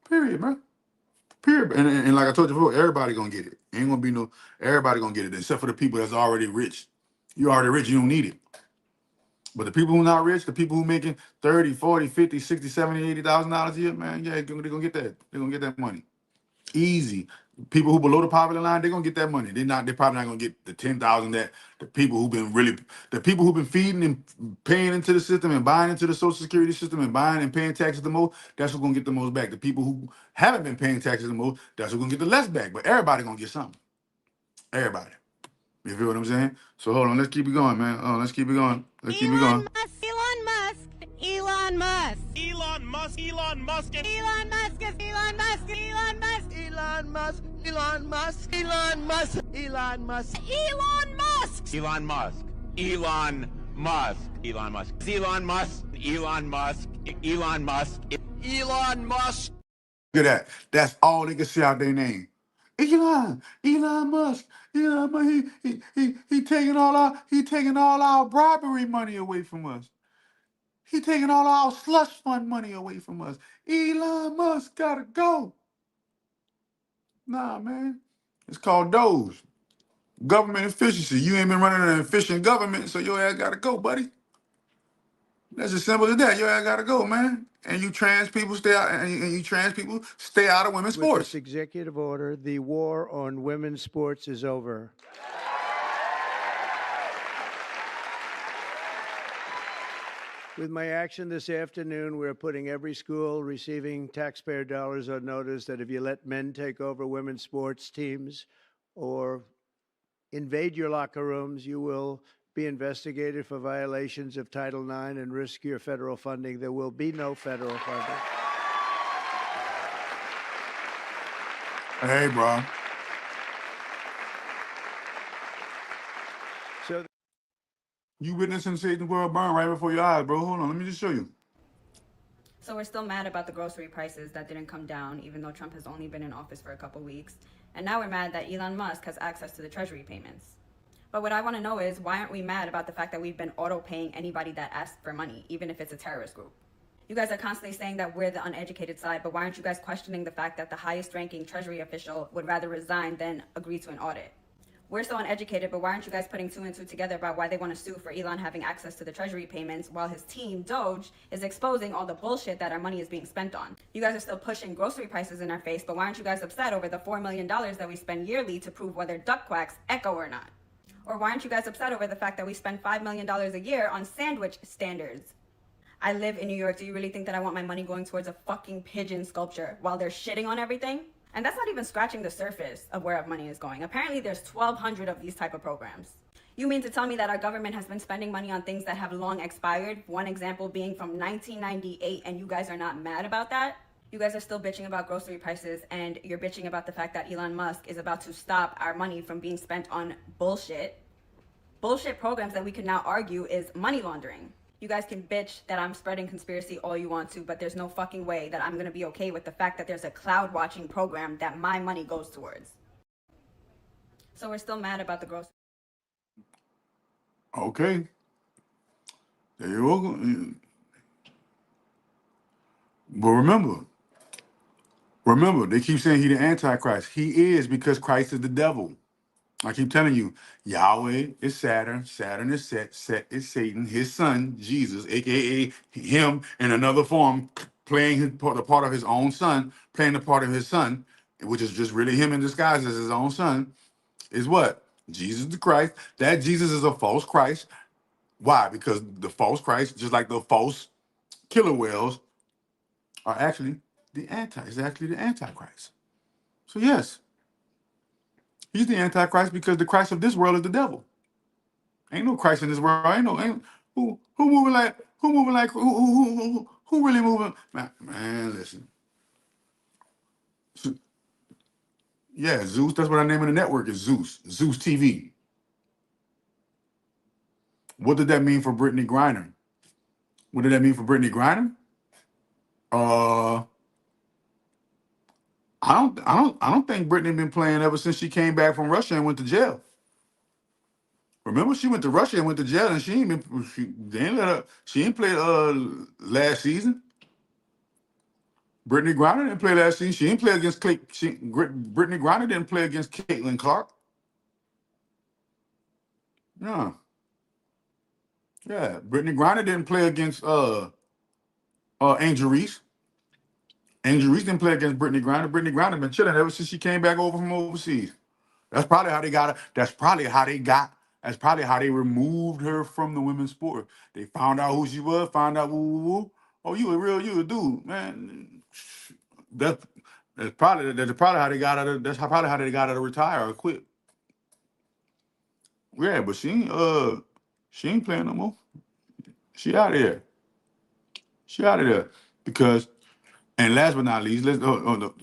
Period, bro. Period. And like I told you before, everybody gonna get it. Ain't gonna be everybody gonna get it, except for the people that's already rich. You already rich, you don't need it. But the people who not rich, the people who making 30, 40, 50, 60, 70, $80,000 a year, man, yeah, they're gonna get that. They're gonna get that money. Easy. People who below the poverty line, they're gonna get that money. They're probably not gonna get the 10,000 that the people who've been feeding and paying into the system and buying into the Social Security system and buying and paying taxes the most, that's who's gonna get the most back. The people who haven't been paying taxes the most, that's who's gonna get the less back. But everybody gonna get something. Everybody. You feel what I'm saying? So hold on, let's keep it going, man. Let's keep it going. Elon Musk. Elon Musk. Elon Musk. Elon Musk. Elon Musk. Elon Musk. Elon Musk. Elon Musk. Elon Musk. Elon Musk. Elon Musk. Elon Musk. Elon Musk. Elon Musk. Elon Musk. Elon Musk. Elon Musk. Elon Musk. Elon Musk. Look at that. That's all they can say out their name. Elon Musk, he taking all our bribery money away from us. He taking all our slush fund money away from us. Elon Musk gotta go. Nah, man. It's called Doge. Government efficiency. You ain't been running an efficient government, so your ass gotta go, buddy. That's as simple as that. Your ass gotta go, man. And you trans people stay out. And you trans people stay out of women's With sports. this executive order, the war on women's sports is over. With my action this afternoon, we're putting every school receiving taxpayer dollars on notice that if you let men take over women's sports teams or invade your locker rooms, you will be investigated for violations of Title IX and risk your federal funding. There will be no federal funding. Hey, bro. So you witnessing Satan's world burn right before your eyes, bro. Hold on, let me just show you. So we're still mad about the grocery prices that didn't come down, even though Trump has only been in office for a couple weeks. And now we're mad that Elon Musk has access to the Treasury payments. But what I want to know is, why aren't we mad about the fact that we've been auto-paying anybody that asks for money, even if it's a terrorist group? You guys are constantly saying that we're the uneducated side, but why aren't you guys questioning the fact that the highest-ranking Treasury official would rather resign than agree to an audit? We're so uneducated, but why aren't you guys putting two and two together about why they want to sue for Elon having access to the Treasury payments while his team, Doge, is exposing all the bullshit that our money is being spent on? You guys are still pushing grocery prices in our face, but why aren't you guys upset over the $4 million that we spend yearly to prove whether duck quacks echo or not? Or why aren't you guys upset over the fact that we spend $5 million a year on sandwich standards? I live in New York. Do you really think that I want my money going towards a fucking pigeon sculpture while they're shitting on everything? And that's not even scratching the surface of where our money is going. Apparently there's 1,200 of these type of programs. You mean to tell me that our government has been spending money on things that have long expired? One example being from 1998, and you guys are not mad about that? You guys are still bitching about grocery prices, and you're bitching about the fact that Elon Musk is about to stop our money from being spent on bullshit. Bullshit programs that we could now argue is money laundering. You guys can bitch that I'm spreading conspiracy all you want to, but there's no fucking way that I'm gonna be okay with the fact that there's a cloud watching program that my money goes towards. So we're still mad about the grocery. Okay. There you go. But remember, they keep saying he the Antichrist. He is, because Christ is the devil. I keep telling you, Yahweh is Saturn, Saturn is Set is Satan, his son, Jesus, aka him in another form, playing the part of his own son, playing the part of his son, which is just really him in disguise as his own son, is what? Jesus the Christ. That Jesus is a false Christ. Why? Because the false Christ, just like the false killer whales, are actually the Antichrist. So yes, he's the Antichrist because the Christ of this world is the devil. Ain't no Christ in this world. Who really moving? Man, listen. Yeah, Zeus. That's what I name of the network is Zeus. Zeus TV. What did that mean for Brittany Griner? What did that mean for Brittany Griner? I don't think Brittany been playing ever since she came back from Russia and went to jail. Remember, she went to Russia and went to jail, and she ain't played last season. Brittany Griner didn't play last season. She didn't play against Brittany Griner didn't play against Caitlin Clark. No. Yeah, Brittany Griner didn't play against Angel Reese. Angel Reese didn't play against Brittany Griner. Brittany Griner been chilling ever since she came back over from overseas. That's probably how they got her. That's probably how they removed her from the women's sport. They found out who she was, found out woo. Oh, you a dude, man. That's probably how they got her. That's probably how they got her to retire or quit. Yeah, but she ain't playing no more. She out of there. Because. And last but not least,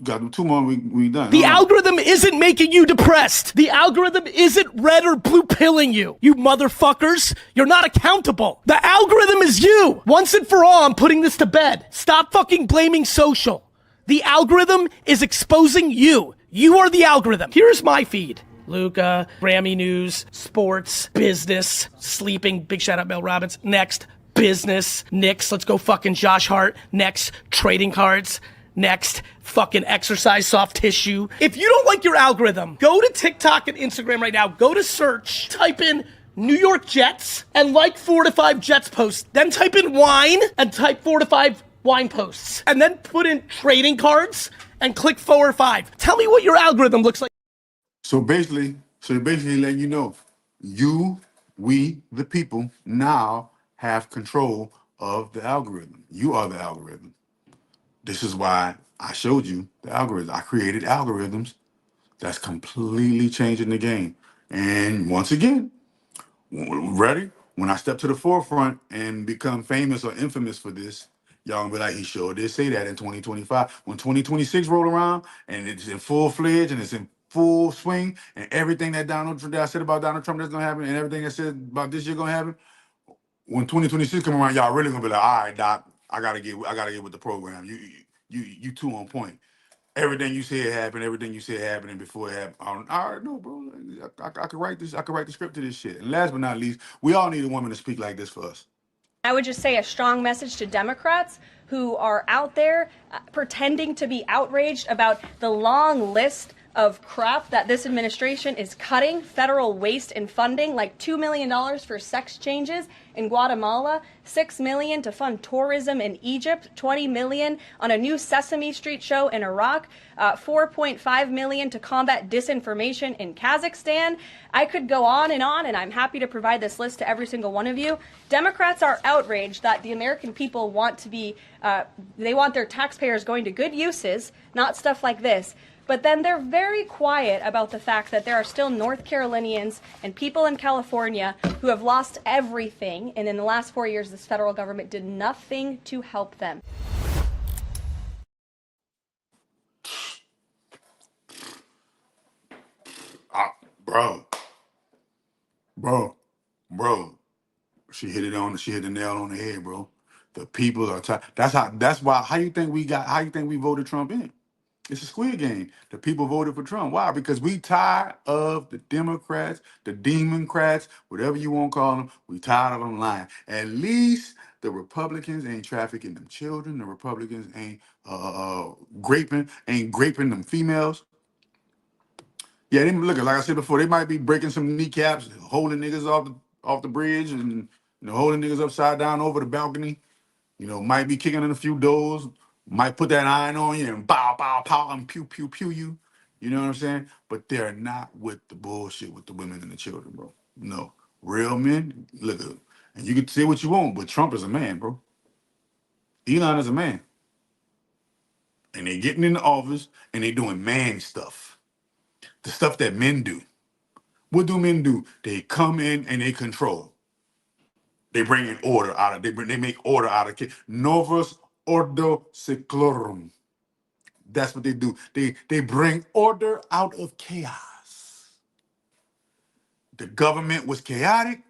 got 2 more. We done. The algorithm isn't making you depressed. The algorithm isn't red or blue pilling you. You motherfuckers, you're not accountable. The algorithm is you. Once and for all, I'm putting this to bed. Stop fucking blaming social. The algorithm is exposing you. You are the algorithm. Here's my feed. Luca, Grammy News, sports, business, sleeping, big shout out Mel Robbins. Next, business, Knicks, let's go fucking Josh Hart. Next, trading cards. Next, fucking exercise, soft tissue. If you don't like your algorithm, go to TikTok and Instagram right now. Go to search, type in New York Jets and like 4 to 5 Jets posts. Then type in wine and type 4 to 5 wine posts. And then put in trading cards and click 4 or 5. Tell me what your algorithm looks like. So basically letting you know, we, the people, now have control of the algorithm. You are the algorithm. This is why I showed you the algorithm. I created algorithms that's completely changing the game. And once again, ready? When I step to the forefront and become famous or infamous for this, y'all gonna be like, he sure did say that in 2025. When 2026 roll around and it's in full fledged and it's in full swing, and everything that I said about Donald Trump that's gonna happen, and everything I said about this year gonna happen, when 2026 come around, y'all really gonna be like, all right, Doc, I gotta get with the program. You too on point. Everything you said happened. Everything you said happening before it happened. I already know, bro. I could write this. I could write the script to this shit. And last but not least, we all need a woman to speak like this for us. I would just say a strong message to Democrats who are out there pretending to be outraged about the long list of crap that this administration is cutting, federal waste and funding, like $2 million for sex changes in Guatemala, $6 million to fund tourism in Egypt, $20 million on a new Sesame Street show in Iraq, $4.5 million to combat disinformation in Kazakhstan. I could go on, and I'm happy to provide this list to every single one of you. Democrats are outraged that the American people want to be, they want their taxpayers going to good uses, not stuff like this. But then they're very quiet about the fact that there are still North Carolinians and people in California who have lost everything. And in the last 4 years, this federal government did nothing to help them. Bro. She hit the nail on the head, bro. The people are tired. That's why, how you think we voted Trump in? It's a squid game. The people voted for Trump. Why? Because we tired of the Democrats, the Democrats, whatever you want to call them. We tired of them lying. At least the Republicans ain't trafficking them children. The Republicans ain't graping them females. Yeah, they look, like I said before, they might be breaking some kneecaps, holding niggas off the bridge, and holding niggas upside down over the balcony. Might be kicking in a few doors, might put that iron on you and bow, bow, pow, and pew, pew, pew you. You know what I'm saying? But they're not with the bullshit with the women and the children, bro. No. Real men, look, and you can say what you want, but Trump is a man, bro. Elon is a man. And they getting in the office and they doing man stuff. The stuff that men do. What do men do? They come in and they control. They bring in order out of, they make order out of, novus ordo seclorum. That's what they do. They bring order out of chaos. The government was chaotic,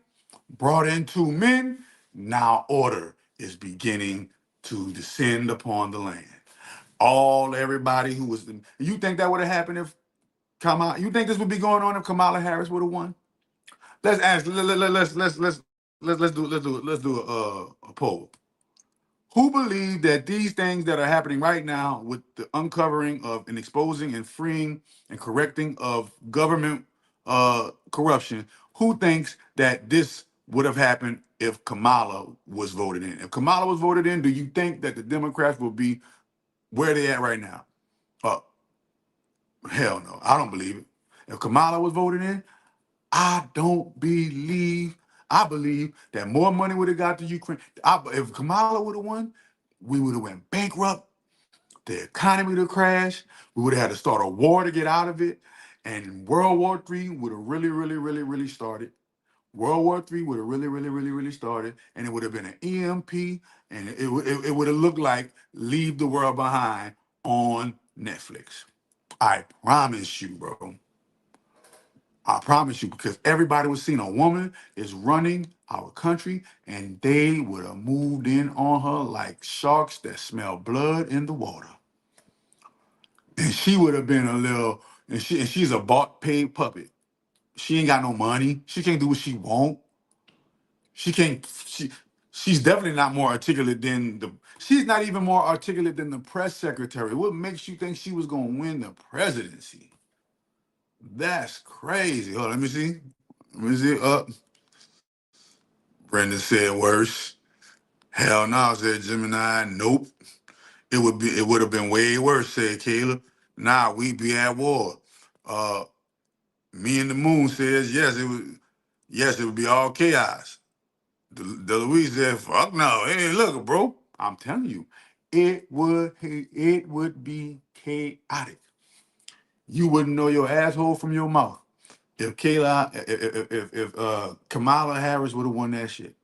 brought in 2 men. Now order is beginning to descend upon the land. Everybody who was, you think that would have happened if Kamala, you think this would be going on if Kamala Harris would have won? Let's ask, let's do a poll. Who believe that these things that are happening right now with the uncovering of and exposing and freeing and correcting of government corruption, who thinks that this would have happened if Kamala was voted in? If Kamala was voted in, do you think that the Democrats will be where they at right now? Hell no, I don't believe it. If Kamala was voted in, I believe that more money would have got to Ukraine. If Kamala would have won, we would have went bankrupt. The economy would have crashed. We would have had to start a war to get out of it. And World War III would have really started. World War III would have really started. And it would have been an EMP. And it would have looked like Leave the World Behind on Netflix. I promise you, bro. I promise you, because everybody was seeing a woman is running our country, and they would have moved in on her like sharks that smell blood in the water. And she would have been a little, and she's a bought paid puppet. She ain't got no money. She can't do what she want. She can't. She's definitely not more articulate than the. She's not even more articulate than the press secretary. What makes you think she was gonna win the presidency? That's crazy. Hold on, let me see. Let me see. Brendan said worse. Hell no, said Gemini. Nope. It would have been way worse, said Caleb. Nah, we'd be at war. Uh Me and the Moon says yes, it would be all chaos. DeLuise said, fuck no. Hey, look, bro. I'm telling you, it would be chaotic. You wouldn't know your asshole from your mouth if Kamala Harris would have won that shit.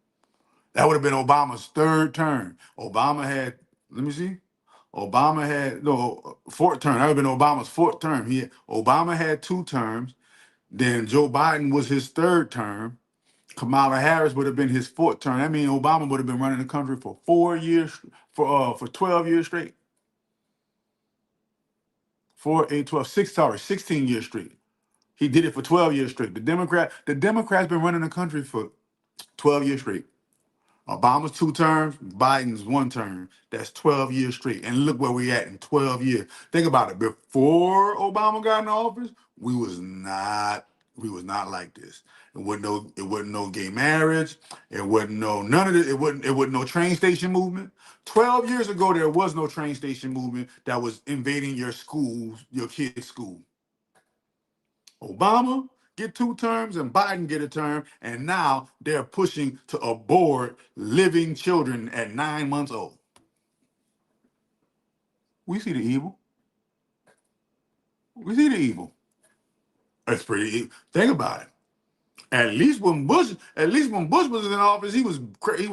That would have been Obama's third term. Obama had, let me see. Obama had no fourth term. That would have been Obama's fourth term. Obama had 2 terms. Then Joe Biden was his third term. Kamala Harris would have been his fourth term. That means Obama would have been running the country for 4 years, for 12 years straight. 4, 8, 12, 6, sorry, 16 years straight. He did it for 12 years straight. The Democrats been running the country for 12 years straight. Obama's 2 terms, Biden's 1 term. That's 12 years straight. And look where we at in 12 years. Think about it. Before Obama got in office, we was not like this. It wasn't no gay marriage. It wasn't no none of it. It wasn't no train station movement. 12 years ago, there was no train station movement that was invading your schools, your kids' school. Obama get 2 terms and Biden get a term, and now they're pushing to abort living children at 9 months old. We see the evil. We see the evil. That's pretty evil. Think about it. At least when Bush was in office, he was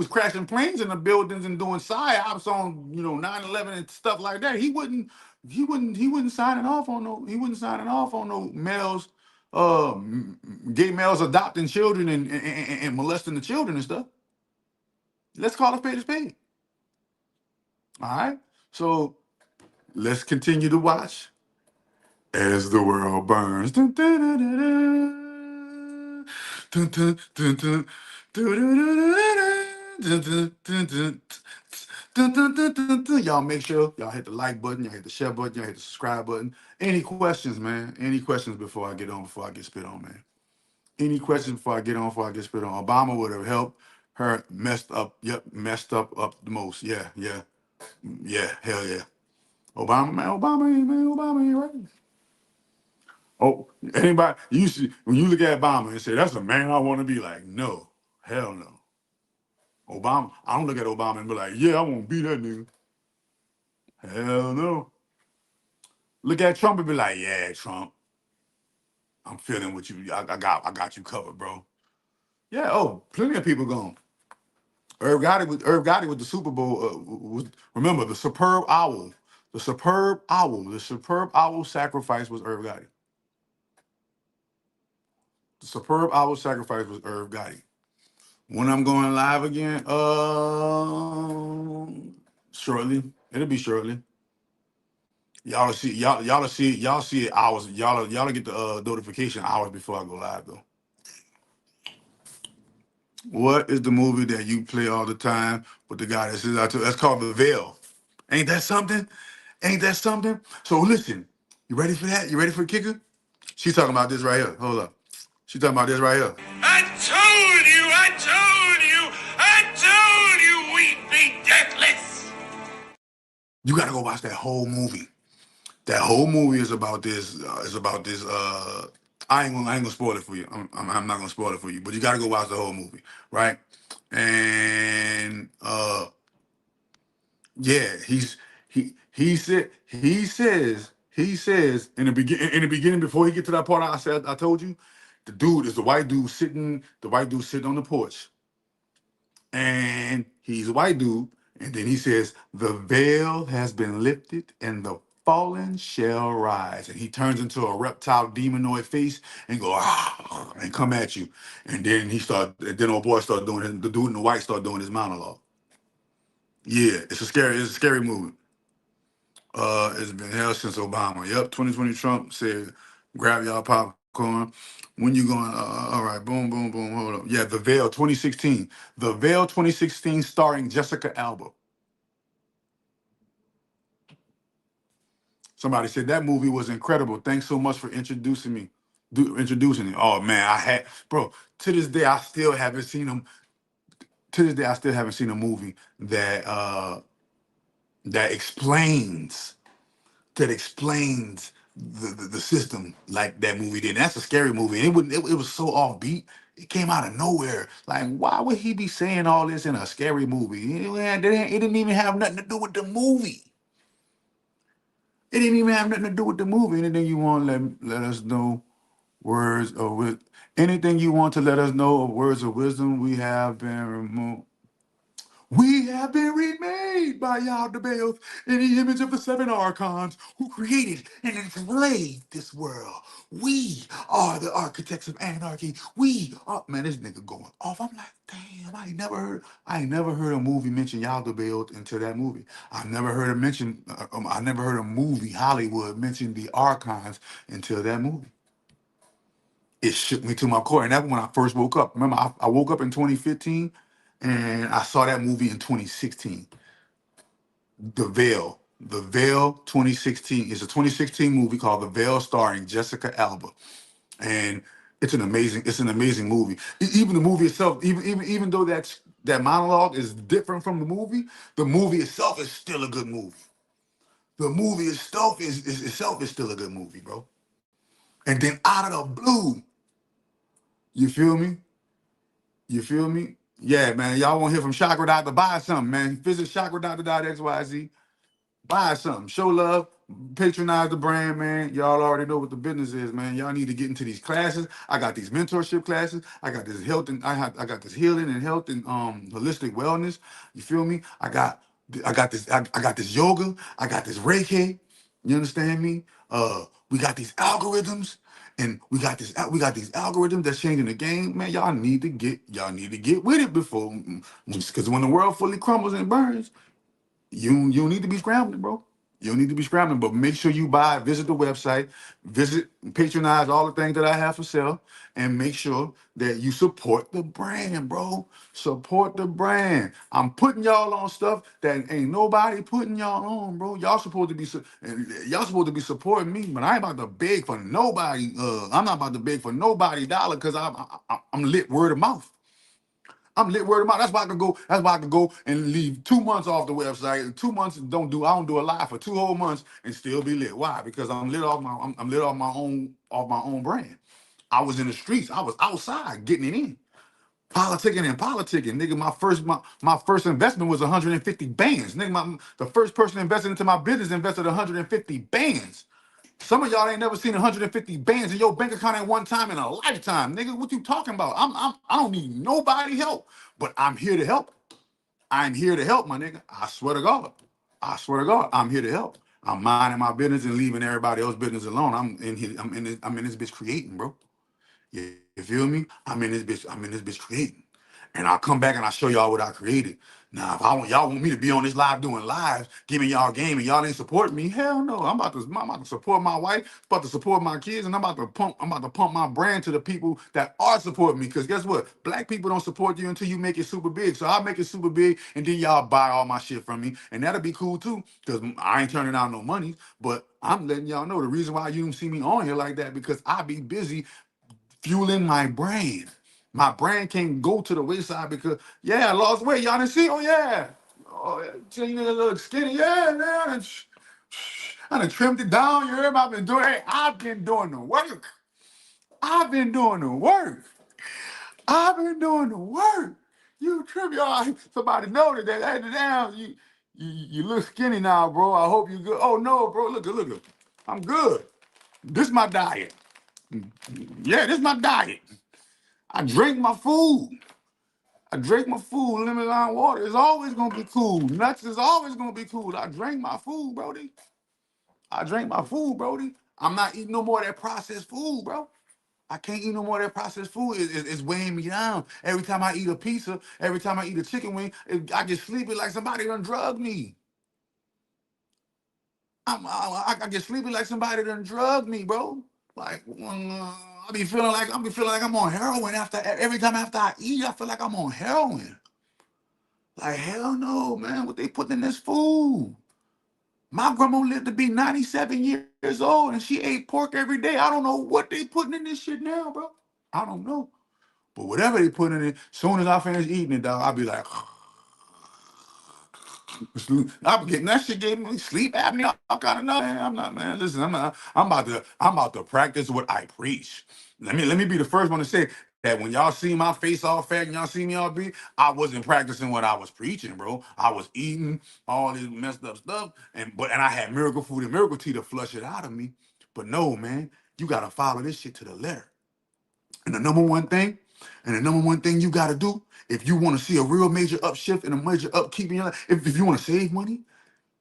crashing planes in the buildings and doing psyops on 9/11 and stuff like that. He wouldn't sign it off on no males, gay males adopting children and molesting the children and stuff. Let's call a spade a spade. All right. So let's continue to watch as the world burns. Dun, dun, dun, dun, dun. Dun, dun, dun, dun. Dun, dun, dun, dun, dun, dun, dun. Dun, dun, dun, dun, dun. Y'all make sure y'all hit the like button, y'all hit the share button, y'all hit the subscribe button. Any questions, man? Any questions before I get spit on, man? Any questions before I get spit on? Obama would have helped her messed up the most. Yeah. Hell yeah. Obama ain't right. Oh, anybody, you see, when you look at Obama and say, that's a man I want to be like, no, hell no. Obama, I don't look at Obama and be like, yeah, I want to be that nigga. Hell no. Look at Trump and be like, yeah, Trump, I'm feeling with you. I got you covered, bro. Yeah, plenty of people gone. Irv Gotti with the Super Bowl, remember, the superb owl. The superb owl sacrifice was Irv Gotti. The superb owl sacrifice was Irv Gotti. When I'm going live again, shortly. It'll be shortly. Y'all see it hours. Y'all get the notification hours before I go live though. What is the movie that you play all the time with the guy that says that's called The Veil? Ain't that something? Ain't that something? So listen, you ready for that? You ready for the kicker? She's talking about this right here. Hold up. She's talking about this right here. I told you we'd be deathless. You gotta go watch that whole movie. That whole movie is about this. I ain't gonna spoil it for you. I'm not gonna spoil it for you. But you gotta go watch the whole movie, right? And yeah, he says in the beginning before he get to that part I told you, the white dude sitting on the porch, and he's a white dude, and then he says the veil has been lifted and the fallen shall rise, and he turns into a reptile demonoid face and go and come at you, and then old boy start doing the dude in the white start doing his monologue. Yeah, it's a scary movie. It's been held since Obama. Yep, 2020 Trump said Grab y'all popcorn. When you going? All right, boom, boom, boom. Hold up. Yeah, The Veil, 2016. The Veil, 2016, starring Jessica Alba. Somebody said that movie was incredible. Thanks so much for introducing me. Introducing it. Oh man, I had, bro. To this day, I still haven't seen them. To this day, I still haven't seen a movie that explains the system like that movie did. And that's a scary movie. And it was so offbeat. It came out of nowhere. Like, why would he be saying all this in a scary movie? It didn't even have nothing to do with the movie. It didn't even have nothing to do with the movie. Anything you want, let us know. Words of wisdom. Anything you want to let us know of words of wisdom, we have been removed. We have been remade by Yaldabaoth in the image of the seven archons who created and enslaved this world. We are the architects of anarchy. We are, man, this nigga going off. I'm like, damn, I ain't never heard a movie mention Yaldabaoth until that movie. I never heard a movie, Hollywood, mention the archons until that movie. It shook me to my core. And that's when I first woke up. Remember, I woke up in 2015 and I saw that movie in 2016. The Veil. The Veil 2016 is a 2016 movie called The Veil starring Jessica Alba. And it's an amazing movie. Even the movie itself, even though that monologue is different from the movie itself is still a good movie. The movie itself is still a good movie, bro. And then out of the blue, you feel me? You feel me? Yeah, man. Y'all want to hear from Chakra Doctor? Buy something, man. Visit chakradoctor.xyz. Buy something. Show love. Patronize the brand, man. Y'all already know what the business is, man. Y'all need to get into these classes. I got these mentorship classes. I got this health and I got this healing and health and holistic wellness. You feel me? I got this yoga. I got this Reiki. You understand me? We got these algorithms. And we got these algorithms that's changing the game, man. Y'all need to get with it before, because when the world fully crumbles and burns, you don't need to be scrambling, bro. You don't need to be scrambling, but make sure you visit the website, patronize all the things that I have for sale, and make sure that you support the brand, bro. Support the brand. I'm putting y'all on stuff that ain't nobody putting y'all on, bro. Y'all supposed to be supporting me, but I ain't about to beg for nobody. I'm not about to beg for nobody dollar because I'm lit word of mouth. I'm lit word of mouth. That's why I can go. That's why I can go and leave 2 months off the website. 2 months I don't do a live for 2 whole months and still be lit. Why? Because I'm lit off I'm lit off my own brand. I was in the streets. I was outside getting it in. Politicking. Nigga, my first investment was 150 bands. Nigga, the first person invested into my business invested 150 bands. Some of y'all ain't never seen 150 bands in your bank account at one time in a lifetime. Nigga, what you talking about? I don't need nobody help, but I'm here to help. I'm here to help, my nigga. I swear to God. I'm here to help. I'm minding my business and leaving everybody else's business alone. I'm in this bitch creating, bro. You feel me? I'm in this bitch creating. And I'll come back and I'll show y'all what I created. Now, if y'all want me to be on this live doing lives, giving y'all game and y'all ain't supporting me, hell no. I'm about to support my wife, about to support my kids, and I'm about to pump my brand to the people that are supporting me. Because guess what? Black people don't support you until you make it super big. So I'll make it super big and then y'all buy all my shit from me. And that'll be cool too. Because I ain't turning out no money. But I'm letting y'all know the reason why you don't see me on here like that, because I be busy fueling my brain. My brain can't go to the wayside because, I lost weight. Y'all didn't see? Oh, yeah. Oh, yeah. You look skinny. Yeah, man. I done trimmed it down. You heard me? I've been doing the work. You trim y'all. Somebody noticed that. Hey, damn, you look skinny now, bro. I hope you good. Oh, no, bro. Look. I'm good. This my diet. Yeah, this my diet. I drink my food. Lemon lime water is always gonna be cool. Nuts is always gonna be cool. I drink my food, Brody. I'm not eating no more of that processed food, bro. I can't eat no more of that processed food. It's weighing me down. Every time I eat a pizza, every time I eat a chicken wing, I get sleepy like somebody done drugged me. I get sleepy like somebody done drugged me, bro. Like, I be feeling like I'm on heroin every time after I eat. I feel like I'm on heroin. Like, hell no, man. What they putting in this food? My grandma lived to be 97 years old, and she ate pork every day. I don't know what they putting in this shit now, bro. I don't know. But whatever they put in it, soon as I finish eating it, dog, I'll be like, I'm getting that shit gave me sleep apnea, all kind of nothing. I'm not, man. Listen, I'm about to practice what I preach. Let me be the first one to say that when y'all see my face all fat and y'all see me all big, I wasn't practicing what I was preaching, bro. I was eating all this messed up stuff, and I had miracle food and miracle tea to flush it out of me. But no, man, you gotta follow this shit to the letter. And the number one thing, you gotta do, if you want to see a real major upshift and a major upkeep in your life, if you want to save money,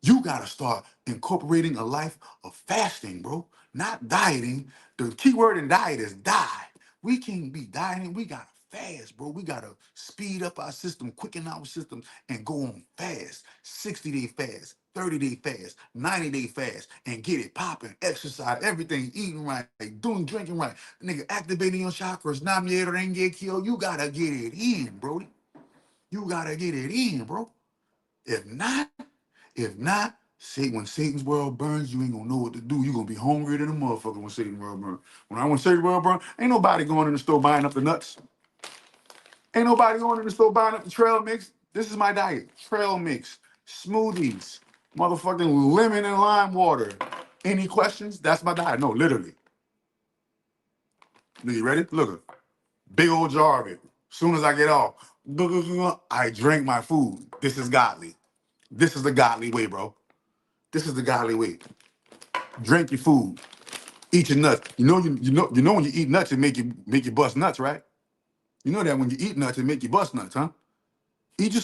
you gotta start incorporating a life of fasting, bro. Not dieting. The key word in diet is die. We can't be dieting. We gotta fast, bro. We gotta speed up our system, quicken our system, and go on fast. 60-day fast, 30-day fast, 90-day fast, and get it popping. Exercise, everything, eating right, drinking right. Nigga, activating your chakras. Nam yer renge kyo. You gotta get it in, bro. You gotta get it in, bro. If not, when Satan's world burns, you ain't gonna know what to do. You gonna be hungrier than a motherfucker when Satan's world burns. When Satan's world burns, ain't nobody going in the store buying up the nuts. Ain't nobody going in the store buying up the trail mix. This is my diet. Trail mix, smoothies, motherfucking lemon and lime water. Any questions? That's my diet. No, literally. You ready? Look, big old jar of it. Soon as I get off, I drink my food. This is godly. This is the godly way, bro. This is the godly way. Drink your food. Eat your nuts. You know when you eat nuts, it make you bust nuts, right? You know that when you eat nuts, it make you bust nuts, huh? Eat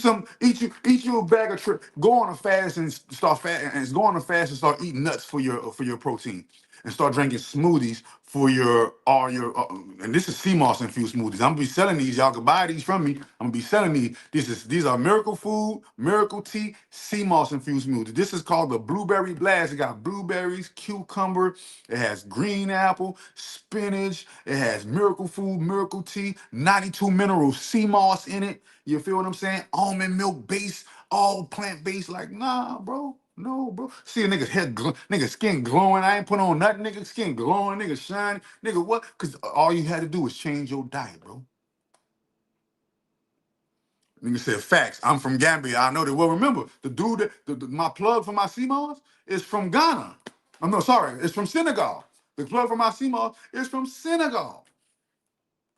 you a bag of go on a fast and start fat and go on a fast and start eating nuts for your protein, and start drinking smoothies for your all your and this is sea moss infused smoothies. I'm gonna be selling these. Y'all can buy these from me. I'm gonna be selling these. These are miracle food, miracle tea, sea moss infused smoothies. This is called the blueberry blast. It got blueberries, cucumber, it has green apple, spinach, it has miracle food, miracle tea, 92 minerals, sea moss in it. You feel what I'm saying? Almond milk base, all plant based. Like, nah, bro. No, bro. See a nigga's head, nigga skin glowing. I ain't put on nothing. Nigga skin glowing. Nigga shine. Nigga what? Because all you had to do was change your diet, bro. Nigga said facts. I'm from Gambia. I know that. Well, remember the dude my plug for my CMOS is from Ghana. I'm no sorry. It's from Senegal. The plug for my CMOS is from Senegal.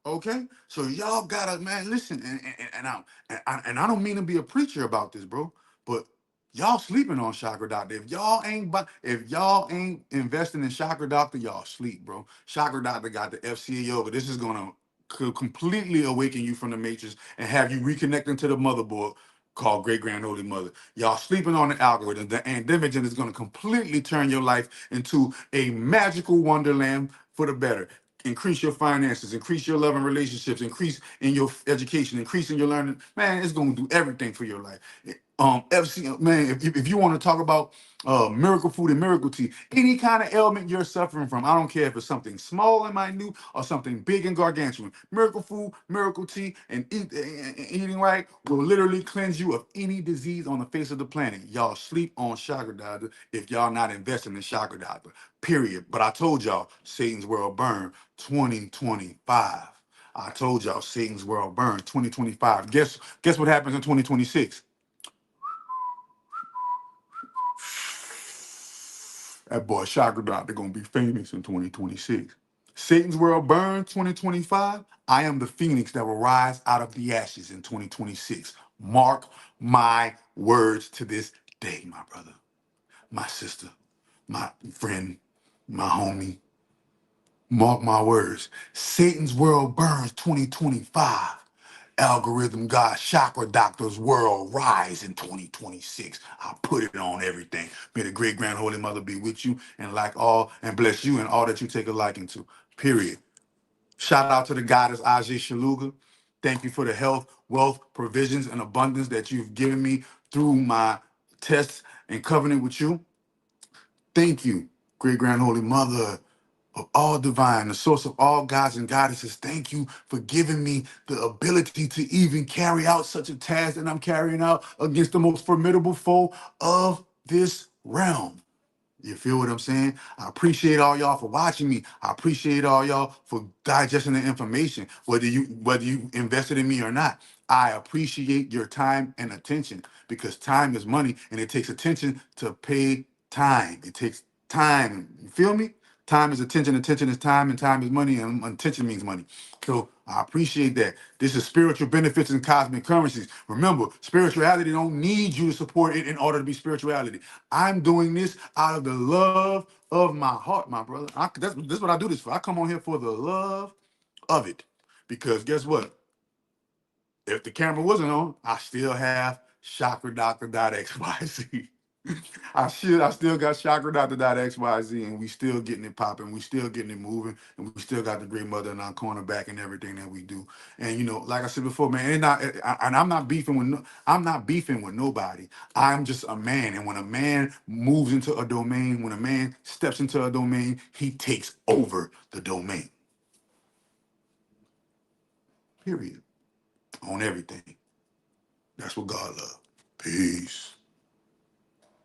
Okay, so y'all gotta, man, listen, and I don't mean to be a preacher about this, bro, but y'all sleeping on Chakra Doctor. If y'all ain't investing in Chakra Doctor, y'all sleep, bro. Chakra Doctor got the FCA yoga. This is gonna completely awaken you from the matrix and have you reconnecting to the motherboard called Great Grand Holy Mother. Y'all sleeping on the algorithm. The Andemigen is gonna completely turn your life into a magical wonderland for the better. Increase your finances, increase your love and relationships, increase in your education, increase in your learning. Man, it's gonna do everything for your life. FC, man, if you want to talk about miracle food and miracle tea, any kind of ailment you're suffering from, I don't care if it's something small and minute or something big and gargantuan. Miracle food, miracle tea, and eating right will literally cleanse you of any disease on the face of the planet. Y'all sleep on Chakra Doctor if y'all not investing in Chakra Doctor. Period. But I told y'all, Satan's World Burn 2025. I told y'all Satan's World Burn 2025. Guess what happens in 2026? That boy Chakra Doctor gonna be famous in 2026. Satan's World Burn 2025. I am the phoenix that will rise out of the ashes in 2026. Mark my words to this day, my brother, my sister, my friend, my homie. Mark my words. Satan's World Burns 2025. Algorithm God Chakra Doctor's World Rise in 2026. I put it on everything. May the great grand holy mother be with you and like all and bless you and all that you take a liking to. Period. Shout out to the goddess Ajay Shaluga. Thank you for the health, wealth, provisions, and abundance that you've given me through my tests and covenant with you. Thank you, great grand holy mother of all divine, the source of all gods and goddesses, thank you for giving me the ability to even carry out such a task that I'm carrying out against the most formidable foe of this realm. You feel what I'm saying? I appreciate all y'all for watching me. I appreciate all y'all for digesting the information, whether you invested in me or not. I appreciate your time and attention because time is money and it takes attention to pay time. It takes time. You feel me? Time is attention, attention is time, and time is money, and attention means money. So I appreciate that. This is spiritual benefits and cosmic currencies. Remember, spirituality don't need you to support it in order to be spirituality. I'm doing this out of the love of my heart, my brother. That's what I do this for. I come on here for the love of it. Because guess what? If the camera wasn't on, I still have chakradoctor.xyz. I still got chakradoctor.xyz, and we still getting it popping, we still getting it moving, and we still got the great mother in our cornerback and everything that we do. And like I said before, man, I'm not beefing with I'm not beefing with nobody. I'm just a man, and when a man moves into a domain, when a man steps into a domain, he takes over the domain. Period. On everything. That's what God loves. Peace.